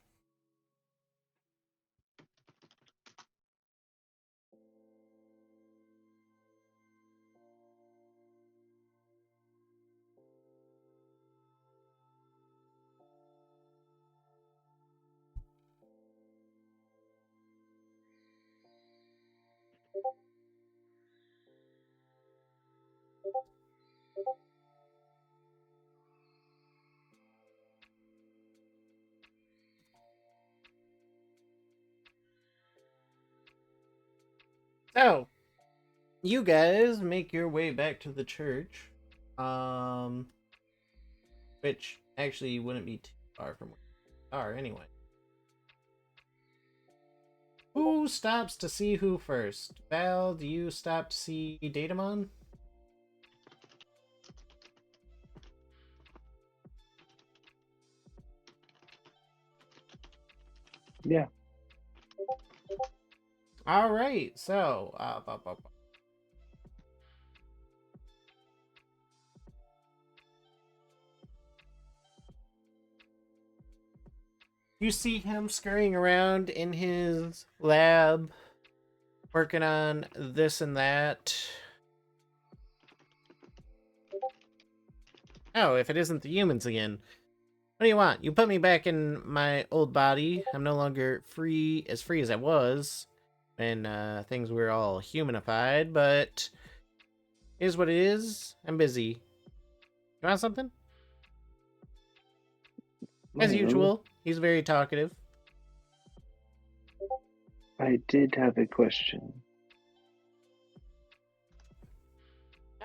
So, you guys make your way back to the church. Which actually wouldn't be too far from where you are anyway. Who stops to see who first? Val, do you stop to see Datamon? Yeah. Alright, so, You see him scurrying around in his lab, working on this and that. Oh, if it isn't the humans again. What do you want? You put me back in my old body. I'm no longer free as I was when things were all humanified, but here's what it is. I'm busy. You want something? As Well, usual, he's very talkative. I did have a question.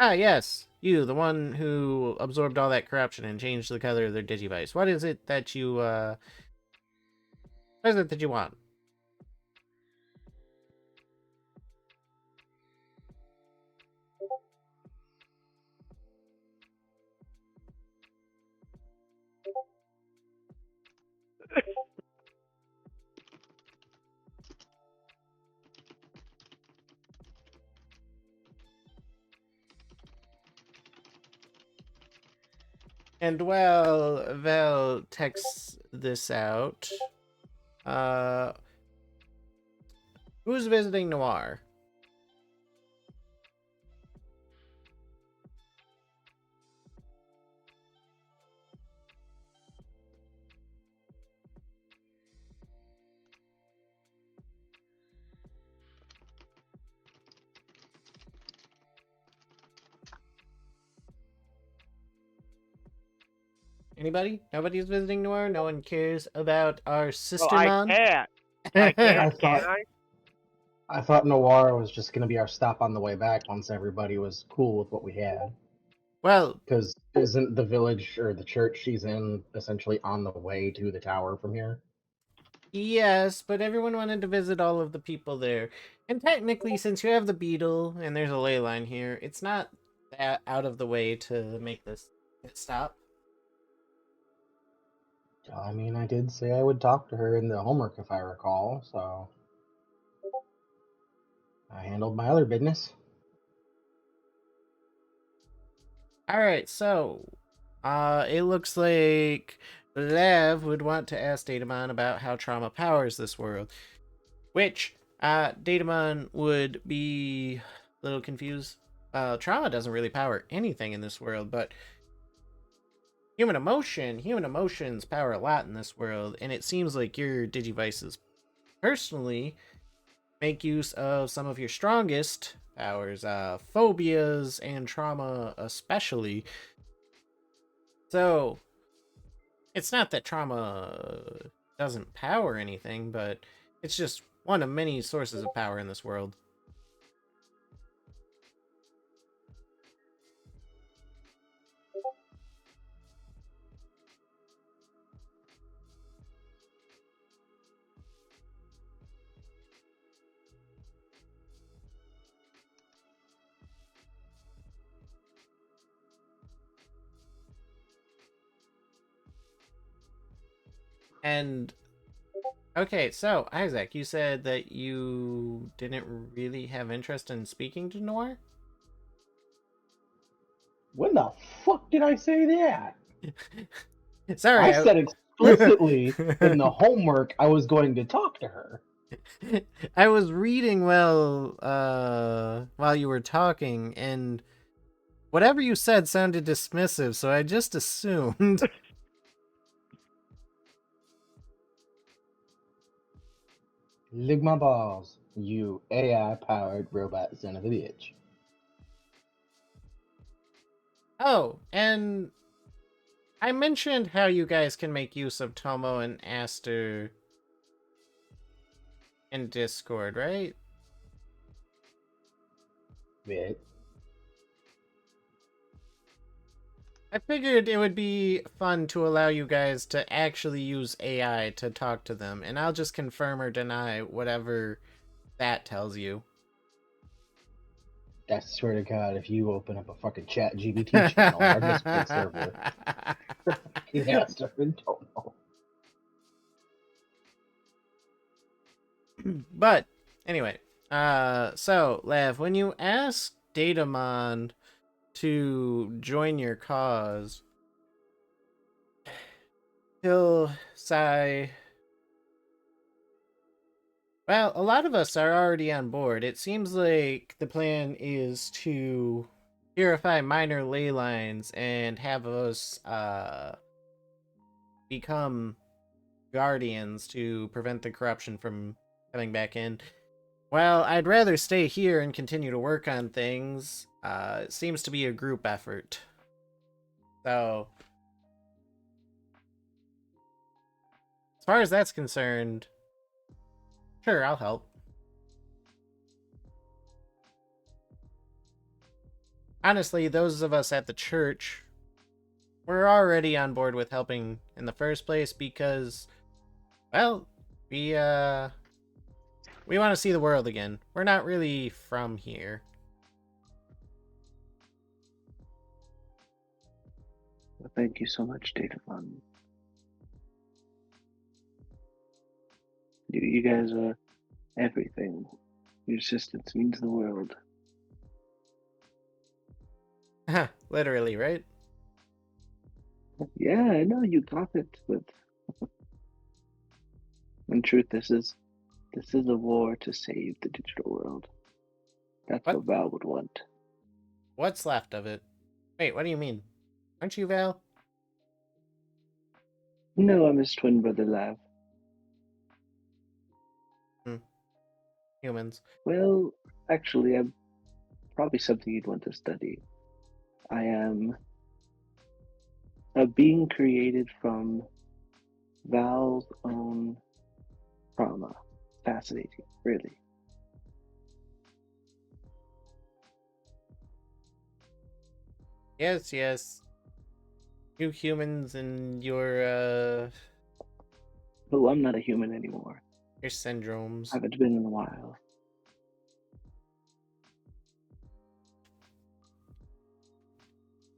Ah, yes. You, the one who absorbed all that corruption and changed the color of their Digivice. What is it that you, what is it that you want? And while Val texts this out, who's visiting Noir? Anybody? Nobody's visiting Noir? No one cares about our Well, sister I mon? can't. I can't, can thought- I? I thought Noir was just going to be our stop on the way back once everybody was cool with what we had. Well, Because isn't the village or the church she's in essentially on the way to the tower from here? yes, but everyone wanted to visit all of the people there. And technically, since you have the beetle and there's a ley line here, it's not that out of the way to make this stop. I mean, I did say I would talk to her in the homework if I recall, so I handled my other business. Alright, so it looks like Lev would want to ask Datamon about how trauma powers this world. Which Datamon would be a little confused. Trauma doesn't really power anything in this world, but human emotions power a lot in this world, and it seems like your Digivices personally make use of some of your strongest powers, phobias and trauma especially. So, it's not that trauma doesn't power anything, but it's just one of many sources of power in this world. And okay, so Isaac, you said that you didn't really have interest in speaking to Noir? When the fuck did I say that? Sorry, I said explicitly in the homework I was going to talk to her. I was reading while you were talking, and whatever you said sounded dismissive, so I just assumed. Lick my balls, you AI-powered robot son of a bitch. Oh, and I mentioned how you guys can make use of Tomo and Aster in Discord, right? Bit. I figured it would be fun to allow you guys to actually use AI to talk to them, and I'll just confirm or deny whatever that tells you. I swear to God, if you open up a fucking chat GBT channel on our Discord server, yes, I don't know. But anyway, so Lev, when you ask Datamon to join your cause, he'll sigh Well, a lot of us are already on board. It seems like the plan is to purify minor ley lines and have us become guardians to prevent the corruption from coming back in. Well, I'd rather stay here and continue to work on things. It seems to be a group effort. So, as far as that's concerned, sure, I'll help. Honestly, those of us at the church, we're already on board with helping in the first place because, well, we want to see the world again. We're not really from here. Well, thank you so much, Datafon. You guys are everything. Your assistance means the world. Literally, right? Yeah, I know you got it, but in truth, this is a war to save the digital world. That's what Val would want. What's left of it? Wait, what do you mean? Aren't you Val? No, I'm his twin brother, Lav. Humans. Well, actually, I'm probably something you'd want to study. I am a being created from Val's own trauma. Fascinating, really. Yes, yes. You humans and your Oh, I'm not a human anymore. your syndromes. Haven't been in a while.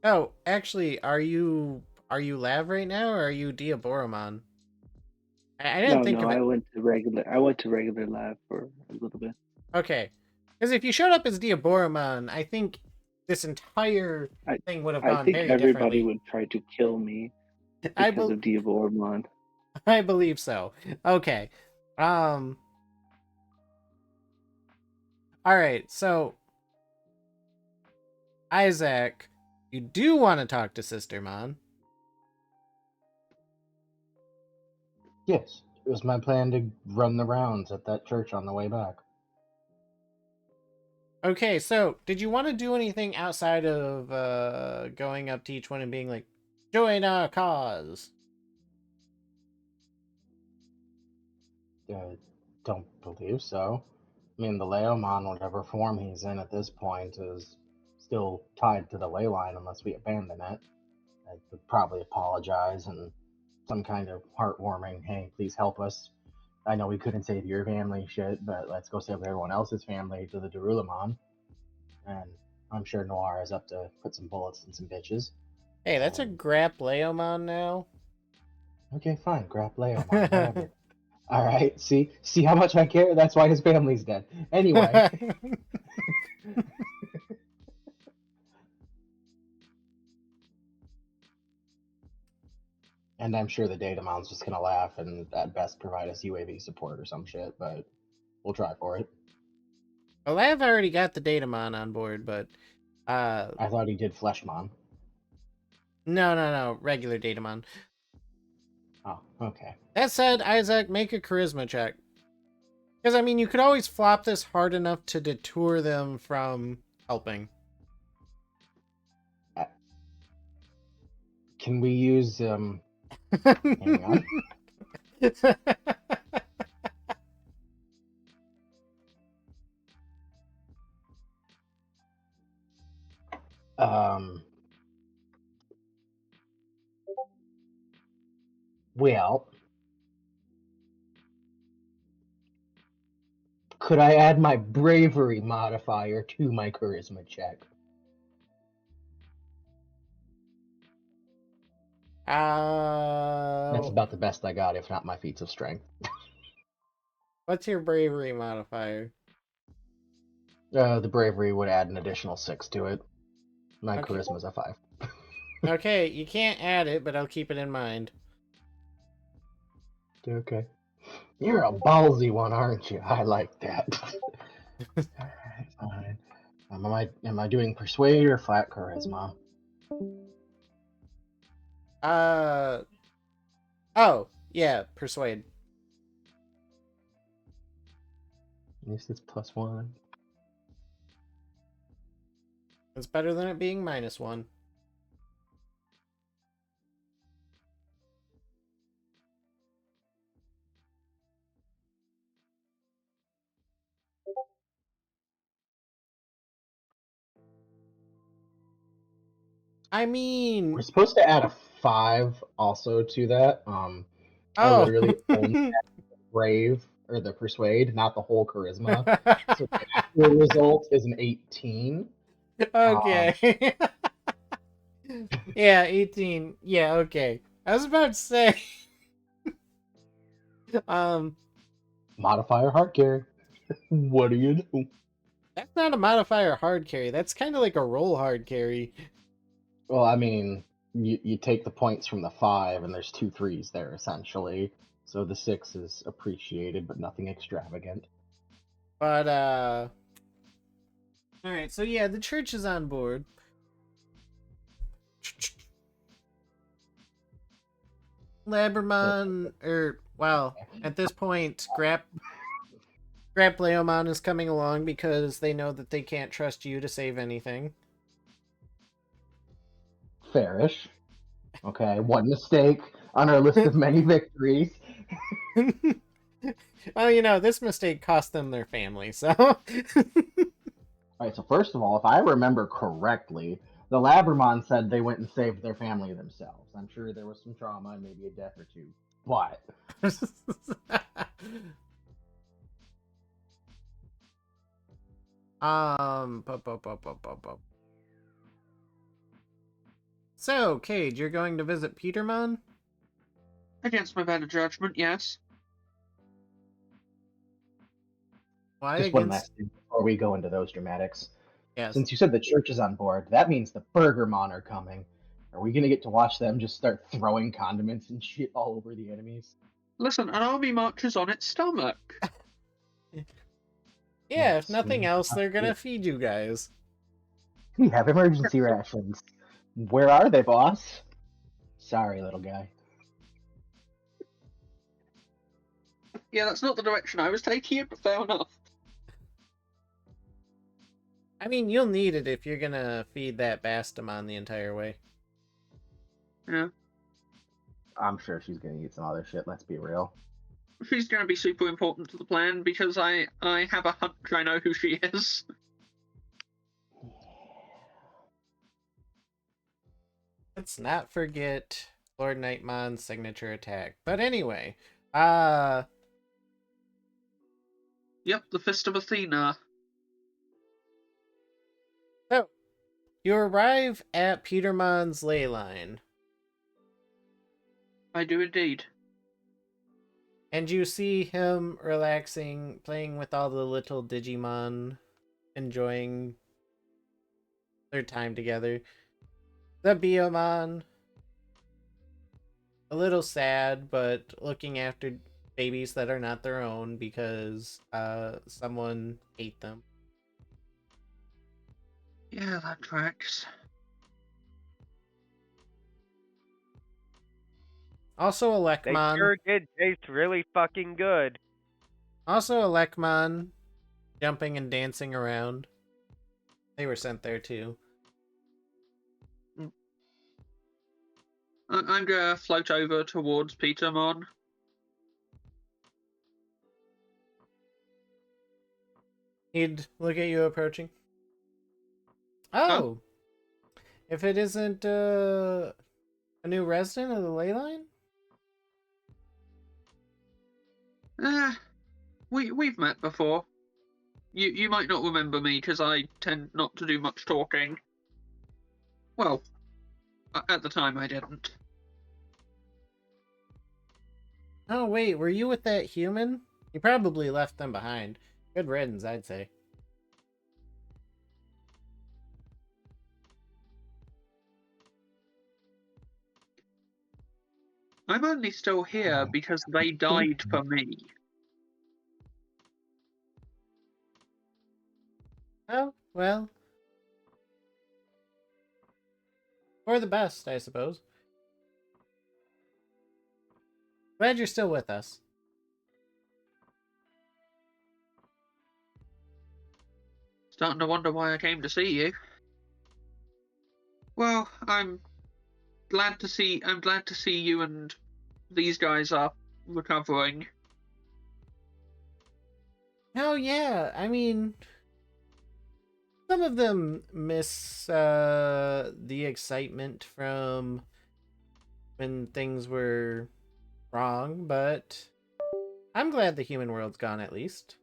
Oh, actually, are you Lav right now, or are you Diaboromon? I didn't think No, of it. I went to regular Lab for a little bit. Okay, because if you showed up as Diaboromon, I think this entire thing would have gone I think very everybody differently. would try to kill me I because of Diaboromon. I believe so. Okay. All right. So, Isaac, you do want to talk to Sistermon. Yes, it was my plan to run the rounds at that church on the way back. Okay, so did you want to do anything outside of going up to each one and being like, join our cause? Don't believe so. I mean, the Leomon, whatever form he's in at this point, is still tied to the ley line unless we abandon it. I would probably apologize and some kind of heartwarming, hey, please help us. I know we couldn't save your family shit, but let's go save everyone else's family to the Darulamon. And I'm sure Noir is up to put some bullets in some bitches. Hey, that's a Grap Leomon now. Okay, fine, Grap Leomon, whatever. All right, see how much I care? That's why his family's dead. Anyway. And I'm sure the Datamon's just gonna laugh and at best provide us UAV support or some shit, but we'll try for it. Well, I've already got the Datamon on board, but I thought he did Fleshmon. No, regular Datamon. Oh, okay. That said, Isaac, make a charisma check. Because, I mean, you could always flop this hard enough to detour them from helping. Can we use, hang on. Well, could I add my bravery modifier to my charisma check? That's about the best I got, if not my feats of strength. What's your bravery modifier? The bravery would add an additional 6 to it. My Okay. charisma's a 5. Okay, you can't add it, but I'll keep it in mind. Okay. You're a ballsy one, aren't you? I like that. Alright, fine. Am I doing persuade or flat charisma? Oh, yeah, persuade. At least it's +1. It's better than it being -1. I mean, We're supposed to add a 5 also to that. I oh. literally only brave or the persuade, not the whole charisma. So the actual result is an 18. Okay. Yeah, 18. Yeah, okay. I was about to say. Modifier hard carry. What do you do? That's not a modifier hard carry. That's kind of like a roll hard carry. Well, I mean, you take the points from the 5, and there's 2 3s there essentially. So the 6 is appreciated, but nothing extravagant. But all right. So yeah, the church is on board. Labramon, well, at this point, Leomon is coming along because they know that they can't trust you to save anything. Fairish. Okay, one mistake on our list of many victories. Well, this mistake cost them their family, so. Alright, so first of all, if I remember correctly, the Labramon said they went and saved their family themselves. I'm sure there was some trauma and maybe a death or two. But So, Cade, you're going to visit Petermon? Against my better judgment, yes. Why just one against? last thing before we go into those dramatics. Yes. Since you said the church is on board, that means the Burgermon are coming. Are we gonna get to watch them just start throwing condiments and shit all over the enemies? Listen, an army marches on its stomach. Yeah, if Yes, nothing else, they're gonna feed you guys. We have emergency rations. Where are they, boss? Sorry, little guy. Yeah, that's not the direction I was taking it, but fair enough. I mean, you'll need it if you're gonna feed that Bastamon the entire way. Yeah. I'm sure she's gonna eat some other shit, let's be real. She's going to be super important to the plan because I have a hunch I know who she is. Let's not forget Lord Nightmon's signature attack. But anyway, Yep, the Fist of Athena. So, you arrive at Petermon's ley line. I do indeed. And you see him relaxing, playing with all the little Digimon, enjoying their time together. The Biomon, a little sad, but looking after babies that are not their own because someone ate them. Yeah, that tracks. Also a They Lekmon. sure did taste really fucking good. Also a Lekmon, jumping and dancing around. They were sent there too. I'm gonna float over towards Petermon. He'd look at you approaching. Oh! If it isn't a new resident of the ley line? We've met before. You might not remember me because I tend not to do much talking. Well, at the time I didn't. Oh wait, were you with that human? You probably left them behind. Good riddance, I'd say. I'm only still here because they died for me. Oh, well. For the best, I suppose. Glad you're still with us. Starting to wonder why I came to see you. Well, I'm glad to see you and these guys are recovering. Oh, yeah. I mean, some of them miss the excitement from when things were wrong, but I'm glad the human world's gone at least.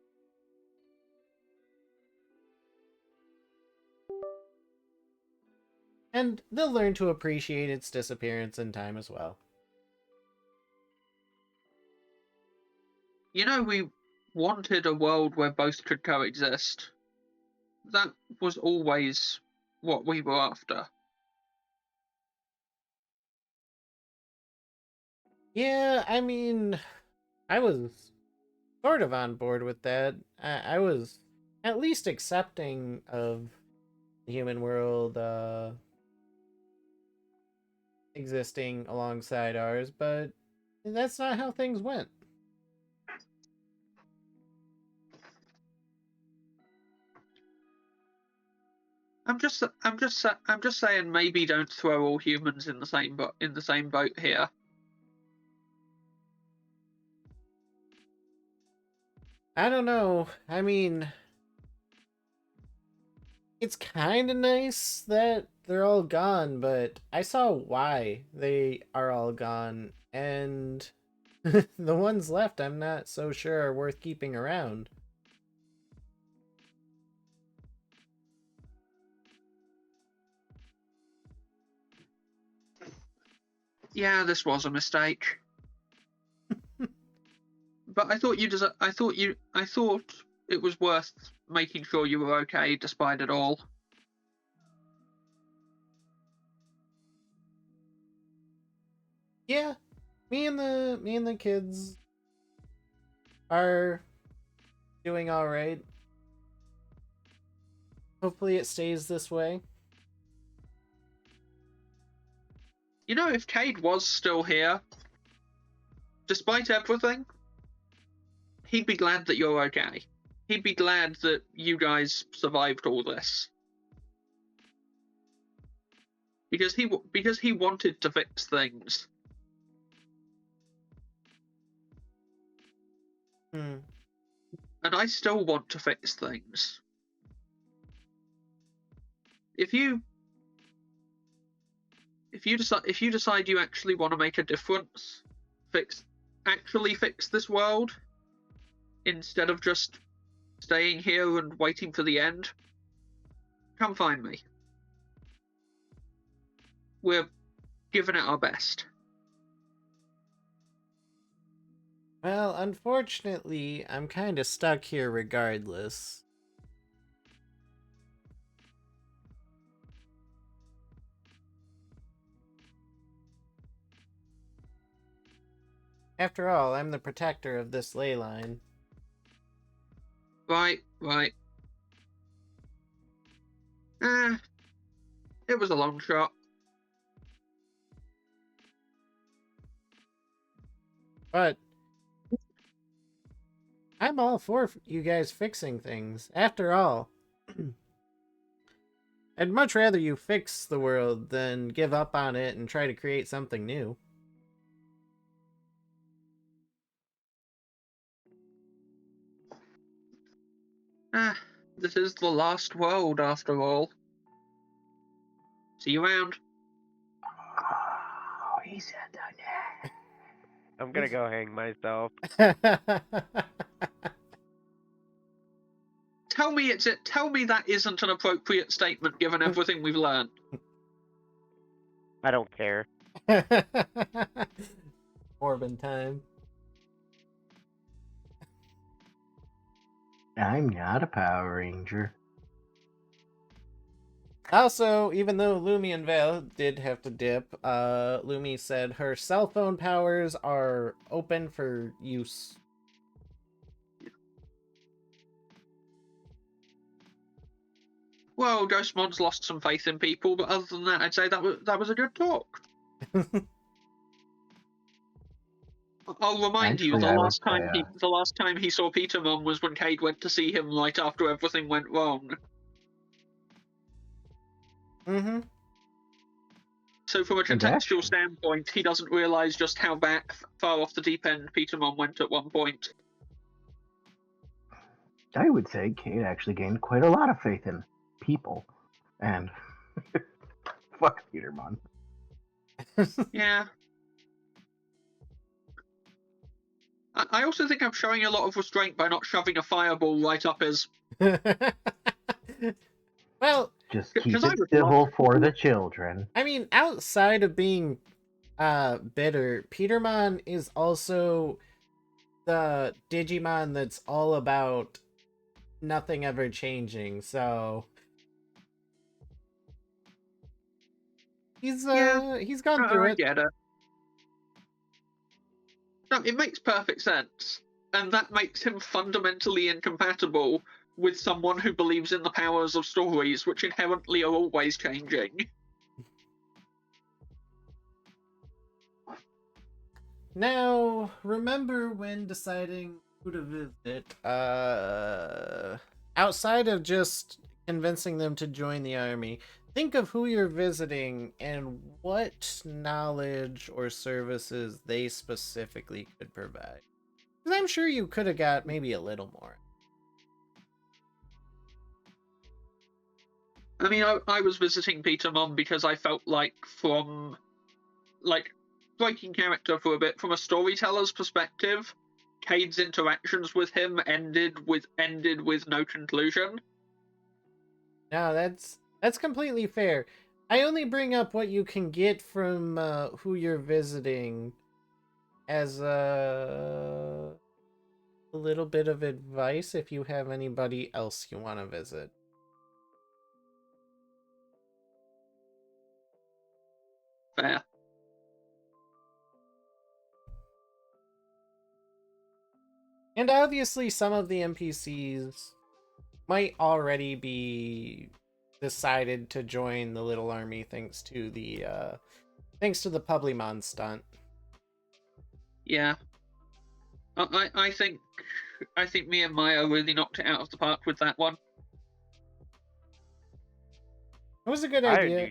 And they'll learn to appreciate its disappearance in time as well. You know, we wanted a world where both could coexist. That was always what we were after. Yeah, I mean, I was sort of on board with that. I was at least accepting of the human world existing alongside ours, but that's not how things went. I'm just saying maybe don't throw all humans in the same boat here. I don't know. I mean, it's kind of nice that they're all gone, but I saw why they are all gone, and the ones left I'm not so sure are worth keeping around. Yeah, this was a mistake. But I thought it was worth making sure you were okay despite it all. Yeah, me and the kids are doing all right. Hopefully it stays this way. You know, if Cade was still here, despite everything, he'd be glad that you're okay. He'd be glad that you guys survived all this. Because he wanted to fix things. Hmm. And I still want to fix things. If you decide you actually want to make a difference, actually fix this world, instead of just staying here and waiting for the end, come find me. We're giving it our best. Well, unfortunately, I'm kind of stuck here regardless. After all, I'm the protector of this ley line. Right. It was a long shot. But I'm all for you guys fixing things. After all, I'd much rather you fix the world than give up on it and try to create something new. This is the last world after all. See you around. Oh, he said that. I'm gonna go hang myself. Tell me that isn't an appropriate statement given everything we've learned. I don't care. Corbin time. I'm not a Power Ranger. Also, even though Lumi and Vale did have to dip, Lumi said her cell phone powers are open for use. Well, Ghostmon's lost some faith in people, but other than that, I'd say that was a good talk. I'll remind you, Actually, I would say, the last time he saw Petermon was when Cade went to see him right after everything went wrong. Mm-hmm. So from a contextual standpoint, he doesn't realise just how far off the deep end Petermon went at one point. I would say Cade actually gained quite a lot of faith in people. And fuck Petermon. Yeah. I also think I'm showing a lot of restraint by not shoving a fireball right up his... Well, just keep it civil for the children. I mean, outside of being bitter, Petermon is also the Digimon that's all about nothing ever changing, so he's gone through it. I get it. No, it makes perfect sense. And that makes him fundamentally incompatible with someone who believes in the powers of stories, which inherently are always changing. Now, remember when deciding who to visit, outside of just convincing them to join the army, think of who you're visiting and what knowledge or services they specifically could provide. Because I'm sure you could have got maybe a little more. I mean, I was visiting Petermon because I felt like breaking character for a bit, from a storyteller's perspective, Cade's interactions with him ended with no conclusion. No, that's completely fair. I only bring up what you can get from who you're visiting as a little bit of advice if you have anybody else you want to visit. Fair. And obviously some of the NPCs might already be decided to join the little army thanks to the Publimon stunt. Yeah. I think me and Maya really knocked it out of the park with that one. It was a good idea.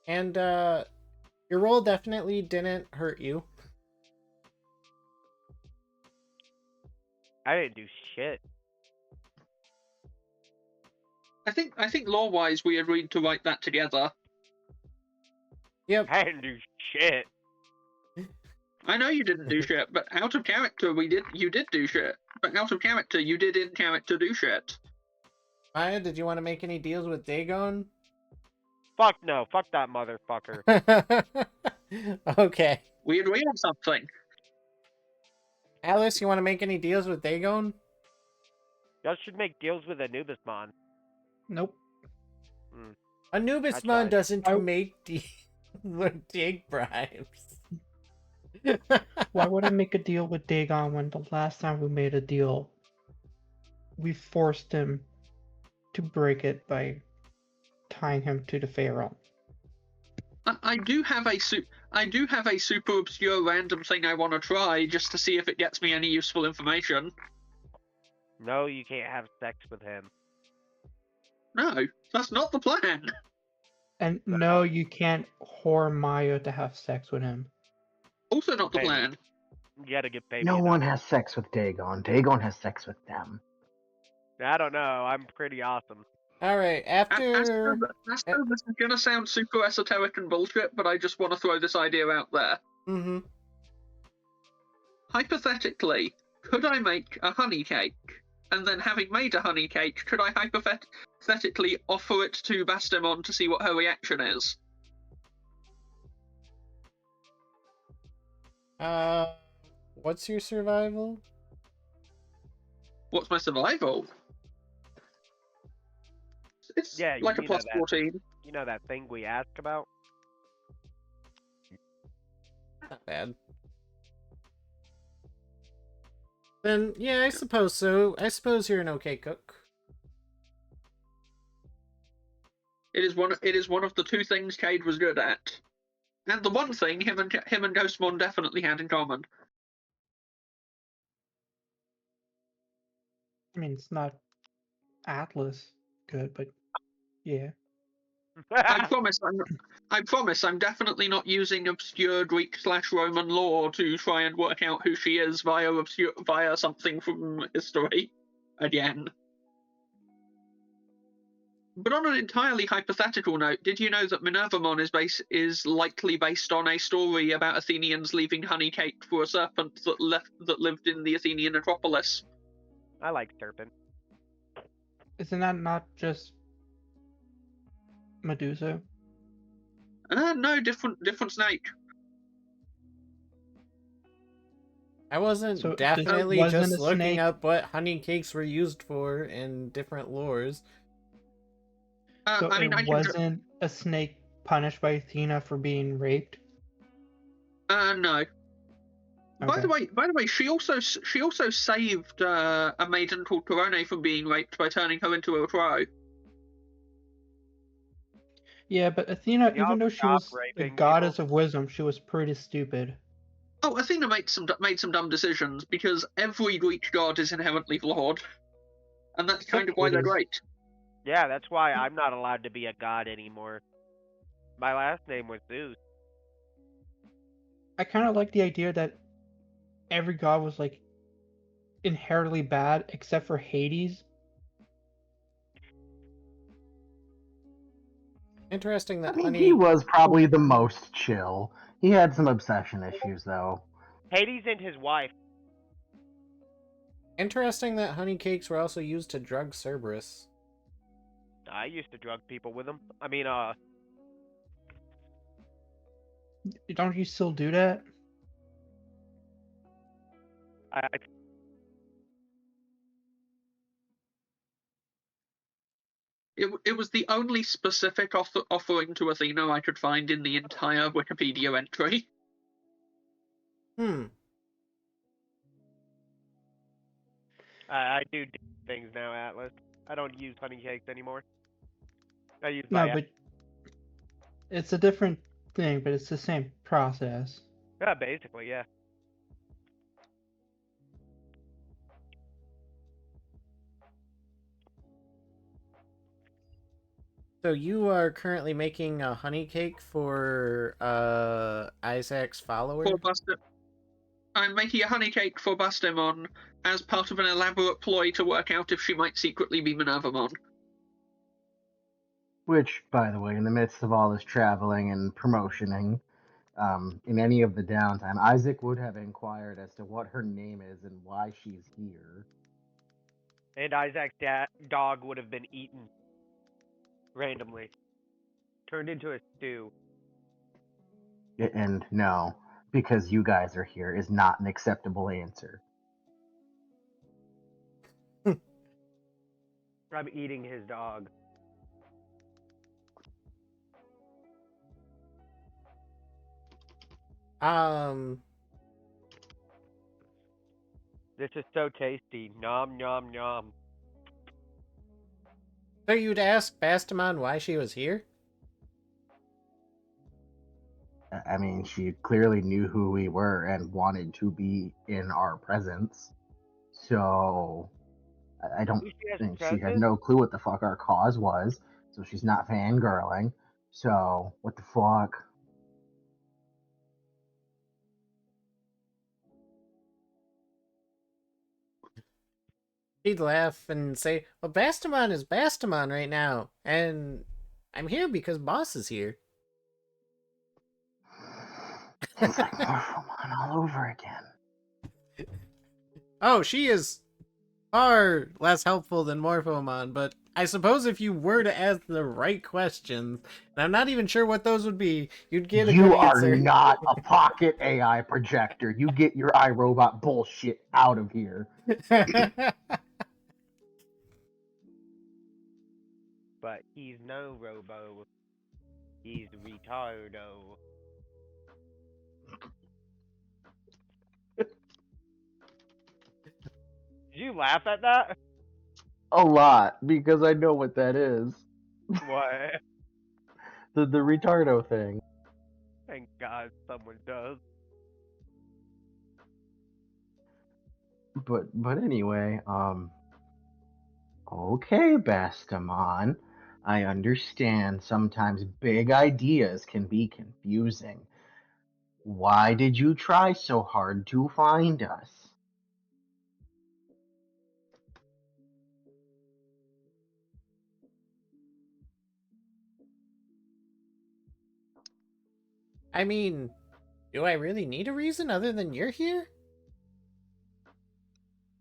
And your role definitely didn't hurt you. I didn't do shit. I think lore-wise we agreed to write that together. Yep. I didn't do shit. I know you didn't do shit, but out of character you did do shit. But out of character, you did in character do shit. Maya, did you want to make any deals with Dagon? Fuck no. Fuck that motherfucker. Okay. We agree on something. Alice, you want to make any deals with Dagon? Y'all should make deals with Anubismon. Nope. Anubismon doesn't make deals or take bribes. Why would I make a deal with Dagon when the last time we made a deal, we forced him to break it by tying him to the Pharaoh? I do have a super obscure random thing I want to try just to see if it gets me any useful information. No, you can't have sex with him. No, that's not the plan. And no, you can't whore Maya to have sex with him. Also not the plan. You gotta get paid. No one has sex with Dagon. Dagon has sex with them. I don't know. I'm pretty awesome. Alright, after... This is gonna sound super esoteric and bullshit, but I just want to throw this idea out there. Mm-hmm. Hypothetically, could I make a honey cake? And then having made a honey cake, could I hypothetically offer it to Bastemon to see what her reaction is? What's your survival? What's my survival? It's like a plus 14. You know that thing we asked about? Not bad. Then, yeah, I suppose so. I suppose you're an okay cook. It is one of the two things Cade was good at, and the one thing him and Ghostmon definitely had in common. I mean, it's not Atlas good, but yeah. I promise I'm definitely not using obscure Greek/Roman lore to try and work out who she is via something from history again. But on an entirely hypothetical note, did you know that Minervamon is likely based on a story about Athenians leaving honey cake for a serpent that lived in the Athenian Acropolis? I like serpent. Isn't that not just Medusa? No, different snake. I wasn't So this definitely wasn't just a looking snake? up what honey cakes were used for in different lores. So I mean, it wasn't a snake punished by Athena for being raped? No. By Okay. the way, she also saved a maiden called Corone from being raped by turning her into a crow. Yeah, but Athena, Y'all even though she stop was a raping goddess people. of wisdom, she was pretty stupid. Oh, Athena made some dumb decisions because every Greek god is inherently flawed, and that's kind of why they're Hades. great. Yeah, that's why I'm not allowed to be a god anymore. My last name was Zeus. I kind of like the idea that every god was like inherently bad except for Hades. Interesting I that mean, he honey. was probably the most chill. He had some obsession issues, though. Hades and his wife. Interesting that honey cakes were also used to drug Cerberus. I used to drug people with them. I mean, Don't you still do that? I It was the only specific offering to Athena I could find in the entire Wikipedia entry. I do things now, Atlas. I don't use honey cakes anymore. I use No, my but it's a different thing, but it's the same process. yeah, basically, yeah. So you are currently making a honey cake for Isaac's follower? I'm making a honey cake for Bastemon as part of an elaborate ploy to work out if she might secretly be Minervamon. Which, by the way, in the midst of all this traveling and promotioning, in any of the downtime, Isaac would have inquired as to what her name is and why she's here. And Isaac's dog would have been eaten randomly, turned into a stew. And no, because you guys are here is not an acceptable answer. I'm eating his dog. This is so tasty. Nom nom nom. So you'd ask Bastamon why she was here? I mean, she clearly knew who we were and wanted to be in our presence. So I don't think she had no clue what the fuck our cause was. So she's not fangirling. So what the fuck? He'd laugh and say, well, Bastamon is Bastamon right now, and I'm here because Boss is here. It's like Morphomon all over again. Oh, she is far less helpful than Morphomon, but I suppose if you were to ask the right questions, and I'm not even sure what those would be, you'd get a You good are answer. not a pocket AI projector. You get your iRobot bullshit out of here. But he's no robo. He's retardo. Did you laugh at that? A lot, because I know what that is. What? the retardo thing. Thank God someone does. But anyway, okay, Bastamon. I understand sometimes big ideas can be confusing. Why did you try so hard to find us? I mean, do I really need a reason other than you're here?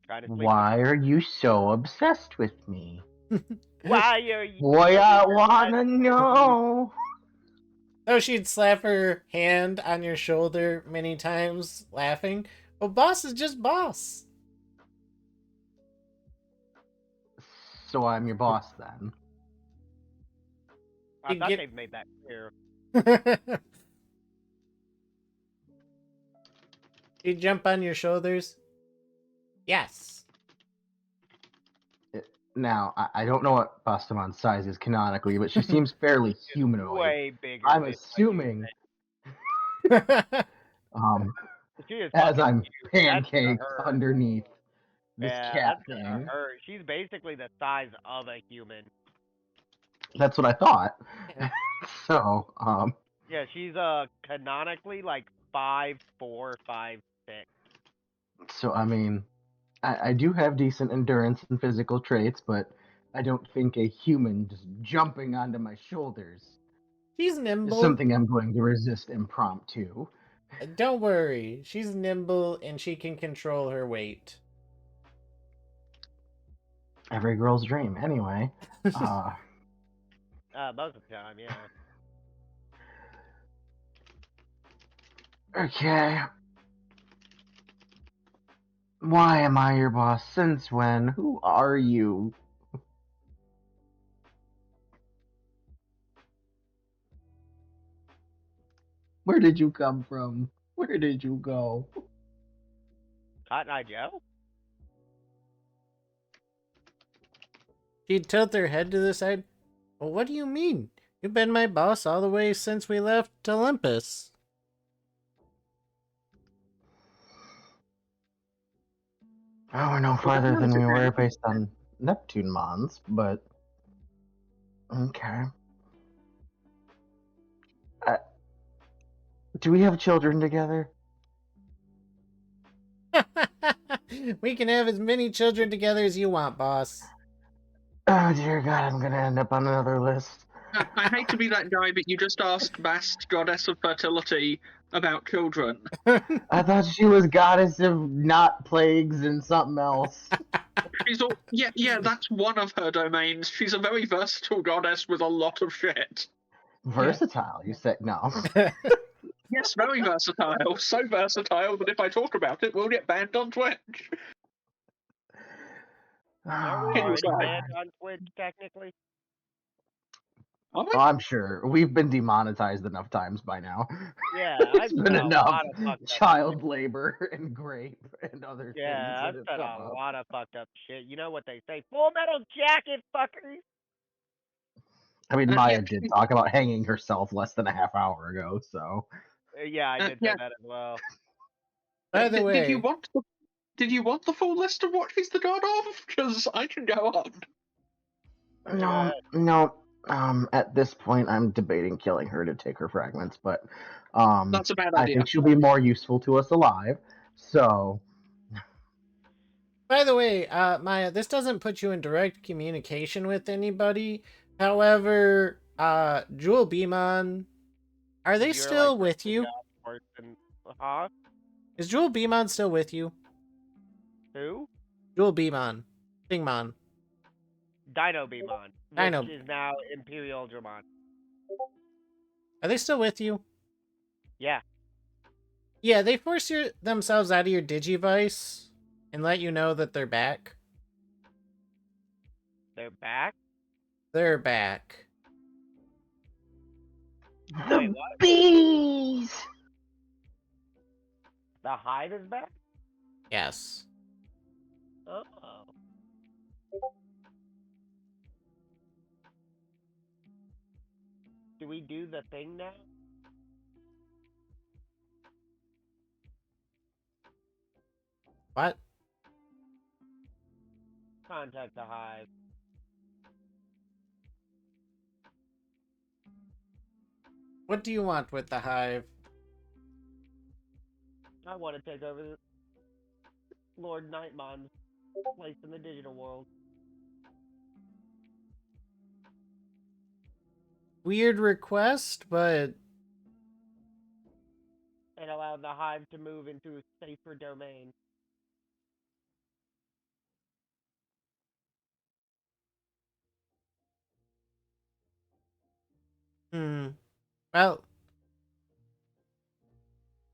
Trying to sleep Why are you so obsessed with me? Why are you? Boy, I wanna know. Oh, she'd slap her hand on your shoulder many times, laughing. Well, boss is just boss. So I'm your boss then. I You thought get- they've made that clear. She'd jump on your shoulders. Yes. Now, I don't know what Bastamon's size is canonically, but she seems fairly humanoid. Way bigger. I'm than assuming, she is as fucking I'm huge. That's to pancaked her. underneath this Yeah, cat that's to thing. her. She's basically the size of a human. That's what I thought. Yeah. So, Yeah, she's canonically like 5'4", 5'6". so I mean, I do have decent endurance and physical traits, but I don't think a human just jumping onto my shoulders She's is nimble. something I'm going to resist impromptu. Don't worry. She's nimble and she can control her weight. Every girl's dream, anyway. Most of the time, yeah. Okay. Why am I your boss? Since when? Who are you? Where did you come from? Where did you go? Cotton Eye Joe? She'd tilt her head to the side. Well, what do you mean? You've been my boss all the way since we left Olympus. Oh, we're no farther than we were based on Neptune Mons, but okay. Do we have children together? We can have as many children together as you want, boss. Oh dear God, I'm gonna end up on another list. I hate to be that guy, but you just asked Bast, goddess of fertility, about children. I thought she was goddess of not plagues and something else. She's all, yeah, that's one of her domains. She's a very versatile goddess with a lot of shit. Versatile, you said? No. Yes, very versatile. So versatile that if I talk about it, we'll get banned on Twitch. Are we Can you already say? banned on Twitch, technically? Are we? Oh, I'm sure. We've been demonetized enough times by now. Yeah, There's I've been said a enough lot of fucked up child labor and grape and other Yeah, I've things said that have a come up. lot of fucked up shit. You know what they say? Full Metal Jacket, fuckers! I mean, Yeah. Maya did talk about hanging herself less than a half hour ago, so. Yeah, I did Yeah. say that as well. By the way, Did you want the full list of what she's the god of? Because I can go on. No. At this point, I'm debating killing her to take her fragments, but That's a bad I idea. think she'll be more useful to us alive. So, Maya, this doesn't put you in direct communication with anybody. However, Jewel Beamon, are they You're still like with you? person. Huh? Is Jewel Beamon still with you? Who? Jewel Beamon. Thingmon. Dino Beamon, Dino. which is now Imperial Dramon. Are they still with you? Yeah. Yeah, they force themselves out of your Digivice and let you know that they're back. They're back? They're back. Wait, what? bees. The Hive is back? Yes. Oh. we do the thing now? What? Contact the hive. What do you want with the hive? I want to take over Lord Nightmon's place in the digital world. Weird request, but And allow the hive to move into a safer domain. well,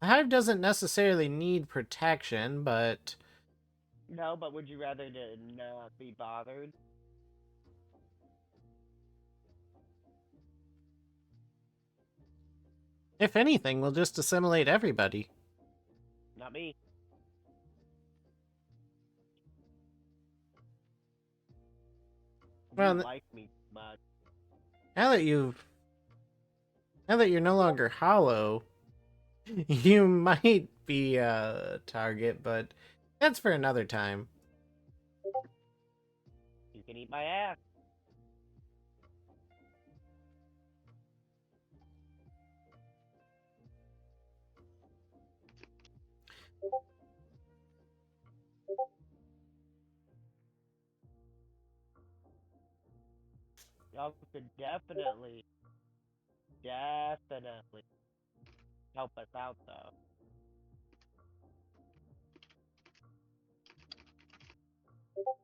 the hive doesn't necessarily need protection, but No, but would you rather to not be bothered? if anything, we'll just assimilate everybody. Not me. Well, You like me much. now that you're no longer hollow, you might be a target, but that's for another time. You can eat my ass. Y'all could definitely help us out, though.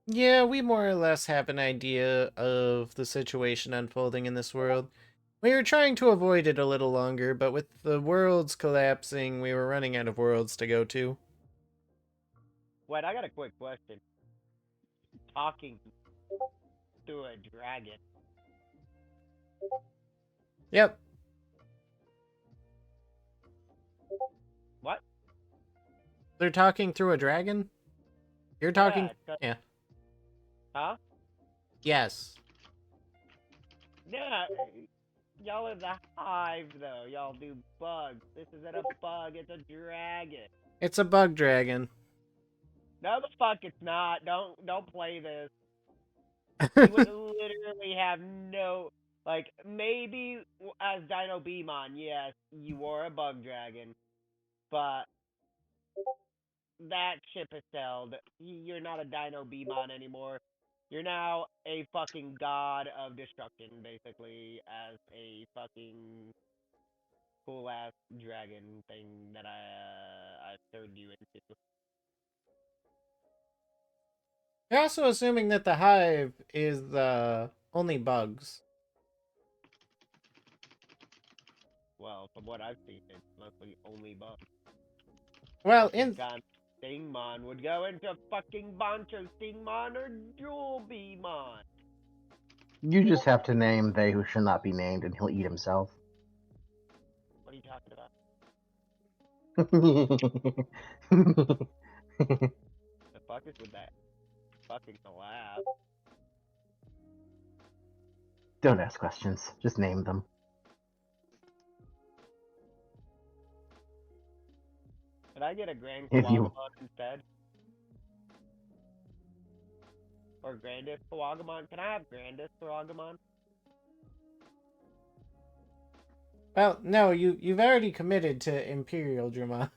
Yeah, we more or less have an idea of the situation unfolding in this world. We were trying to avoid it a little longer, but with the worlds collapsing, we were running out of worlds to go to. Wait, I got a quick question. Talking to a dragon. Yep. What? They're talking through a dragon? You're talking... Yeah, Yeah. huh? Yes. Yeah, y'all are the hive, though. Y'all do bugs. This isn't a bug, it's a dragon. It's a bug dragon. No, the fuck it's not. Don't play this. You would literally have no... Like, maybe as Dino Beamon, yes, you are a bug dragon. But that ship has sailed. You're not a Dino Beamon anymore. You're now a fucking god of destruction, basically, as a fucking cool ass dragon thing that I've turned you into. You're also assuming that the hive is only bugs. Well, from what I've seen, it's mostly only bugs. Well, Fucking God, Stingmon would go into fucking Boncho Stingmon or Jewel Beamon. You just have to name they who should not be named, and he'll eat himself. What are you talking about? The fuck is with that fucking laugh? Don't ask questions. Just name them. Could I get a Grand If you- Kawagamon instead? Or Grandest Kawagamon? Can I have Grandest Kawagamon? Well, no, you've already committed to Imperial Drama.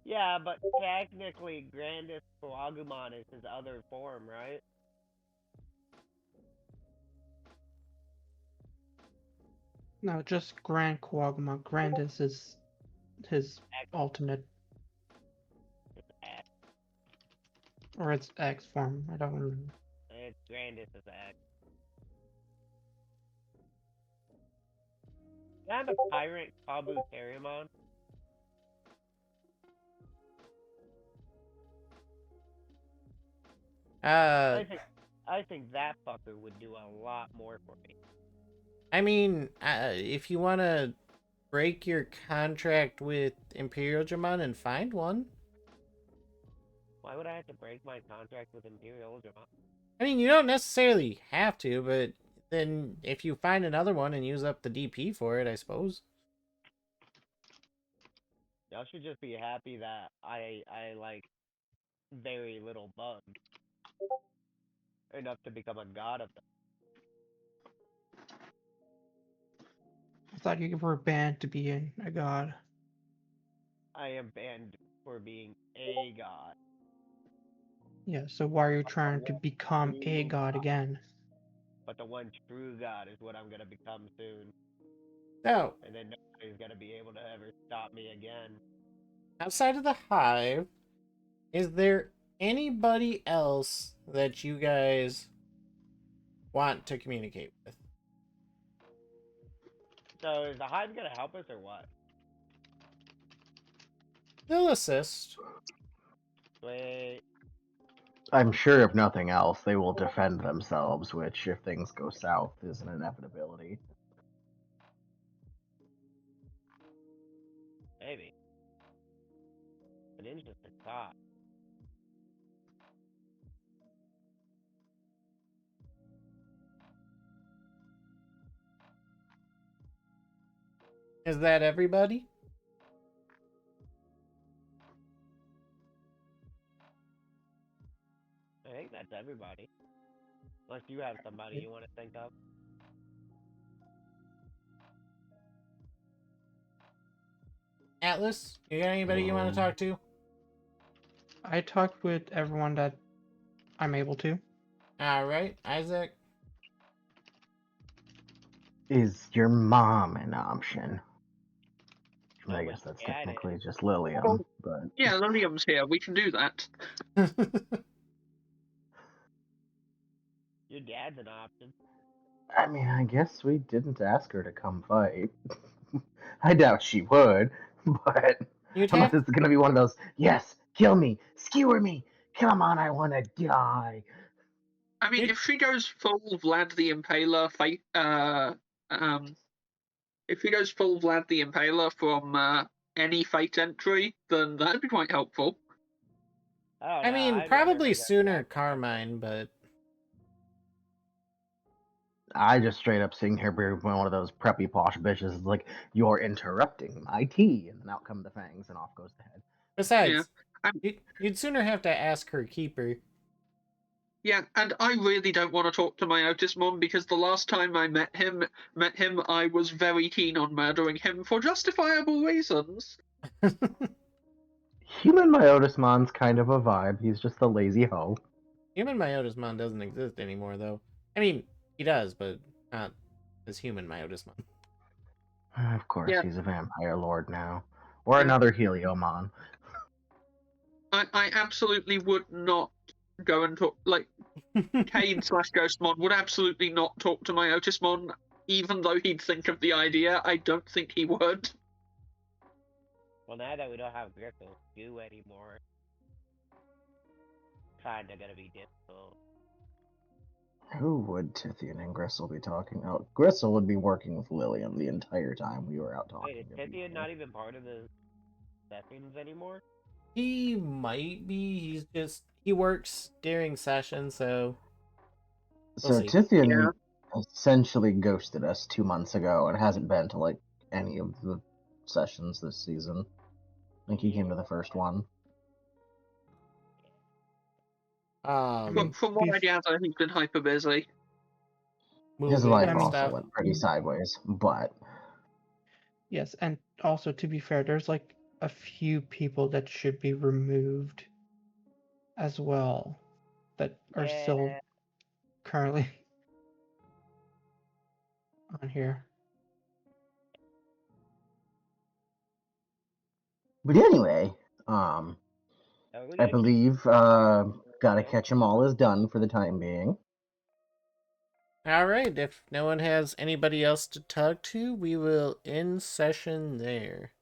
Yeah, but technically Grandest Kawagamon is his other form, right? No, just Grand Kuwagama. Grandis is his alternate, It's X. or its X form. I don't remember. It's Grandest is X. Can I have a Tyrant Kabuterimon? I think that fucker would do a lot more for me. I mean, if you want to break your contract with Imperial Dramon and find one. Why would I have to break my contract with Imperial Ultramon? I mean, you don't necessarily have to, but Then if you find another one and use up the DP for it, I suppose. Y'all should just be happy that I like very little bugs enough to become a god of them. I thought you were banned to be a god. I am banned for being a god. Yeah, so why are you trying to become a god again? But the one true god is what I'm gonna become soon. So, And then nobody's gonna be able to ever stop me again. outside of the hive, is there anybody else that you guys want to communicate with? So is the hive gonna help us or what? They'll assist. Wait. I'm sure if nothing else, they will defend themselves, which, if things go south, is an inevitability. Maybe. An interesting thought. Is that everybody? I think that's everybody. Unless you have somebody you want to think of. Atlas, you got anybody you want to talk to? I talked with everyone that I'm able to. Alright, Isaac. Is your mom an option? No, I but guess that's Dad technically is. just Lilium, Oh. but Yeah, Lilium's here. We can do that. Your dad's an option. I mean, I guess we didn't ask her to come fight. I doubt she would, but You'd unless have it's gonna be one of those, yes, kill me, skewer me, come on, I wanna die. I mean, It- if she goes full Vlad the Impaler, if she goes full Vlad the Impaler from any fate entry, then that'd be quite helpful. Oh, I no, mean, I'd rather probably her go sooner back to Carmine, but I just straight up sing her being one of those preppy posh bitches, like, you're interrupting my tea, and then out come the fangs, and off goes the head. besides, Yeah. you'd sooner have to ask her keeper. Yeah, and I really don't want to talk to my Ophanimon because the last time I met him, I was very keen on murdering him for justifiable reasons. Human Myotismon's kind of a vibe, he's just a lazy hoe. Human Myotismon doesn't exist anymore, though. I mean, he does, but not as human Myotismon. Of course, Yeah. he's a vampire lord now. Or Yeah. another Heliomon. I absolutely would not go and talk, like, Cade / Ghostmon would absolutely not talk to my Ophanimon, even though he'd think of the idea. I don't think he would. Well, now that we don't have Griffin's goo anymore, kinda gonna be difficult. Who would Tithian and Gristle be talking about? Gristle would be working with Lilium the entire time we were out talking Wait, is to Tithian people. not even part of the sessions anymore? He might be. He works during sessions, so we'll So see. Tithian Yeah. essentially ghosted us 2 months ago and hasn't been to like any of the sessions this season. I think he came to the first one. From what I gather, he's been hyper busy. His Moving life and also stuff. went pretty sideways, but Yes, and also to be fair, there's like a few people that should be removed as well that are still Yeah. currently on here. anyway, Are we I gonna believe Gotta Catch 'Em All is done for the time being. Alright, if no one has anybody else to talk to, we will end session there.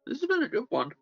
This has been a good one.